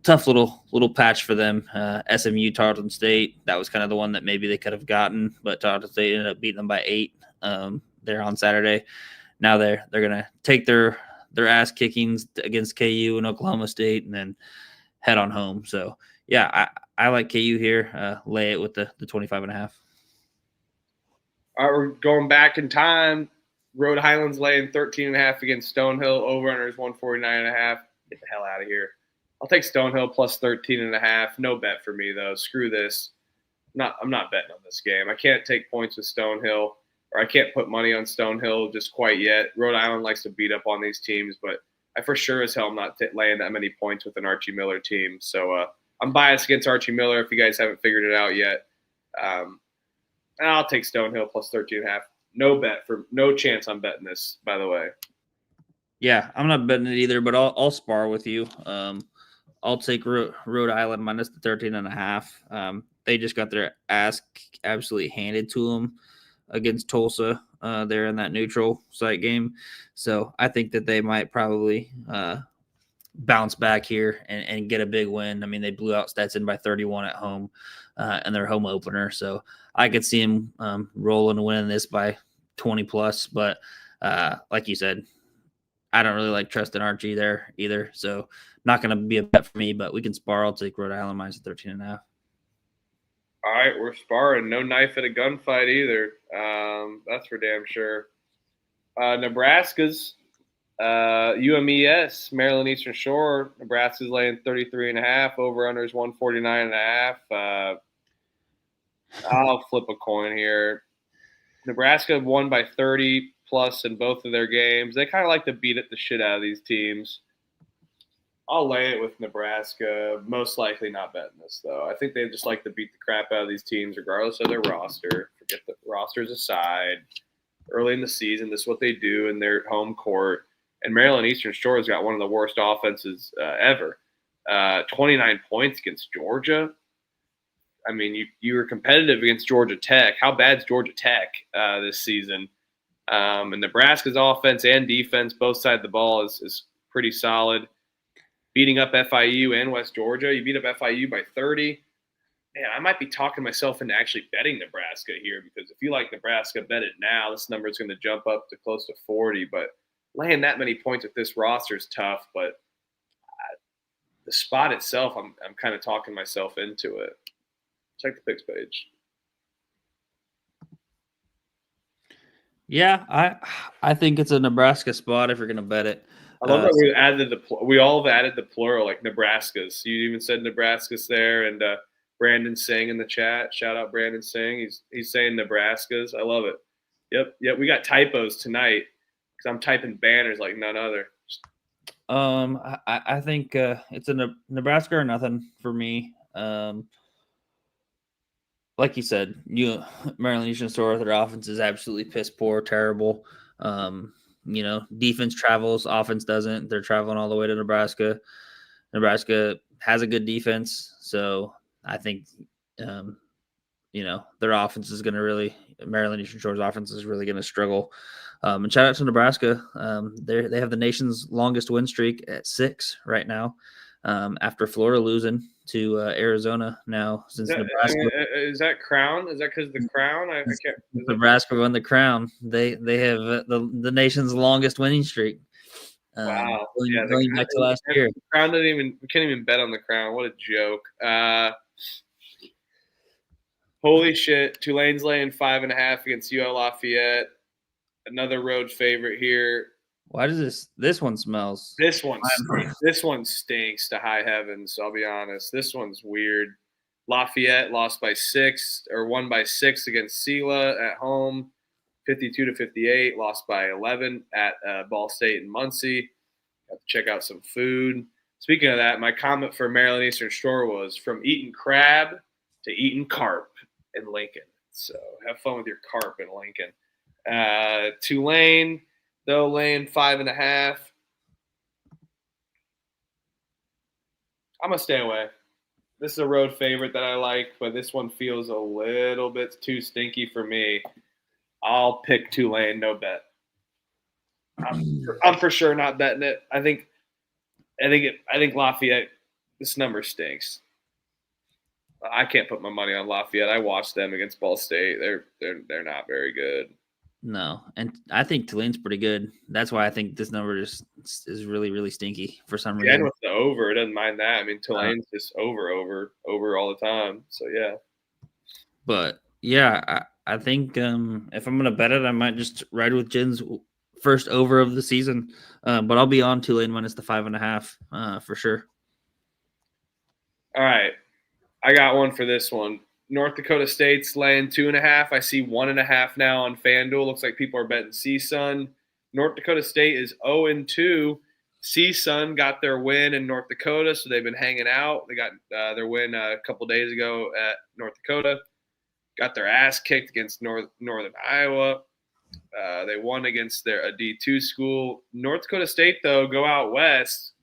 tough little patch for them. SMU, Tarleton State, that was kind of the one that maybe they could have gotten, but Tarleton State ended up beating them by 8 there on Saturday. Now they're gonna take their ass kickings against KU and Oklahoma State and then head on home. So yeah, I like KU here. Lay it with the 25.5. All right, we're going back in time. Rhode Island's laying 13.5 against Stonehill. Over-under is 149.5. Get the hell out of here. I'll take Stonehill plus 13.5. No bet for me, though. Screw this. I'm not betting on this game. I can't take points with Stonehill, or I can't put money on Stonehill just quite yet. Rhode Island likes to beat up on these teams, but I for sure as hell am not laying that many points with an Archie Miller team. So I'm biased against Archie Miller if you guys haven't figured it out yet. I'll take Stonehill plus 13.5. No chance I'm betting this, by the way. Yeah, I'm not betting it either, but I'll spar with you. I'll take Rhode Island minus the 13.5. They just got their ass absolutely handed to them against Tulsa there in that neutral site game. So I think that they might probably bounce back here and get a big win. I mean, they blew out Stetson by 31 at home in their home opener. So I could see them rolling and winning this by 20 plus. But like you said, I don't really like trusting Archie there either. So not going to be a bet for me, but we can spar. I'll take Rhode Island minus 13.5. All right, we're sparring. No knife at a gunfight either. That's for damn sure. Nebraska's UMES, Maryland Eastern Shore. Nebraska's laying 33.5. Over under is 149.5. I'll flip a coin here. Nebraska won by 30 plus in both of their games. They kind of like to beat the shit out of these teams. I'll lay it with Nebraska. Most likely not betting this, though. I think they just like to beat the crap out of these teams regardless of their roster. Forget the rosters aside. Early in the season, this is what they do in their home court. And Maryland Eastern Shore has got one of the worst offenses ever. 29 points against Georgia. I mean, you were competitive against Georgia Tech. How bad's Georgia Tech this season? And Nebraska's offense and defense, both sides of the ball, is pretty solid. Beating up FIU and West Georgia. You beat up FIU by 30. Man, I might be talking myself into actually betting Nebraska here, because if you like Nebraska, bet it now. This number is going to jump up to close to 40. But laying that many points with this roster is tough. But the spot itself, I'm kind of talking myself into it. Check the picks page. Yeah, I think it's a Nebraska spot if you're going to bet it. I love that we all have added the plural, like Nebraskas. You even said Nebraskas there, and Brandon Singh in the chat. Shout out Brandon Singh. He's saying Nebraskas. I love it. Yep. We got typos tonight because I'm typing banners like none other. I think it's a Nebraska or nothing for me. Like you said, Maryland Eastern Shore, their offense is absolutely piss poor, terrible. Defense travels, offense doesn't. They're traveling all the way to Nebraska. Nebraska has a good defense, so I think, their offense is going to really – Maryland Eastern Shore's offense is really going to struggle. And shout out to Nebraska. They have the nation's longest win streak at 6 right now. after Florida losing to Arizona now since Nebraska. Is that Crown? Is that because of the Crown? I can't. Nebraska won the Crown. They have the nation's longest winning streak. Wow. Going back to last year. The Crown we can't even bet on the Crown. What a joke. Holy shit. Tulane's laying 5.5 against UL Lafayette. Another road favorite here. Why does this one smells? This one stinks to high heavens, I'll be honest. This one's weird. Lafayette lost by 6 or won by 6 against Salle at home. 52-58, lost by 11 at Ball State and Muncie. Have to check out some food. Speaking of that, my comment for Maryland Eastern Shore was from eating crab to eating carp in Lincoln. So have fun with your carp in Lincoln. Tulane, though, laying 5.5. I'm going to stay away. This is a road favorite that I like, but this one feels a little bit too stinky for me. I'll pick Tulane, no bet. I'm for sure not betting it. I think Lafayette. This number stinks. I can't put my money on Lafayette. I watched them against Ball State. They're not very good. No, and I think Tulane's pretty good. That's why I think this number just is really, really stinky for some reason. And with the over, it doesn't mind that. I mean, Tulane's just over all the time. So yeah. But yeah, I think if I'm gonna bet it, I might just ride with Jen's first over of the season. But I'll be on Tulane when it's the 5.5 for sure. All right, I got one for this one. North Dakota State's laying 2.5. I see 1.5 now on FanDuel. Looks like people are betting CSUN. North Dakota State is 0-2. CSUN got their win in North Dakota, so they've been hanging out. They got their win a couple days ago at North Dakota. Got their ass kicked against Northern Iowa. They won against a D2 school. North Dakota State, though, go out west,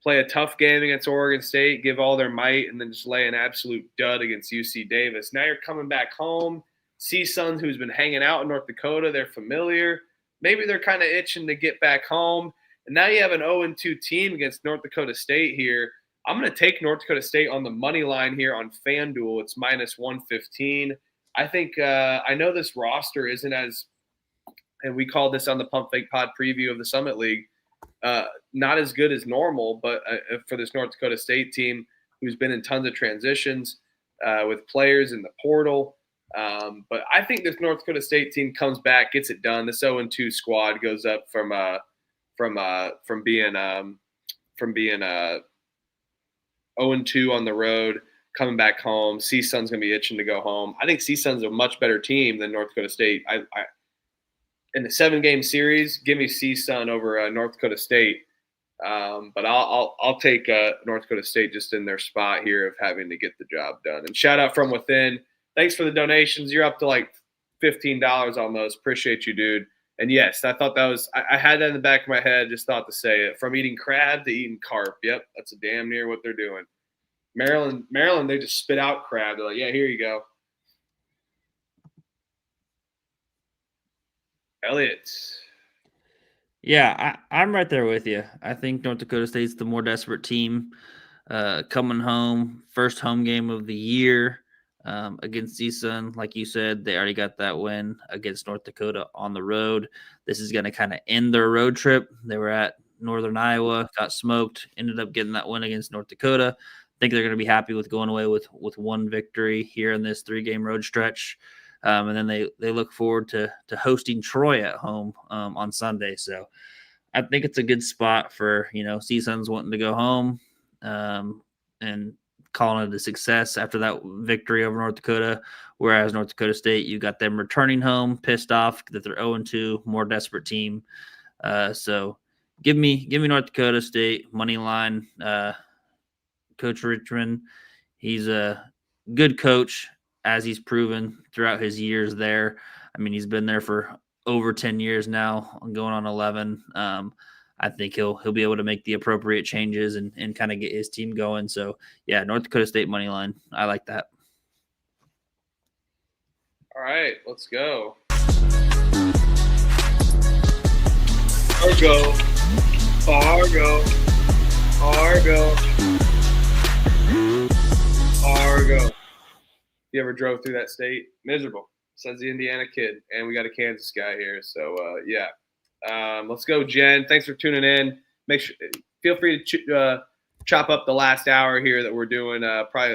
play a tough game against Oregon State, give all their might, and then just lay an absolute dud against UC Davis. Now you're coming back home. CSUN, who's been hanging out in North Dakota, they're familiar. Maybe they're kind of itching to get back home. And now you have an 0-2 team against North Dakota State here. I'm going to take North Dakota State on the money line here on FanDuel. It's -115. I think I know this roster isn't as – and we called this on the Pump Fake Pod preview of the Summit League – not as good as normal, but for this North Dakota State team who's been in tons of transitions with players in the portal. But I think this North Dakota State team comes back, gets it done. This 0-2 squad goes up from being 0-2 on the road, coming back home. CSUN's going to be itching to go home. I think CSUN's a much better team than North Dakota State. In the 7-game series, give me CSUN over North Dakota State. But I'll take North Dakota State just in their spot here of having to get the job done. And shout out from within. Thanks for the donations. You're up to like $15 almost. Appreciate you, dude. And yes, I thought that was – I had that in the back of my head, just thought to say it. From eating crab to eating carp. Yep, that's a damn near what they're doing. Maryland, they just spit out crab. They're like, yeah, here you go. Elliot. Yeah, I'm right there with you. I think North Dakota State's the more desperate team coming home. First home game of the year against CSUN. Like you said, they already got that win against North Dakota on the road. This is going to kind of end their road trip. They were at Northern Iowa, got smoked, ended up getting that win against North Dakota. I think they're going to be happy with going away with one victory here in this 3-game road stretch. And then they look forward to hosting Troy at home on Sunday. So I think it's a good spot for, CSUN's wanting to go home and calling it a success after that victory over North Dakota. Whereas North Dakota State, you got them returning home, pissed off that they're 0-2, more desperate team. So give me North Dakota State money line. Coach Richmond, he's a good coach, as he's proven throughout his years there. I mean, he's been there for over 10 years now, going on 11. I think he'll be able to make the appropriate changes and kind of get his team going. So, yeah, North Dakota State money line. I like that. All right, let's go. Fargo. You ever drove through that state? Miserable, says the Indiana kid. And we got a Kansas guy here. So, yeah. Let's go, Jen. Thanks for tuning in. Feel free to chop up the last hour here that we're doing.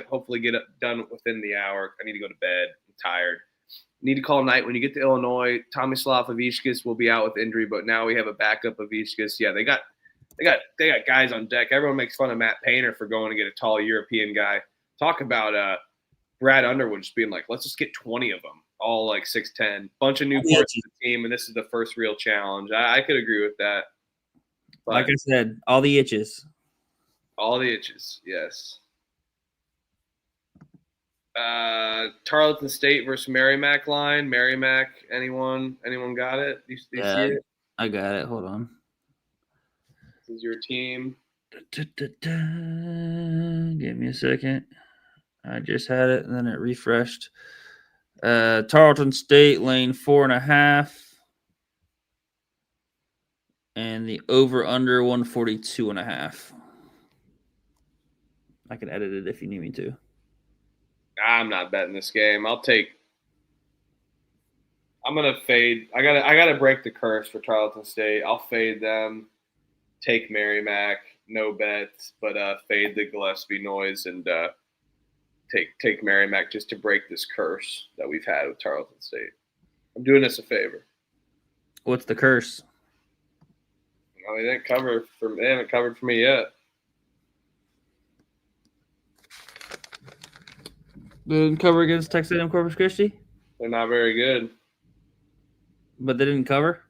Hopefully get it done within the hour. I need to go to bed. I'm tired. Need to call night when you get to Illinois. Tomislav Avishkas will be out with injury, but now we have a backup Avishkas. Yeah, they got guys on deck. Everyone makes fun of Matt Painter for going to get a tall European guy. Talk about Brad Underwood just being like, let's just get 20 of them, all like 6'10", bunch of new parts of the team, and this is the first real challenge. I could agree with that. But like I said, all the itches. All the itches, yes. Tarleton State versus Merrimack line. Merrimack, anyone got it? You see it? I got it. Hold on. This is your team. Give me a second. I just had it, and then it refreshed. Tarleton State lane 4.5. And the over-under 142.5. I can edit it if you need me to. I'm not betting this game. I'm gonna fade. I gotta break the curse for Tarleton State. I'll fade them. Take Merrimack. No bets, but fade the Gillespie noise and take Merrimack just to break this curse that we've had with Tarleton State. I'm doing us a favor. What's the curse? Well, they haven't covered for me yet. They didn't cover against Texas A&M Corpus Christi? They're not very good. But they didn't cover?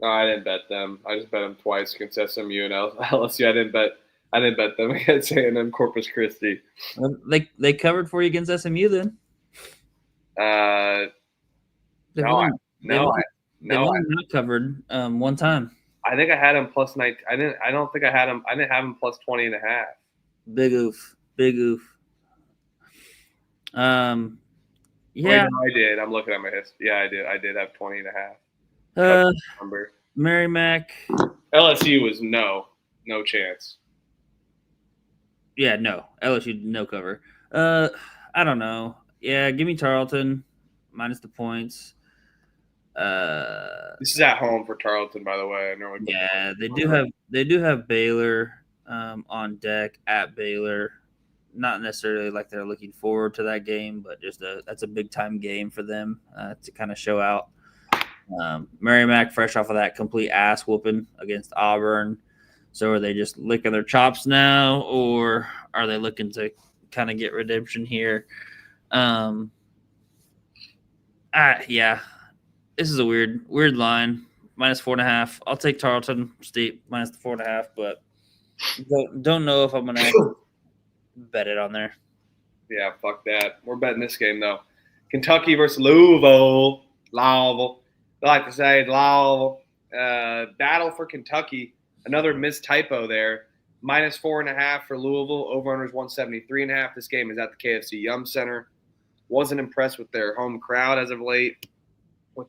No, I didn't bet them. I just bet them twice against SMU and LSU. I didn't bet them against A&M Corpus Christi. They covered for you against SMU then? They not covered one time. I think I had them plus 19. I didn't have them plus 20.5. Big oof. Yeah. Wait, no, I did. I'm looking at my history. Yeah, I did. I did have 20.5. Number. Merrimack. LSU was no chance. Yeah, no. LSU, no cover. I don't know. Yeah, give me Tarleton minus the points. This is at home for Tarleton, by the way. Yeah, they do have Baylor on deck at Baylor. Not necessarily like they're looking forward to that game, but just that's a big time game for them to kind of show out. Merrimack, fresh off of that complete ass whooping against Auburn. So are they just licking their chops now, or are they looking to kind of get redemption here? Yeah, this is a weird line. Minus 4.5. I'll take Tarleton State minus the 4.5, but don't know if I'm gonna bet it on there. Yeah, fuck that. We're betting this game though. Kentucky versus Louisville. I like to say Louisville. Battle for Kentucky. Another missed typo there. Minus 4.5 for Louisville. Over-under is 173.5. This game is at the KFC Yum Center. Wasn't impressed with their home crowd as of late. With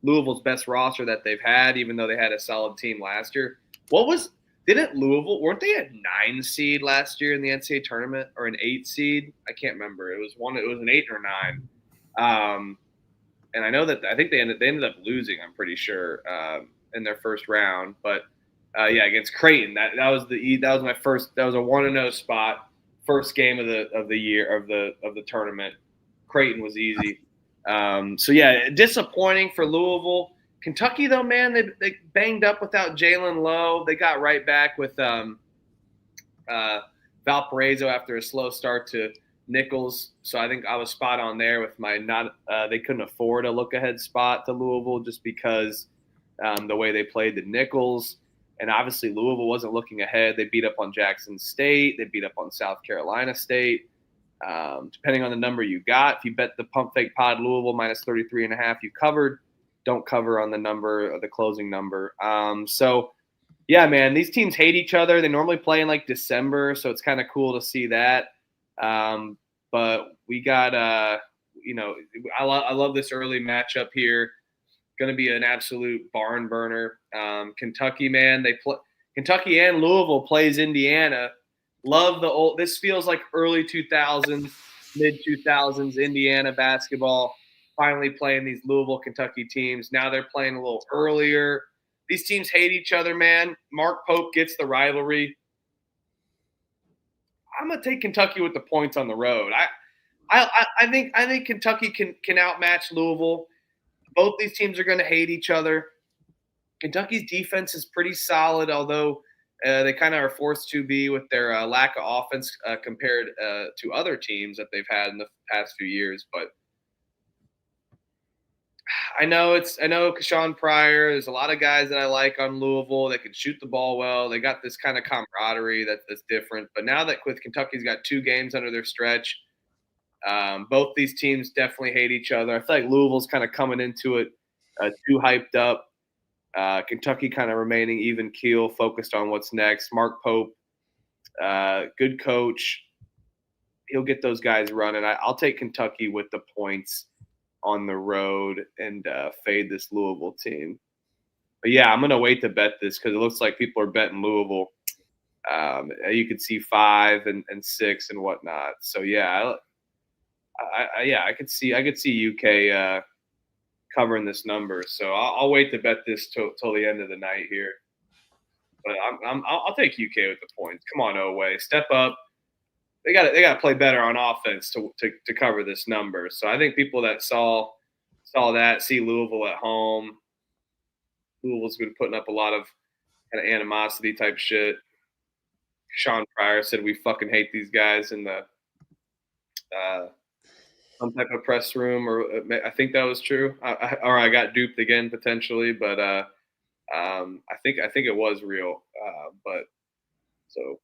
Louisville's best roster that they've had, even though they had a solid team last year. Weren't they a 9 seed last year in the NCAA tournament, or an 8 seed? I can't remember. It was an 8 or 9. And I think they ended up losing, I'm pretty sure, in their first round. But yeah, against Creighton, that was my first. That was a 1-0 spot, first game of the year of the tournament. Creighton was easy. So yeah, disappointing for Louisville. Kentucky though, man, they banged up without Jalen Lowe. They got right back with Valparaiso after a slow start to Nichols. So I think I was spot on there with my they couldn't afford a look ahead spot to Louisville just because the way they played the Nichols. And obviously Louisville wasn't looking ahead. They beat up on Jackson State. They beat up on South Carolina State. Depending on the number you got, if you bet the pump fake pod Louisville minus 33.5, you covered. Don't cover on the number, the closing number. So yeah, man, these teams hate each other. They normally play in like December, so it's kind of cool to see that. But we got, I love this early matchup here. Going to be an absolute barn burner. Kentucky, man, Kentucky and Louisville plays Indiana. Love the old. This feels like early 2000s. mid-2000s Indiana basketball, finally playing these Louisville, Kentucky teams. Now they're playing a little earlier. These teams hate each other, man. Mark Pope gets the rivalry. I'm gonna take Kentucky with the points on the road. I think Kentucky can outmatch Louisville. Both these teams are gonna hate each other. Kentucky's defense is pretty solid, although they kind of are forced to be with their lack of offense compared to other teams that they've had in the past few years. But I know Kashawn Pryor. There's a lot of guys that I like on Louisville that can shoot the ball well. They got this kind of camaraderie that's different. But now that with Kentucky's got 2 games under their stretch, both these teams definitely hate each other. I feel like Louisville's kind of coming into it too hyped up. Kentucky kind of remaining even keel, focused on what's next. Mark Pope, good coach. He'll get those guys running. I'll take Kentucky with the points on the road and fade this Louisville team. But yeah, I'm going to wait to bet this because it looks like people are betting Louisville. You could see 5 and 6 and whatnot. So yeah, I could see UK covering this number. So I'll wait to bet this till the end of the night here. But I'll take UK with the points. Come on, Oway, step up. They got to play better on offense to cover this number. So I think people that saw that see Louisville at home. Louisville's been putting up a lot of kind of animosity type shit. Sean Pryor said we fucking hate these guys in the some type of press room, or I think that was true. I got duped again potentially, but I think it was real. But so.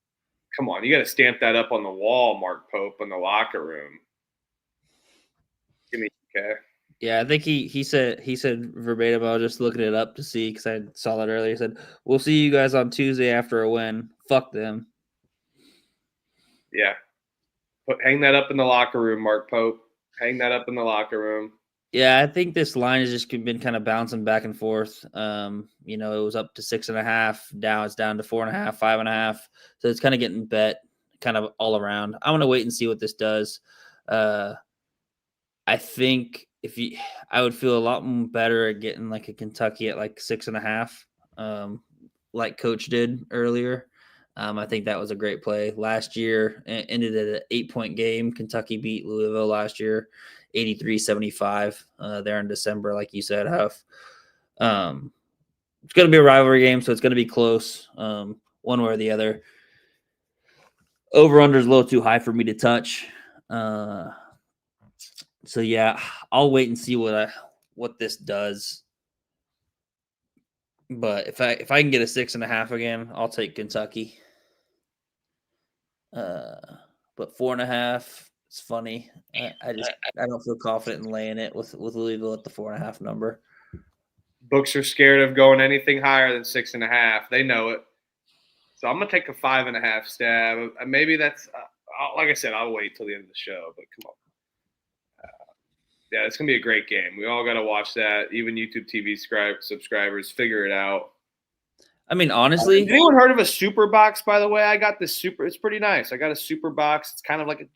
Come on, you got to stamp that up on the wall, Mark Pope, in the locker room. Give me okay. Yeah, I think he said verbatim. I was just looking it up to see because I saw that earlier. He said, "We'll see you guys on Tuesday after a win. Fuck them." Yeah, hang that up in the locker room, Mark Pope. Hang that up in the locker room. Yeah, I think this line has just been kind of bouncing back and forth. It was up to 6.5. Now it's down to 4.5, 5.5. So it's kind of getting bet kind of all around. I want to wait and see what this does. I think I would feel a lot better at getting like a Kentucky at like 6.5, like Coach did earlier. I think that was a great play. Last year ended at an 8-point game. Kentucky beat Louisville last year. 83-75 there in December, like you said, Huff. It's going to be a rivalry game, so it's going to be close one way or the other. Over-under is a little too high for me to touch. So, yeah, I'll wait and see what this does. But if I can get a 6.5 again, I'll take Kentucky. But 4.5. It's funny. I don't feel confident in laying it with Louisville at the 4.5 number. Books are scared of going anything higher than 6.5. They know it. So I'm gonna take a 5.5 stab. Maybe that's like I said. I'll wait till the end of the show. But come on. Yeah, it's gonna be a great game. We all gotta watch that. Even YouTube TV subscribers figure it out. I mean, honestly, has anyone heard of a super box? By the way, I got this super. It's pretty nice. I got a super box. It's kind of like a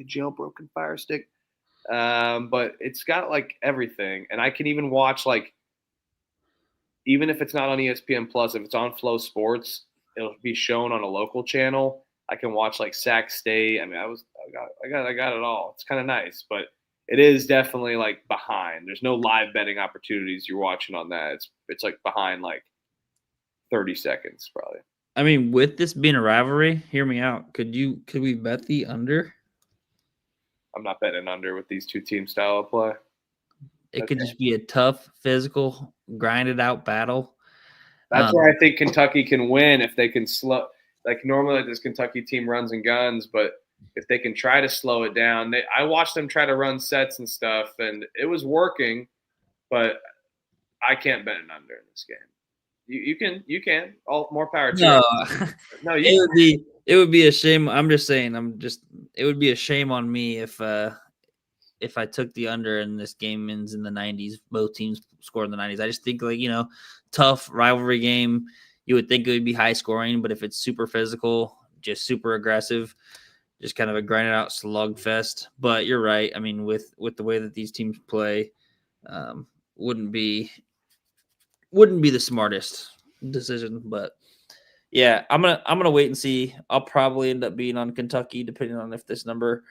jailbroken Fire Stick, but it's got like everything, and I can even watch like, even if it's not on ESPN Plus, if it's on Flow Sports, it'll be shown on a local channel. I can watch like Jax State. I mean, I got it all. It's kind of nice, but it is definitely like behind. There's no live betting opportunities you're watching on that. It's like behind like 30 seconds probably. I mean, with this being a rivalry, hear me out. Could we bet the under? I'm not betting under with these two team style of play. It could just be a tough, physical, grinded out battle. That's where I think Kentucky can win if they can slow. Like normally, this Kentucky team runs and guns, but if they can try to slow it down, I watched them try to run sets and stuff, and it was working. But I can't bet an under in this game. You can. All more power to you. No, it would be a shame. I'm just saying. It would be a shame on me if I took the under and this game ends in the 90s. Both teams scored in the 90s. I just think tough rivalry game. You would think it would be high scoring, but if it's super physical, just super aggressive, just kind of a grinded out slugfest. But you're right. I mean, with the way that these teams play, wouldn't be the smartest decision. But yeah, I'm gonna wait and see. I'll probably end up being on Kentucky, depending on if this number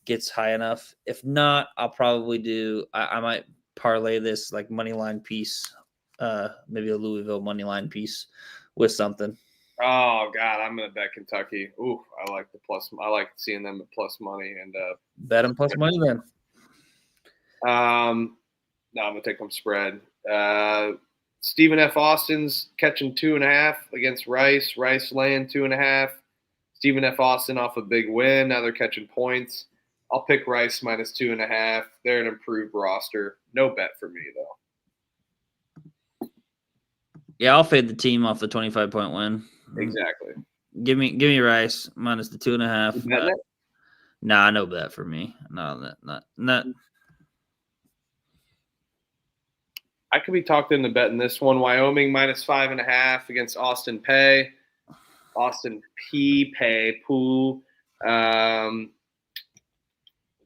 gets high enough. If not, I'll probably do. I might parlay this like money line piece, maybe a Louisville money line piece with something. Oh God, I'm gonna bet Kentucky. Ooh, I like the plus. I like seeing them at plus money and bet them plus money then. No, I'm gonna take them spread. Stephen F. Austin's catching 2.5 against Rice. Rice laying 2.5. Stephen F. Austin off a big win. Now they're catching points. I'll pick Rice minus 2.5. They're an improved roster. No bet for me though. Yeah, I'll fade the team off the 25-point win. Exactly. Give me Rice minus the 2.5. Nah, no bet for me. No, not. I could be talked into betting this one. Wyoming minus 5.5 against Austin Peay. Austin Peay. Let's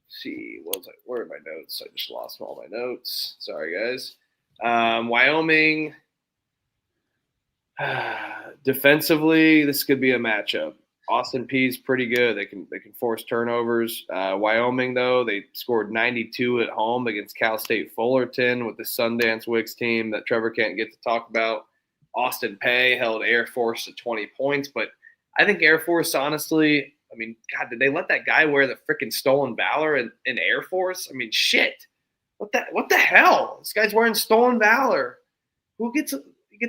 see. What was I? Where are my notes? I just lost all my notes. Sorry, guys. Wyoming. Defensively, this could be a matchup. Austin Peay is pretty good. They can force turnovers. Wyoming, though, they scored 92 at home against Cal State Fullerton with the Sundance Wicks team that Trevor can't get to talk about. Austin Peay held Air Force to 20 points, but I think Air Force, honestly, I mean, God, did they let that guy wear the freaking stolen valor in Air Force? I mean, shit. What the hell? This guy's wearing stolen valor. Who gets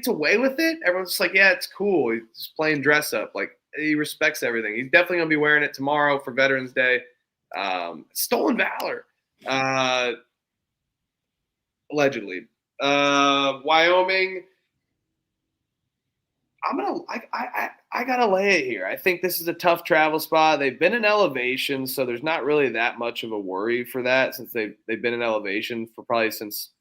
away with it? Everyone's just like, yeah, it's cool. He's just playing dress up. Like, he respects everything. He's definitely going to be wearing it tomorrow for Veterans Day. Stolen valor. Allegedly. Wyoming. I gotta lay it here. I think this is a tough travel spot. They've been in elevation, so there's not really that much of a worry for that since they've been in elevation for probably since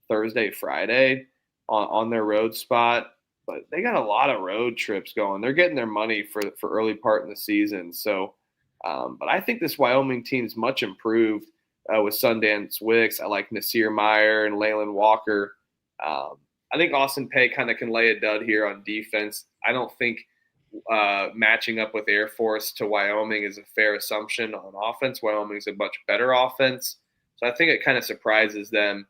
Thursday, Friday on their road spot. But they got a lot of road trips going. They're getting their money for early part in the season. So, but I think this Wyoming team is much improved with Sundance Wicks. I like Nasir Meyer and Leyland Walker. I think Austin Peay kind of can lay a dud here on defense. I don't think matching up with Air Force to Wyoming is a fair assumption on offense. Wyoming's a much better offense. So I think it kind of surprises them,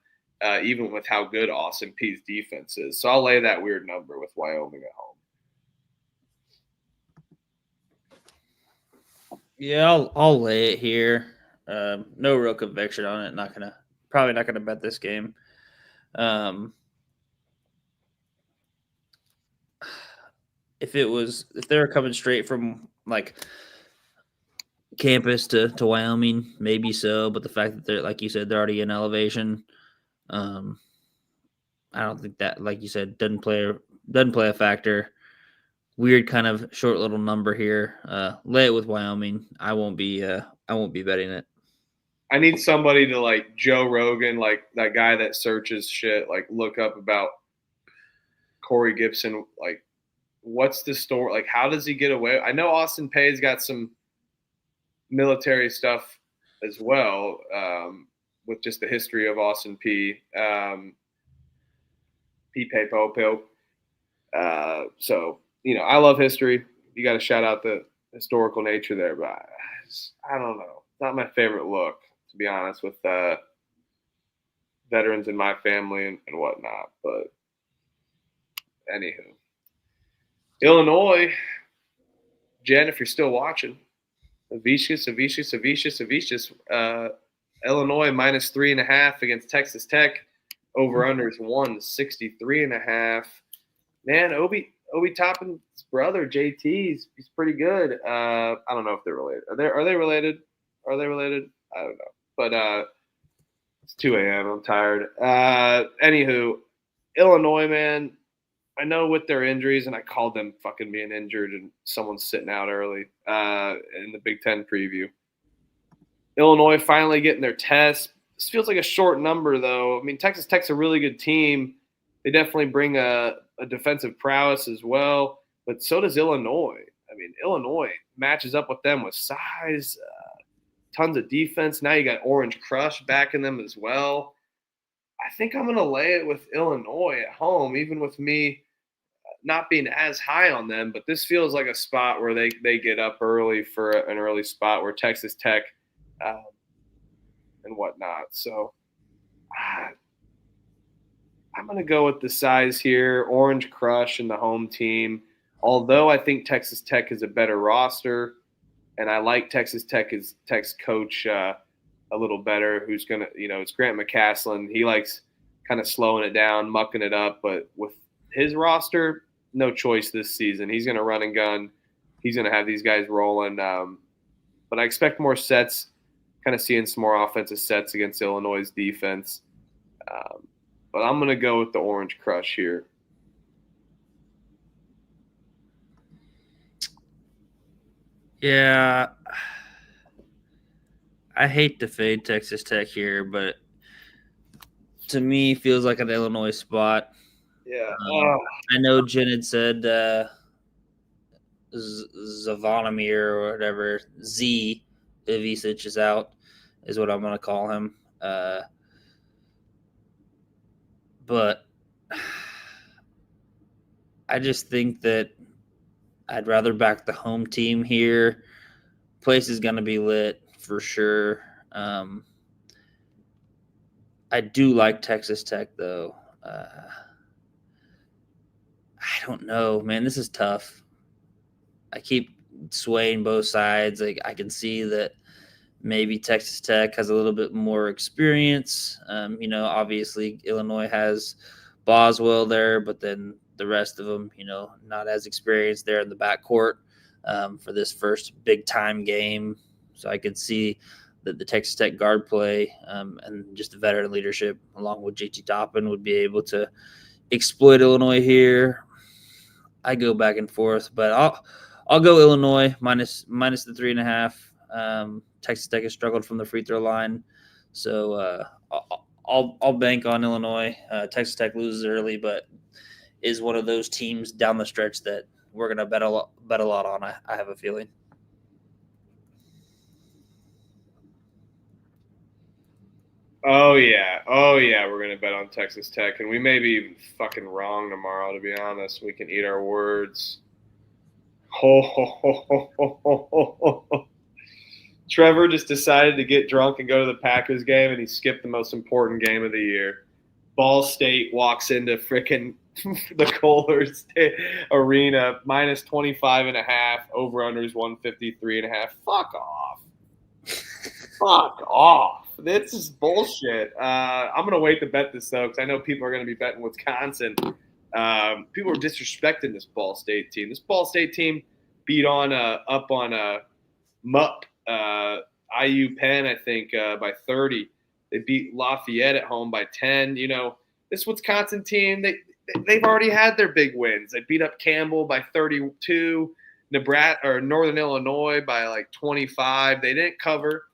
even with how good Austin Peay's defense is. So I'll lay that weird number with Wyoming at home. Yeah, I'll lay it here. No real conviction on it. Probably not gonna bet this game. If they were coming straight from like campus to Wyoming, maybe so. But the fact that they're, like you said, they're already in elevation, I don't think that, like you said, doesn't play a factor. Weird kind of short little number here. Lay it with Wyoming. I won't be betting it. I need somebody to, like Joe Rogan, like that guy that searches shit, like look up about Corey Gibson, like what's the story? Like, how does he get away? I know Austin Peay's got some military stuff as well, with just the history of Austin Peay. Peay Popo. So, I love history. You got to shout out the historical nature there, but I don't know. It's not my favorite look, to be honest, with veterans in my family and whatnot. But anywho. Illinois, Jen, if you're still watching, Avicius, Illinois minus 3.5 against Texas Tech. Over/under is 163.5. Man, Obi Toppin's brother JT, he's pretty good. I don't know if they're related. Are they related? I don't know. But it's 2 a.m. I'm tired. Anywho, Illinois, man. I know with their injuries, and I called them fucking being injured and someone's sitting out early in the Big Ten preview. Illinois finally getting their test. This feels like a short number, though. I mean, Texas Tech's a really good team. They definitely bring a defensive prowess as well, but so does Illinois. I mean, Illinois matches up with them with size, tons of defense. Now you got Orange Crush backing them as well. I think I'm going to lay it with Illinois at home, even with me not being as high on them. But this feels like a spot where they get up early for an early spot where Texas Tech and whatnot. So I'm going to go with the size here, Orange Crush and the home team. Although I think Texas Tech is a better roster, and I like Texas Tech's coach a little better, who's going to, it's Grant McCaslin. He likes kind of slowing it down, mucking it up. But with his roster, no choice this season. He's going to run and gun. He's going to have these guys rolling. But I expect more sets, kind of seeing some more offensive sets against Illinois' defense. But I'm going to go with the Orange Crush here. Yeah, I hate to fade Texas Tech here, but to me, feels like an Illinois spot. Yeah. I know Jen had said Zavonimir or whatever, Z Ivicic is out, is what I'm going to call him. But I just think that I'd rather back the home team here. Place is going to be lit for sure. I do like Texas Tech, though. I don't know, man. This is tough. I keep swaying both sides. Like, I can see that maybe Texas Tech has a little bit more experience. Obviously Illinois has Boswell there, but then the rest of them, not as experienced there in the backcourt for this first big-time game. So I could see that the Texas Tech guard play and just the veteran leadership, along with JT Toppin, would be able to exploit Illinois here. I go back and forth, but I'll go Illinois minus the 3.5. Texas Tech has struggled from the free throw line, so I'll bank on Illinois. Texas Tech loses early, but is one of those teams down the stretch that we're going to bet a lot on. I have a feeling. Oh yeah, we're going to bet on Texas Tech, and we may be even fucking wrong tomorrow, to be honest. We can eat our words. Trevor just decided to get drunk and go to the Packers game, and he skipped the most important game of the year. Ball State walks into frickin' the Kohler State Arena, minus 25.5, over-unders 153.5. Fuck off. Fuck off. This is bullshit. I'm going to wait to bet this, though, because I know people are going to be betting Wisconsin. People are disrespecting this Ball State team. This Ball State team beat up on Mupp, IU Penn, I think, by 30. They beat Lafayette at home by 10. This Wisconsin team, they've already had their big wins. They beat up Campbell by 32, Nebraska or Northern Illinois by like 25. They didn't cover.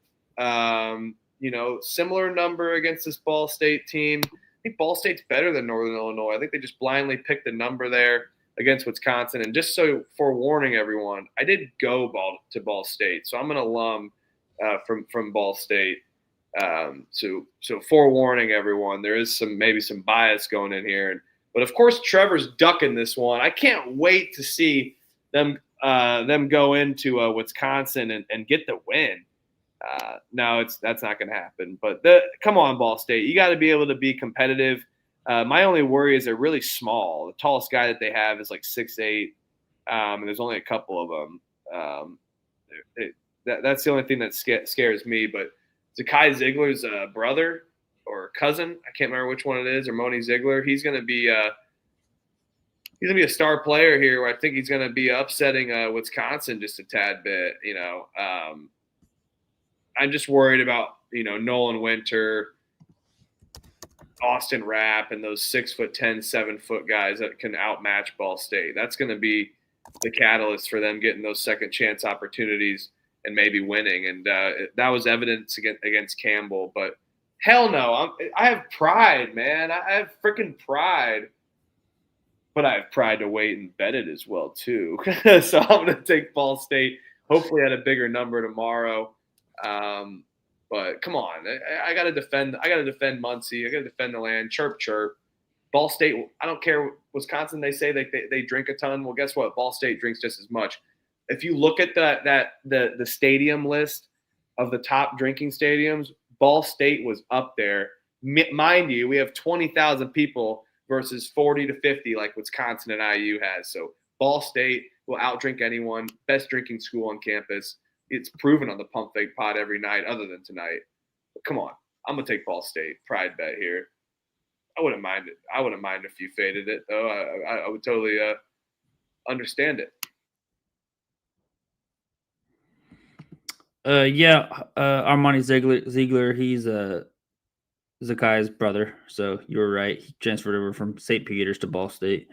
Similar number against this Ball State team. I think Ball State's better than Northern Illinois. I think they just blindly picked the number there against Wisconsin. And just so forewarning everyone, I did go to Ball State, so I'm an alum from Ball State. So forewarning everyone, there is maybe some bias going in here. But of course, Trevor's ducking this one. I can't wait to see them go into Wisconsin and get the win. No, that's not going to happen. But come on, Ball State, you got to be able to be competitive. My only worry is they're really small. The tallest guy that they have is like 6'8", and there's only a couple of them. That's the only thing that scares me. But Zakai Ziegler's brother or cousin, I can't remember which one it is, or Moni Ziegler, he's going to be a star player here. Where I think he's going to be upsetting Wisconsin just a tad bit. I'm just worried about Nolan Winter, Austin Rapp, and those 6'10", 7-foot guys that can outmatch Ball State. That's going to be the catalyst for them getting those second chance opportunities and maybe winning. And that was evidence against Campbell. But hell no, I have pride, man. I have freaking pride but I have pride to wait and bet it as well too. So I'm going to take Ball State. Hopefully at a bigger number tomorrow. But come on, I got to defend. I got to defend Muncie. I got to defend the land. Chirp, chirp. Ball State. I don't care. Wisconsin. They say they drink a ton. Well, guess what? Ball State drinks just as much. If you look at the stadium list of the top drinking stadiums, Ball State was up there. Mind you, we have 20,000 people versus 40 to 50 like Wisconsin and IU has. So Ball State will outdrink anyone. Best drinking school on campus. It's proven on the Pump Fake Pod every night other than tonight. But come on. I'm going to take Ball State. Pride bet here. I wouldn't mind it. I wouldn't mind if you faded it, though. I would totally understand it. Armani Ziegler, he's Zakai's brother, so you were right. He transferred over from St. Peter's to Ball State.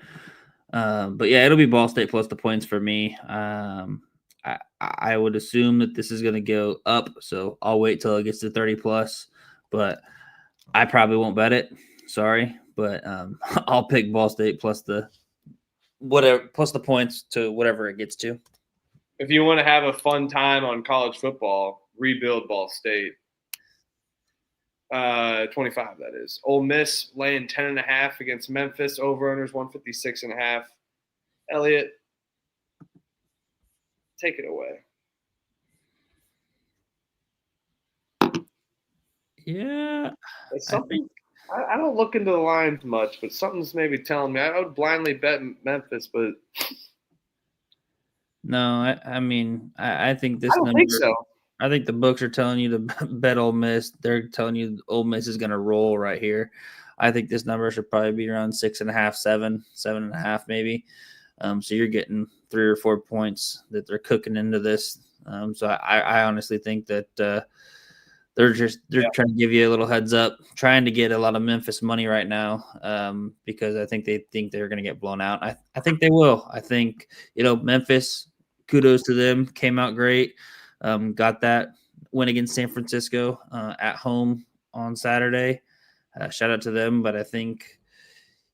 But yeah, it'll be Ball State plus the points for me. I would assume that this is going to go up, so I'll wait till it gets to 30 plus. But I probably won't bet it. Sorry, but I'll pick Ball State plus the points to whatever it gets to. If you want to have a fun time on college football, rebuild Ball State. 25, that is. Ole Miss laying 10.5 against Memphis. Over-unders 156.5. Elliot, take it away. Yeah. It's something. I don't look into the lines much, but something's maybe telling me. I would blindly bet Memphis, but no, I think this. I don't think so. I think the books are telling you to bet Ole Miss. They're telling you Ole Miss is going to roll right here. I think this number should probably be around 6.5, 7.5 maybe. So you're getting 3 or 4 points that they're cooking into this. So I honestly think that they're trying to give you a little heads up, trying to get a lot of Memphis money right now because I think they think they're going to get blown out. I think they will. I think, Memphis, kudos to them, came out great. Got that win against San Francisco at home on Saturday. Shout out to them. But I think,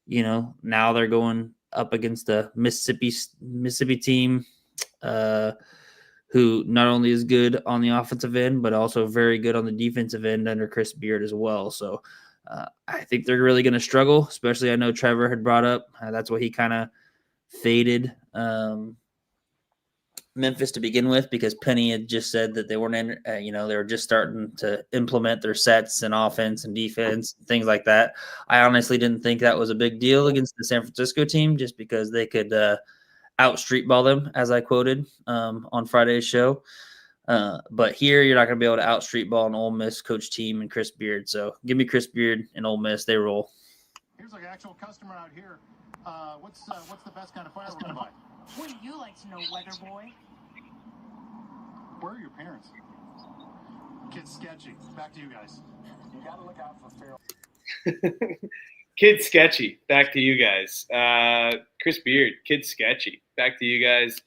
now they're going up against the Mississippi team who not only is good on the offensive end, but also very good on the defensive end under Chris Beard as well. So I think they're really going to struggle, especially I know Trevor had brought up. That's why he kind of faded Memphis to begin with, because Penny had just said that they weren't in, they were just starting to implement their sets and offense and defense, things like that. I honestly didn't think that was a big deal against the San Francisco team just because they could out street ball them, as I quoted on Friday's show. But here you're not going to be able to out street ball an Ole Miss coach team and Chris Beard. So give me Chris Beard and Ole Miss. They roll. Here's an actual customer out here. What's the best kind of firearm to buy? Wouldn't you like to know, weather boy? Where are your parents? Kid's sketchy. Back to you guys. You got to look out for feral. Kid sketchy. Back to you guys. Chris Beard. Kid sketchy. Back to you guys.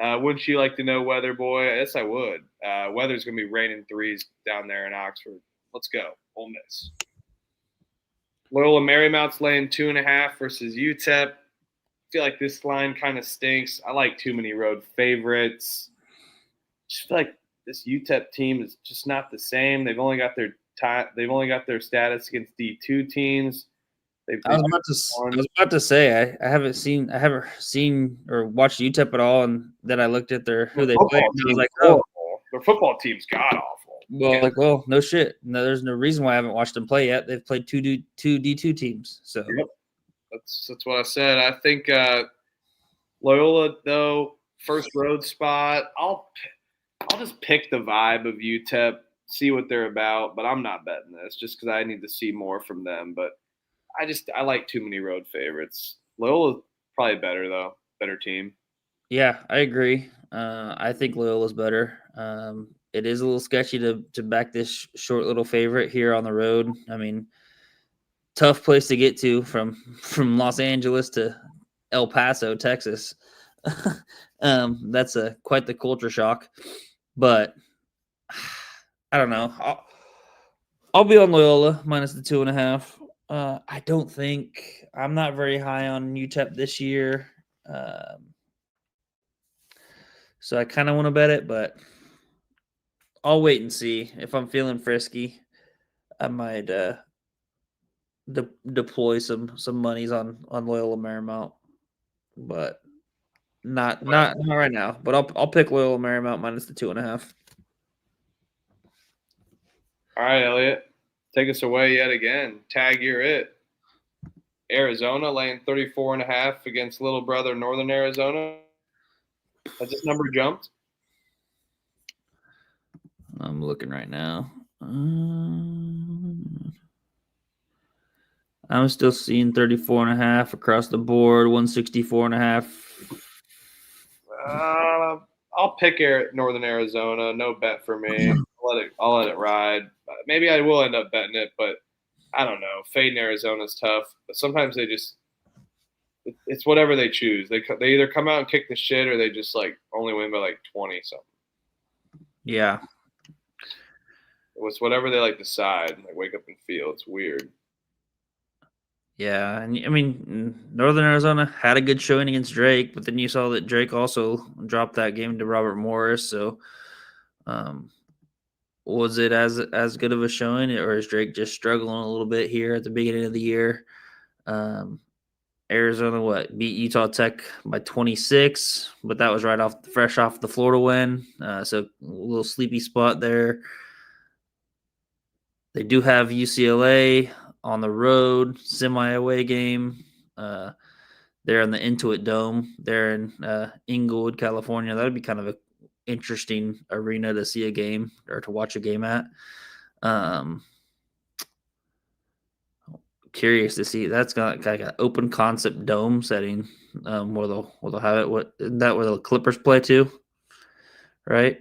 Wouldn't you like to know, weather boy? Yes, I would. Weather's going to be raining threes down there in Oxford. Let's go. Ole Miss. Loyola Marymount's laying 2.5 versus UTEP. I feel like this line kind of stinks. I like too many road favorites. Just feel like this UTEP team is just not the same. They've only got their status against D2 teams. I was about to say I haven't seen or watched UTEP at all, and then I looked at who they played. And I was like, oh, their football team's god awful. Well, no shit. No, there's no reason why I haven't watched them play yet. They've played two D2 teams. So yep. That's what I said. I think Loyola, though, first road spot. I'll just pick the vibe of UTEP, see what they're about, but I'm not betting this just because I need to see more from them. But I like too many road favorites. Loyola's probably better though, better team. Yeah, I agree. I think Loyola's better. It is a little sketchy to back this short little favorite here on the road. I mean, tough place to get to from Los Angeles to El Paso, Texas. That's quite the culture shock. But I don't know. I'll be on Loyola minus the 2.5. I don't think I'm not very high on UTEP this year. So I kind of want to bet it, but I'll wait and see. If I'm feeling frisky, I might deploy some monies on Loyola Marymount, but not right now. But I'll pick Loyola Marymount minus the 2.5. All right, Elliot, take us away yet again. Tag, you're it. Arizona laying 34.5 against little brother Northern Arizona. Has this number jumped? I'm looking right now. I'm still seeing 34.5 across the board, 164.5. I'll pick Northern Arizona. No bet for me. I'll let it ride. Maybe I will end up betting it, but I don't know. Fading Arizona's tough, but sometimes it's whatever they choose. They either come out and kick the shit, or they just like only win by like 20 something. Yeah, It's whatever they like decide. Like wake up and feel. It's weird. yeah, and I mean, Northern Arizona had a good showing against Drake, but then you saw that Drake also dropped that game to Robert Morris. So, was it as good of a showing, or is Drake just struggling a little bit here at the beginning of the year? Arizona beat Utah Tech by 26, but that was fresh off the Florida win. So a little sleepy spot there. They do have UCLA on the road, semi-away game. They're in the Intuit Dome. They're in Inglewood, California. That would be kind of an interesting arena to see a game or to watch a game at. Curious to see. That's got like an open concept dome setting where they'll have it. Isn't that where the Clippers play too? Right?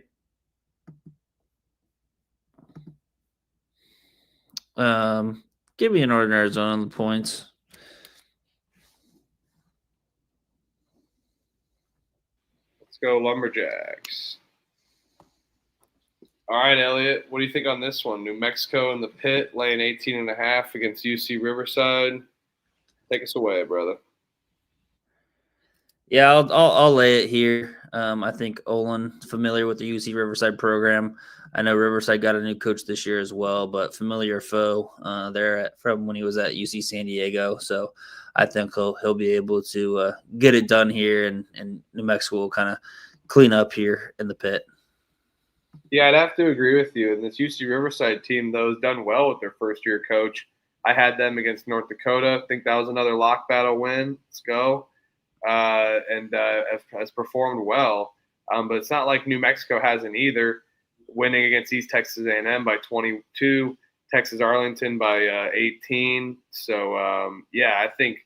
Give me an Northern Arizona on the points. Let's go Lumberjacks. All right, Elliot, what do you think on this one? New Mexico in the pit, laying 18.5 against UC Riverside. Take us away, brother. Yeah, I'll lay it here. I think Olin familiar with the UC Riverside program. I know Riverside got a new coach this year as well, but familiar foe there from when he was at UC San Diego. So I think he'll be able to get it done here, and New Mexico will kind of clean up here in the pit. Yeah, I'd have to agree with you. And this UC Riverside team, though, has done well with their first-year coach. I had them against North Dakota. I think that was another lock battle win. Let's go. And has performed well. But it's not like New Mexico hasn't either. Winning against East Texas A&M by 22, Texas Arlington by 18. So I think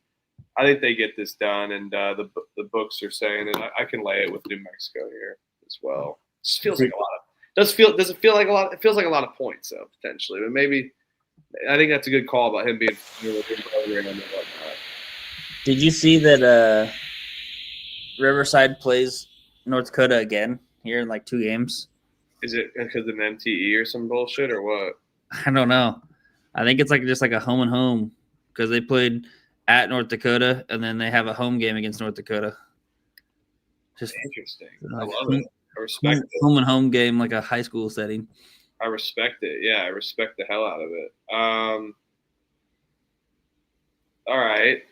they get this done, and the books are saying, and I can lay it with New Mexico here as well. It feels like a lot of. Does it feel like a lot? It feels like a lot of points, though, potentially. But maybe I think that's a good call about him being with him program and whatnot. Did you see that Riverside plays North Dakota again here in like 2 games? Is it because of an MTE or some bullshit or what? I don't know. I think it's just like a home and home because they played at North Dakota and then they have a home game against North Dakota. Just interesting. Like, I love it. I respect it. Home and home game, like a high school setting. I respect it. Yeah, I respect the hell out of it. All right.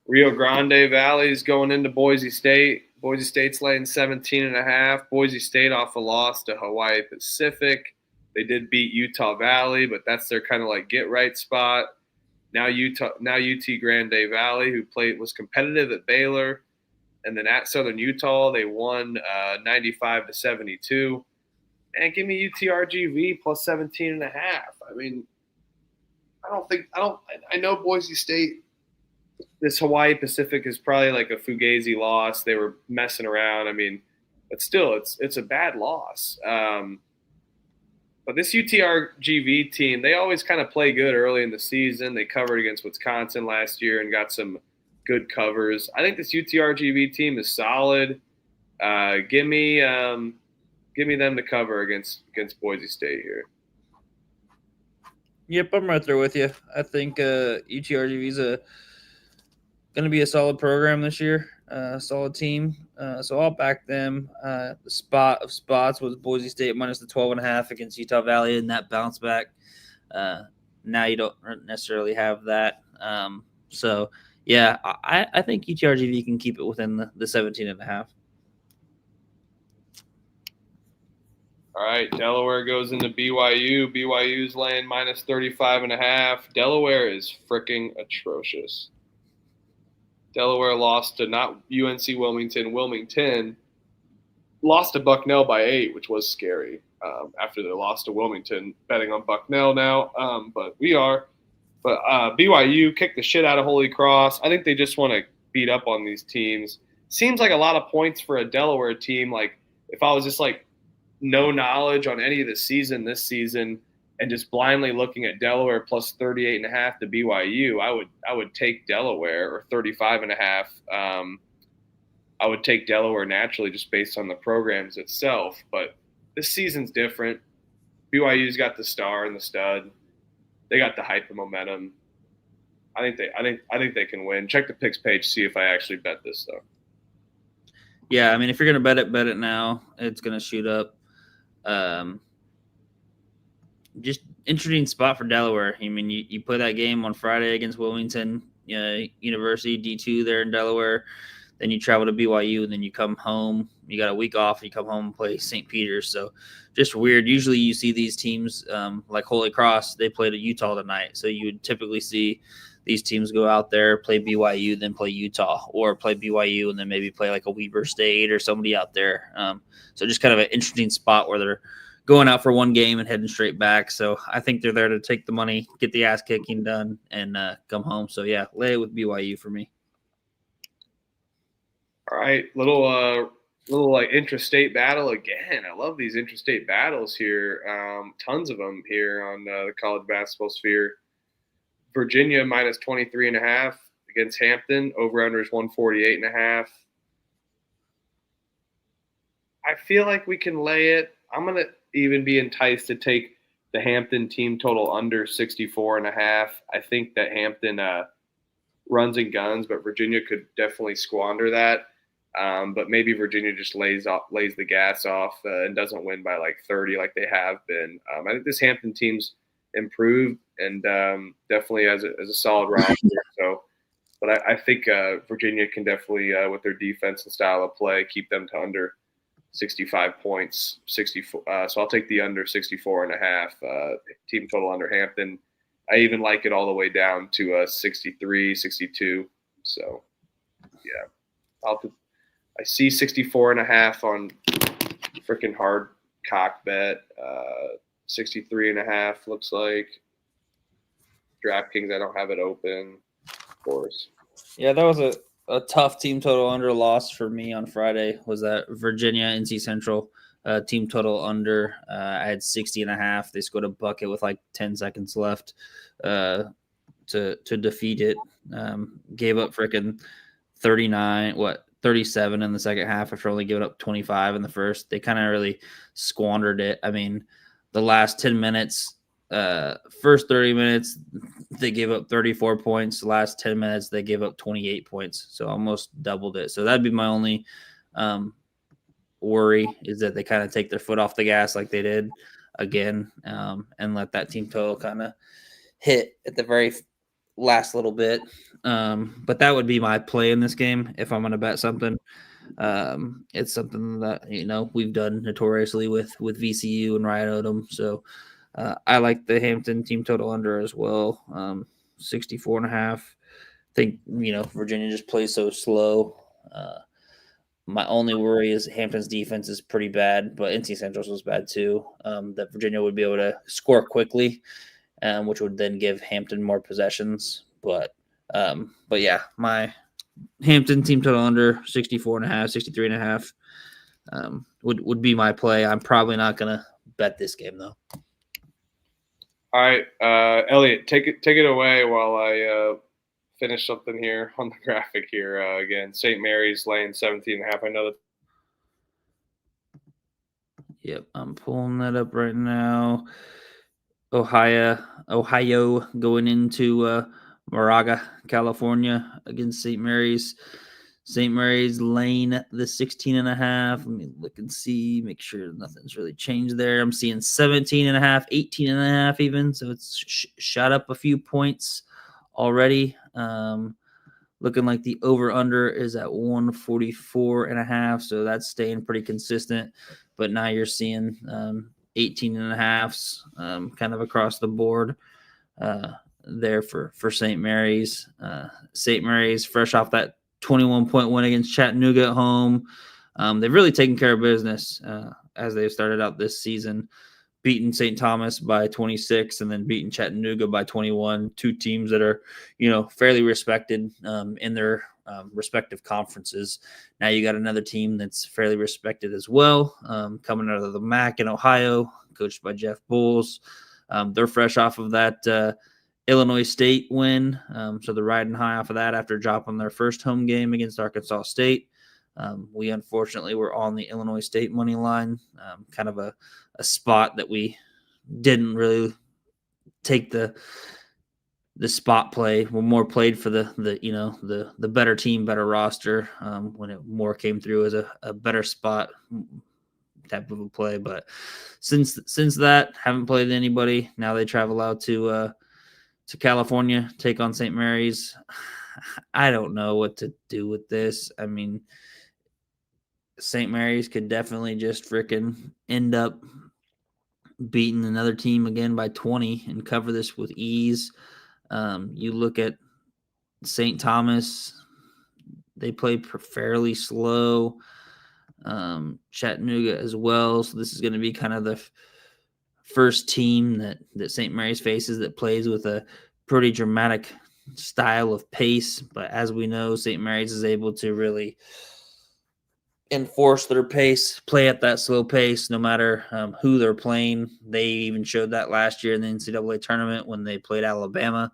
Rio Grande Valley's going into Boise State. Boise State's laying 17.5. Boise State off a loss to Hawaii Pacific. They did beat Utah Valley, but that's their kind of like get right spot. Now UT Grande Valley, who was competitive at Baylor, and then at Southern Utah they won 95-72. And give me UTRGV plus 17.5. I mean, I know Boise State. This Hawaii Pacific is probably like a fugazi loss. They were messing around. I mean, but still, it's a bad loss. But this UTRGV team, they always kind of play good early in the season. They covered against Wisconsin last year and got some good covers. I think this UTRGV team is solid. Give me them to cover against Boise State here. Yep, I'm right there with you. I think UTRGV is going to be a solid program this year, solid team. So I'll back them. The spot of spots was Boise State minus the 12.5 against Utah Valley in that bounce back. Now you don't necessarily have that. So, yeah, I think UTRGV can keep it within the 17.5. All right, Delaware goes into BYU. BYU's laying minus 35.5. Delaware is freaking atrocious. Delaware lost to not UNC Wilmington. Wilmington lost to Bucknell by 8, which was scary after they lost to Wilmington. Betting on Bucknell now, but we are. But BYU kicked the shit out of Holy Cross. I think they just want to beat up on these teams. Seems like a lot of points for a Delaware team. Like if I was just like no knowledge on any of the season this season and just blindly looking at Delaware plus 38.5 to BYU, I would take Delaware, or 35.5. I would take Delaware naturally just based on the programs itself. But this season's different. BYU's got the star and the stud. They got the hype and momentum. I think they can win. Check the picks page, see if I actually bet this though. Yeah, I mean, if you're gonna bet it now. It's gonna shoot up. Just interesting spot for Delaware. I mean, you play that game on Friday against Wilmington University D2 there in Delaware. Then you travel to BYU, and then you come home. You got a week off. You come home and play St. Peter's. So just weird. Usually you see these teams like Holy Cross, they played at Utah tonight. So you would typically see these teams go out there, play BYU, then play Utah, or play BYU and then maybe play like a Weber State or somebody out there. So just kind of an interesting spot where they're going out for one game and heading straight back. So I think they're there to take the money, get the ass kicking done, and come home. So, yeah, lay it with BYU for me. All right, little like intrastate battle again. I love these intrastate battles here. Tons of them here on the college basketball sphere. Virginia minus 23.5 against Hampton. Over under is 148.5. I feel like we can lay it. I'm gonna even be enticed to take the Hampton team total under 64.5. I think that Hampton runs and guns, but Virginia could definitely squander that. But maybe Virginia just lays the gas off and doesn't win by like 30 like they have been. I think this Hampton team's improved and definitely as a solid roster. So, but I think Virginia can definitely, with their defense and style of play, keep them to under 65 points. 64. So I'll take the under 64.5 team total under Hampton. I even like it all the way down to 63, 62. So, yeah, I see 64.5 on freaking hard cock bet. 63.5 looks like. DraftKings, I don't have it open, of course. Yeah, that was a tough team total under loss for me on Friday. Was that Virginia NC Central team total under? I had 60.5. They scored a bucket with like 10 seconds left to defeat it. Gave up freaking 37 in the second half after only giving up 25 in the first. They kind of really squandered it. I mean, the last 10 minutes, first 30 minutes, they gave up 34 points. The last 10 minutes, they gave up 28 points. So almost doubled it. So that'd be my only worry, is that they kind of take their foot off the gas like they did again, and let that team total kind of hit at the very last little bit. But that would be my play in this game if I'm going to bet something. It's something that we've done notoriously with VCU and Ryan Odom. So I like the Hampton team total under as well. 64.5. I think Virginia just plays so slow. My only worry is Hampton's defense is pretty bad, but NC Central's was bad too. That Virginia would be able to score quickly, which would then give Hampton more possessions. But yeah, my Hampton team total under 64.5, 63.5 would be my play. I'm probably not gonna bet this game though. All right, Elliot, take it away while I finish something here on the graphic here. Again, St. Mary's laying 17.5. I know that. Yep, I'm pulling that up right now. Ohio going into Moraga, California against St. Mary's. St. Mary's laying the 16.5. Let me look and see, make sure nothing's really changed there. I'm seeing 17.5, 18.5 even. So it's shot up a few points already. Looking like the over-under is at 144.5. So that's staying pretty consistent. But now you're seeing 18.5s kind of across the board there for St. Mary's. St. Mary's fresh off that 21-point win against Chattanooga at home. They've really taken care of business as they've started out this season, beating St. Thomas by 26 and then beating Chattanooga by 21, two teams that are, fairly respected in their respective conferences. Now you got another team that's fairly respected as well, coming out of the MAC in Ohio, coached by Jeff Bowles. They're fresh off of that Illinois State win. So they're riding high off of that after dropping their first home game against Arkansas State. We unfortunately were on the Illinois State money line, kind of a spot that we didn't really take the spot play. We're more played for the better team, better roster when it more came through as a better spot type of a play. But since that, haven't played anybody. Now they travel out to California, take on St. Mary's. I don't know what to do with this. I mean, St. Mary's could definitely just freaking end up beating another team again by 20 and cover this with ease. You look at St. Thomas, they play fairly slow. Chattanooga as well. So this is going to be kind of the first team that St. Mary's faces that plays with a pretty dramatic style of pace. But as we know, St. Mary's is able to really enforce their pace, play at that slow pace, no matter who they're playing. They even showed that last year in the NCAA tournament when they played Alabama.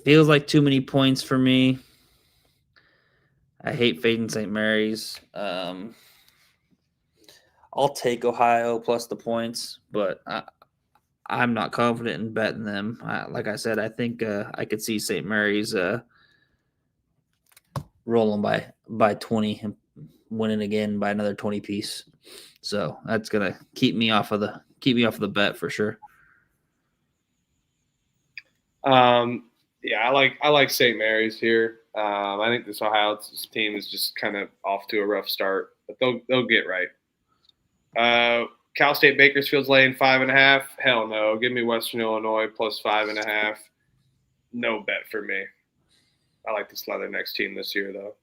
Feels like too many points for me. I hate fading St. Mary's. I'll take Ohio plus the points, but I'm not confident in betting them. Like I said, I think I could see St. Mary's rolling by 20 and winning again by another 20 piece. So that's gonna keep me off of the bet for sure. Yeah, I like St. Mary's here. I think this Ohio team is just kind of off to a rough start, but they'll get right. Cal State Bakersfield's laying 5.5. Hell no. Give me Western Illinois plus 5.5. No bet for me. I like this Leatherneck's team this year, though.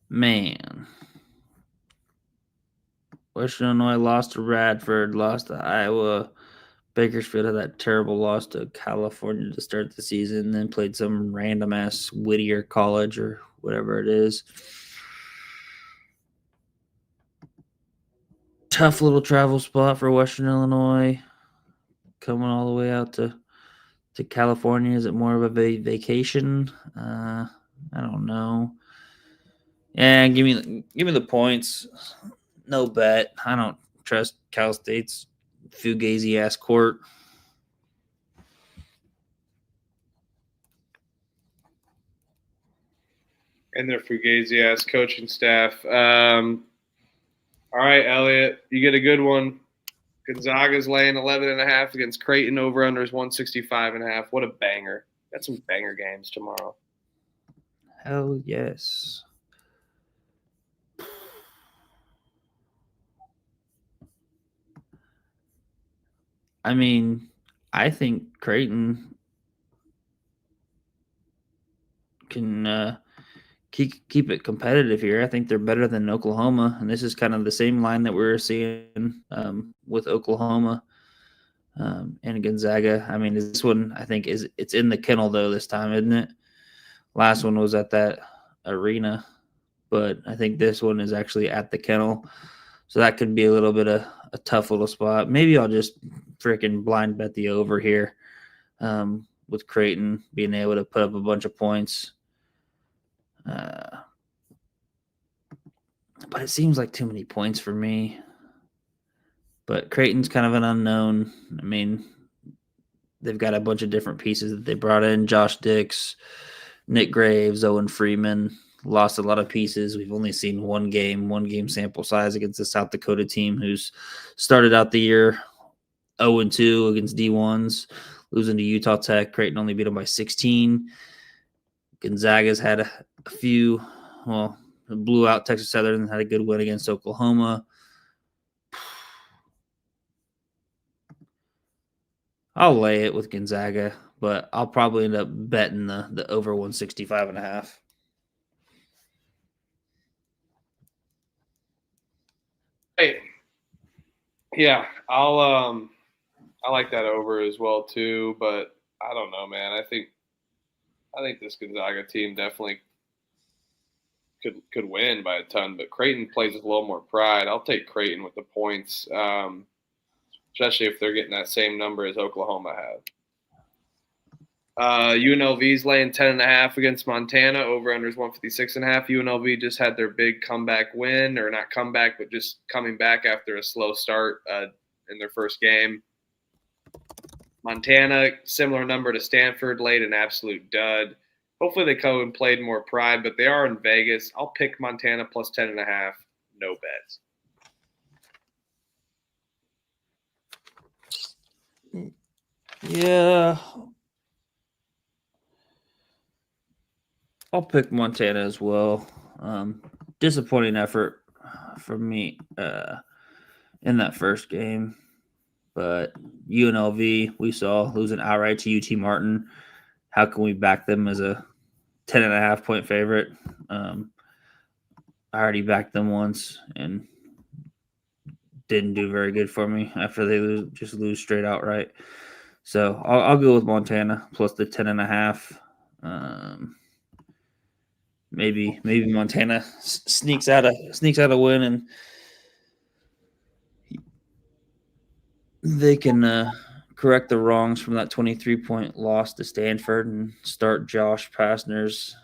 Man. Western Illinois lost to Radford, lost to Iowa. Bakersfield had that terrible loss to California to start the season, then played some random-ass Whittier College or whatever it is. Tough little travel spot for Western Illinois. Coming all the way out to California. Is it more of a vacation? I don't know. Yeah, give me the points. No bet. I don't trust Cal State's fugazi-ass court. And their fugazi-ass coaching staff. All right, Elliot, you get a good one. Gonzaga's laying 11.5 against Creighton. Over-under is 165.5. What a banger. Got some banger games tomorrow. Hell yes. I mean, I think Creighton can keep it competitive here. I think they're better than Oklahoma, and this is kind of the same line that we were seeing with Oklahoma and Gonzaga. I mean, this one I think it's in the kennel though this time, isn't it? Last one was at that arena, but I think this one is actually at the kennel, so that could be a little bit of a tough little spot. Maybe I'll just freaking blind bet the over here with Creighton being able to put up a bunch of points. But it seems like too many points for me. But Creighton's kind of an unknown. I mean, they've got a bunch of different pieces that they brought in. Josh Dix, Nick Graves, Owen Freeman. Lost a lot of pieces. We've only seen one game sample size against the South Dakota team who's started out the year 0-2 against D1s, losing to Utah Tech. Creighton only beat them by 16. Gonzaga's had a few, blew out Texas Southern and had a good win against Oklahoma. I'll lay it with Gonzaga, but I'll probably end up betting the over 165.5. Hey, yeah, I like that over as well too, but I don't know, man. I think this Gonzaga team definitely could win by a ton, but Creighton plays with a little more pride. I'll take Creighton with the points, especially if they're getting that same number as Oklahoma had. UNLV's laying 10.5 against Montana. Over-under is 156.5. UNLV just had their big comeback win, or not comeback, but just coming back after a slow start in their first game. Montana, similar number to Stanford, laid an absolute dud. Hopefully they come and played more pride, but they are in Vegas. I'll pick Montana plus 10.5. No bets. Yeah. I'll pick Montana as well. Disappointing effort for me in that first game. But UNLV, we saw losing outright to UT Martin. How can we back them as a 10.5 point favorite? I already backed them once and didn't do very good for me after they lose straight outright. So I'll go with Montana plus the 10.5. Maybe Montana sneaks out a win and they can correct the wrongs from that 23-point loss to Stanford and start Josh Pastner's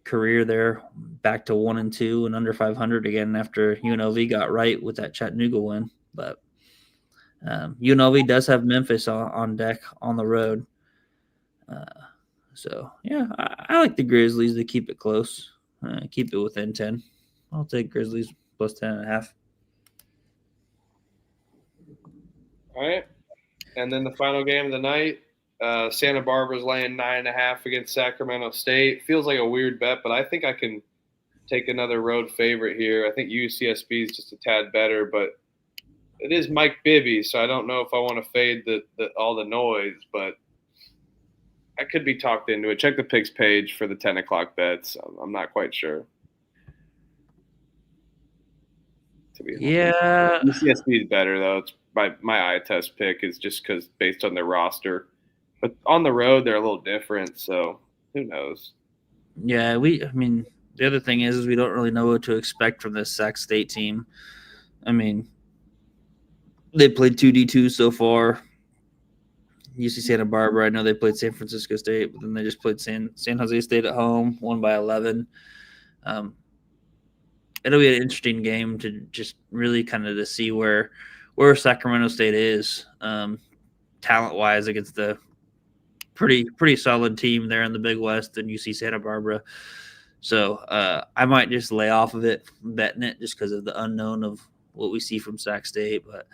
career there back to 1-2 and under 500 again after UNLV got right with that Chattanooga win. But UNLV does have Memphis on deck on the road. So, yeah, I like the Grizzlies to keep it close, keep it within 10. I'll take Grizzlies plus 10.5. All right. And then the final game of the night, Santa Barbara's laying 9.5 against Sacramento State. Feels like a weird bet, but I think I can take another road favorite here. I think UCSB is just a tad better, but it is Mike Bibby, so I don't know if I want to fade all the noise, but I could be talked into it. Check the picks page for the 10 o'clock bets. I'm not quite sure. Yeah. UCSB is better, though. It's my eye test pick is just because based on their roster. But on the road, they're a little different, so who knows? Yeah, the other thing is we don't really know what to expect from this Sac State team. I mean, they played 2D2 so far. UC Santa Barbara, I know they played San Francisco State, but then they just played San Jose State at home, won by 11. It'll be an interesting game to just really kind of to see where Sacramento State is talent-wise against the pretty solid team there in the Big West and UC Santa Barbara. So I might just lay off of it, betting it just because of the unknown of what we see from Sac State. But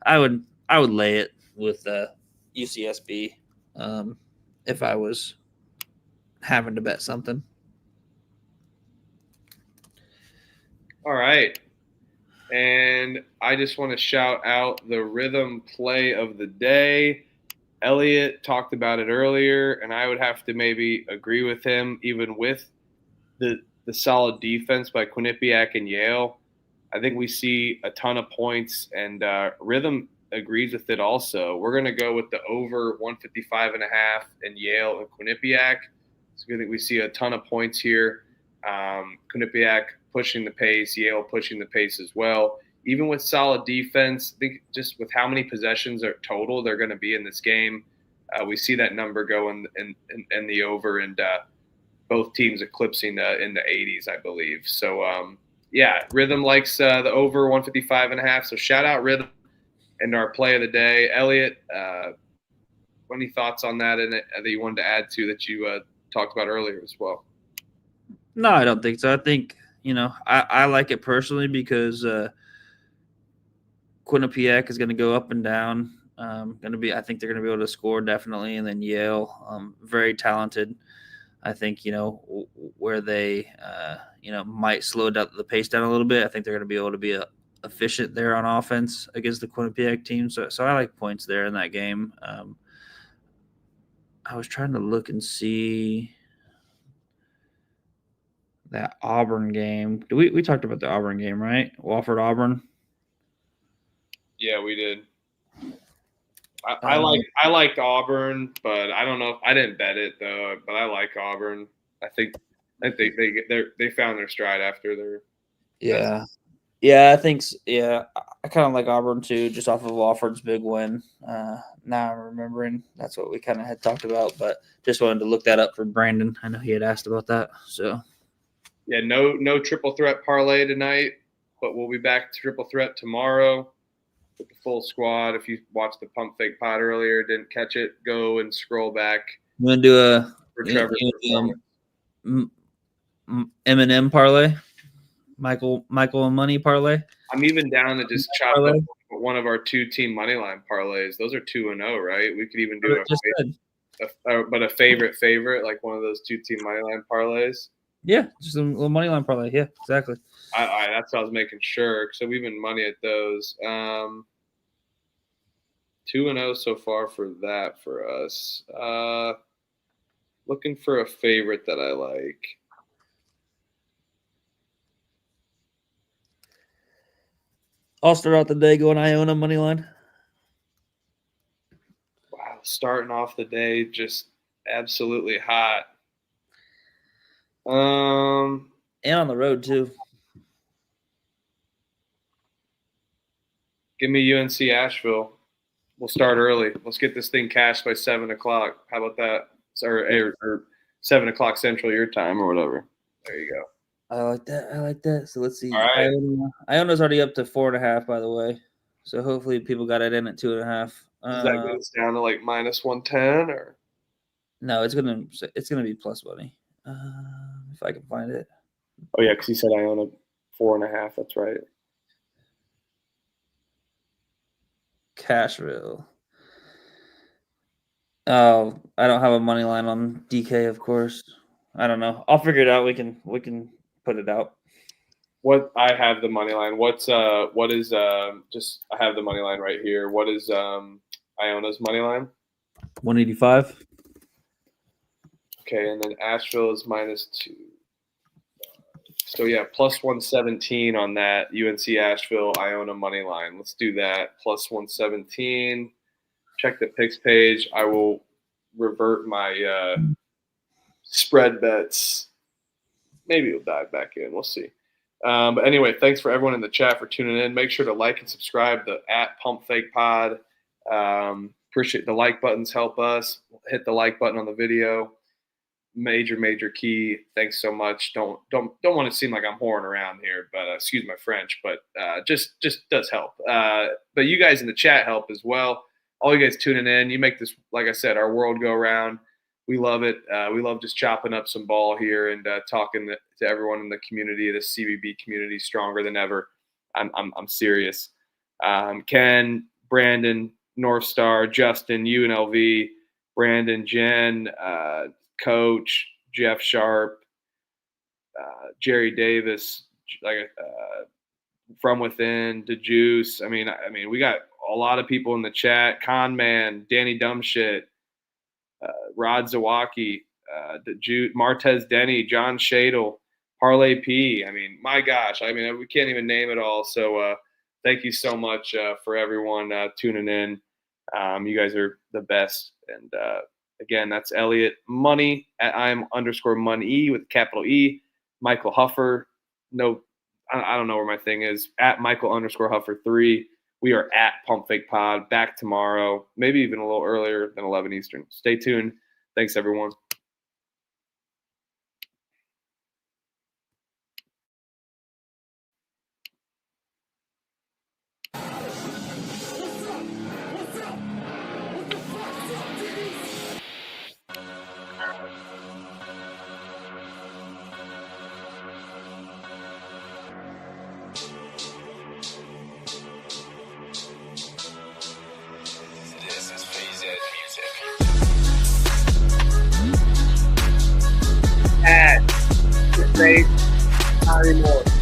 I would lay it with UCSB if I was having to bet something. All right. And I just want to shout out the rhythm play of the day. Elliot talked about it earlier, and I would have to maybe agree with him, even with the solid defense by Quinnipiac and Yale. I think we see a ton of points, and rhythm agrees with it also. We're going to go with the over 155.5 in Yale and Quinnipiac. So I think we see a ton of points here. Quinnipiac pushing the pace, Yale pushing the pace as well. Even with solid defense, I think just with how many possessions are total they're going to be in this game, we see that number go in the over. And both teams eclipsing in the 80s, I believe. So, yeah, Rhythm likes the over 155.5. So shout out Rhythm and our play of the day. Elliot, any thoughts on that and that you wanted to add to that you talked about earlier as well? No, I don't think so. I think, I like it personally because Quinnipiac is going to go up and down. I think they're going to be able to score definitely. And then Yale, very talented. I think, where they, might slow down the pace down a little bit. I think they're going to be able to be efficient there on offense against the Quinnipiac team. So I like points there in that game. I was trying to look and see that Auburn game. We talked about the Auburn game, right? Wofford Auburn. Yeah, we did. I liked Auburn, but I don't know. I didn't bet it though, but I like Auburn. I think they found their stride after their. Yeah, I think. Yeah, I kind of like Auburn too, just off of Wofford's big win. Now I'm remembering that's what we kind of had talked about, but just wanted to look that up for Brandon. I know he had asked about that, so. Yeah, no triple threat parlay tonight, but we'll be back to triple threat tomorrow with the full squad. If you watched the Pump Fake Pod earlier, didn't catch it, go and scroll back. You want to do a for Trevor M&M parlay? Michael and Money parlay? I'm even down to just chop up one of our 2-team money line parlays. Those are 2-0, right? We could even do a favorite, like one of those 2-team money line parlays. Yeah, just a little money line parlay. Yeah, exactly. That's what I was making sure. So we've been money at those. 2-0 so far for that for us. Looking for a favorite that I like. I'll start out the day going Iona money line. Wow, starting off the day just absolutely hot. And on the road too. Give me UNC Asheville. We'll start early. Let's get this thing cashed by 7 o'clock. How about that? Or 7 o'clock Central your time or whatever. There you go. I like that. So let's see. All right. Iona's already up to 4.5, by the way. So hopefully people got it in at 2.5. Does that get us down to like minus 110 or? No, it's gonna be plus money. If I can find it. Oh yeah, because you said Iona 4.5. That's right. Cashville. Oh, I don't have a money line on DK, of course. I don't know. I'll figure it out. We can put it out. What I have the money line. What is just I have the money line right here. What is Iona's money line? 185. Okay, and then Asheville is -2. So yeah, plus 117 on that UNC Asheville Iona money line. Let's do that. Plus 117. Check the picks page. I will revert my spread bets. Maybe it'll dive back in. We'll see. But anyway, thanks for everyone in the chat for tuning in. Make sure to like and subscribe to @PumpFakePod. Appreciate the like buttons. Help us. Hit the like button on the video. Major key. Thanks so much. Don't want to seem like I'm whoring around here, but excuse my French, but just does help. But you guys in the chat help as well. All you guys tuning in, you make this, like I said, our world go around. We love it. We love just chopping up some ball here and talking to everyone in the community, the CBB community, stronger than ever. I'm serious. Ken, Brandon, North Star, Justin, UNLV, Brandon, Jen, Coach, Jeff Sharp, Jerry Davis, From Within, DeJuice. I mean, we got a lot of people in the chat. Con Man, Danny Dumbshit, Rod Zawaki, Martez Denny, John Shadle, Parlay P. I mean, my gosh. I mean, we can't even name it all. So thank you so much for everyone tuning in. You guys are the best. And again, that's Elliot Money at @IM_money with a capital E. Michael Huffer. No, I don't know where my thing is. At Michael_Huffer3. We are at Pump Fake Pod. Back tomorrow, maybe even a little earlier than 11 Eastern. Stay tuned. Thanks, everyone. anymore.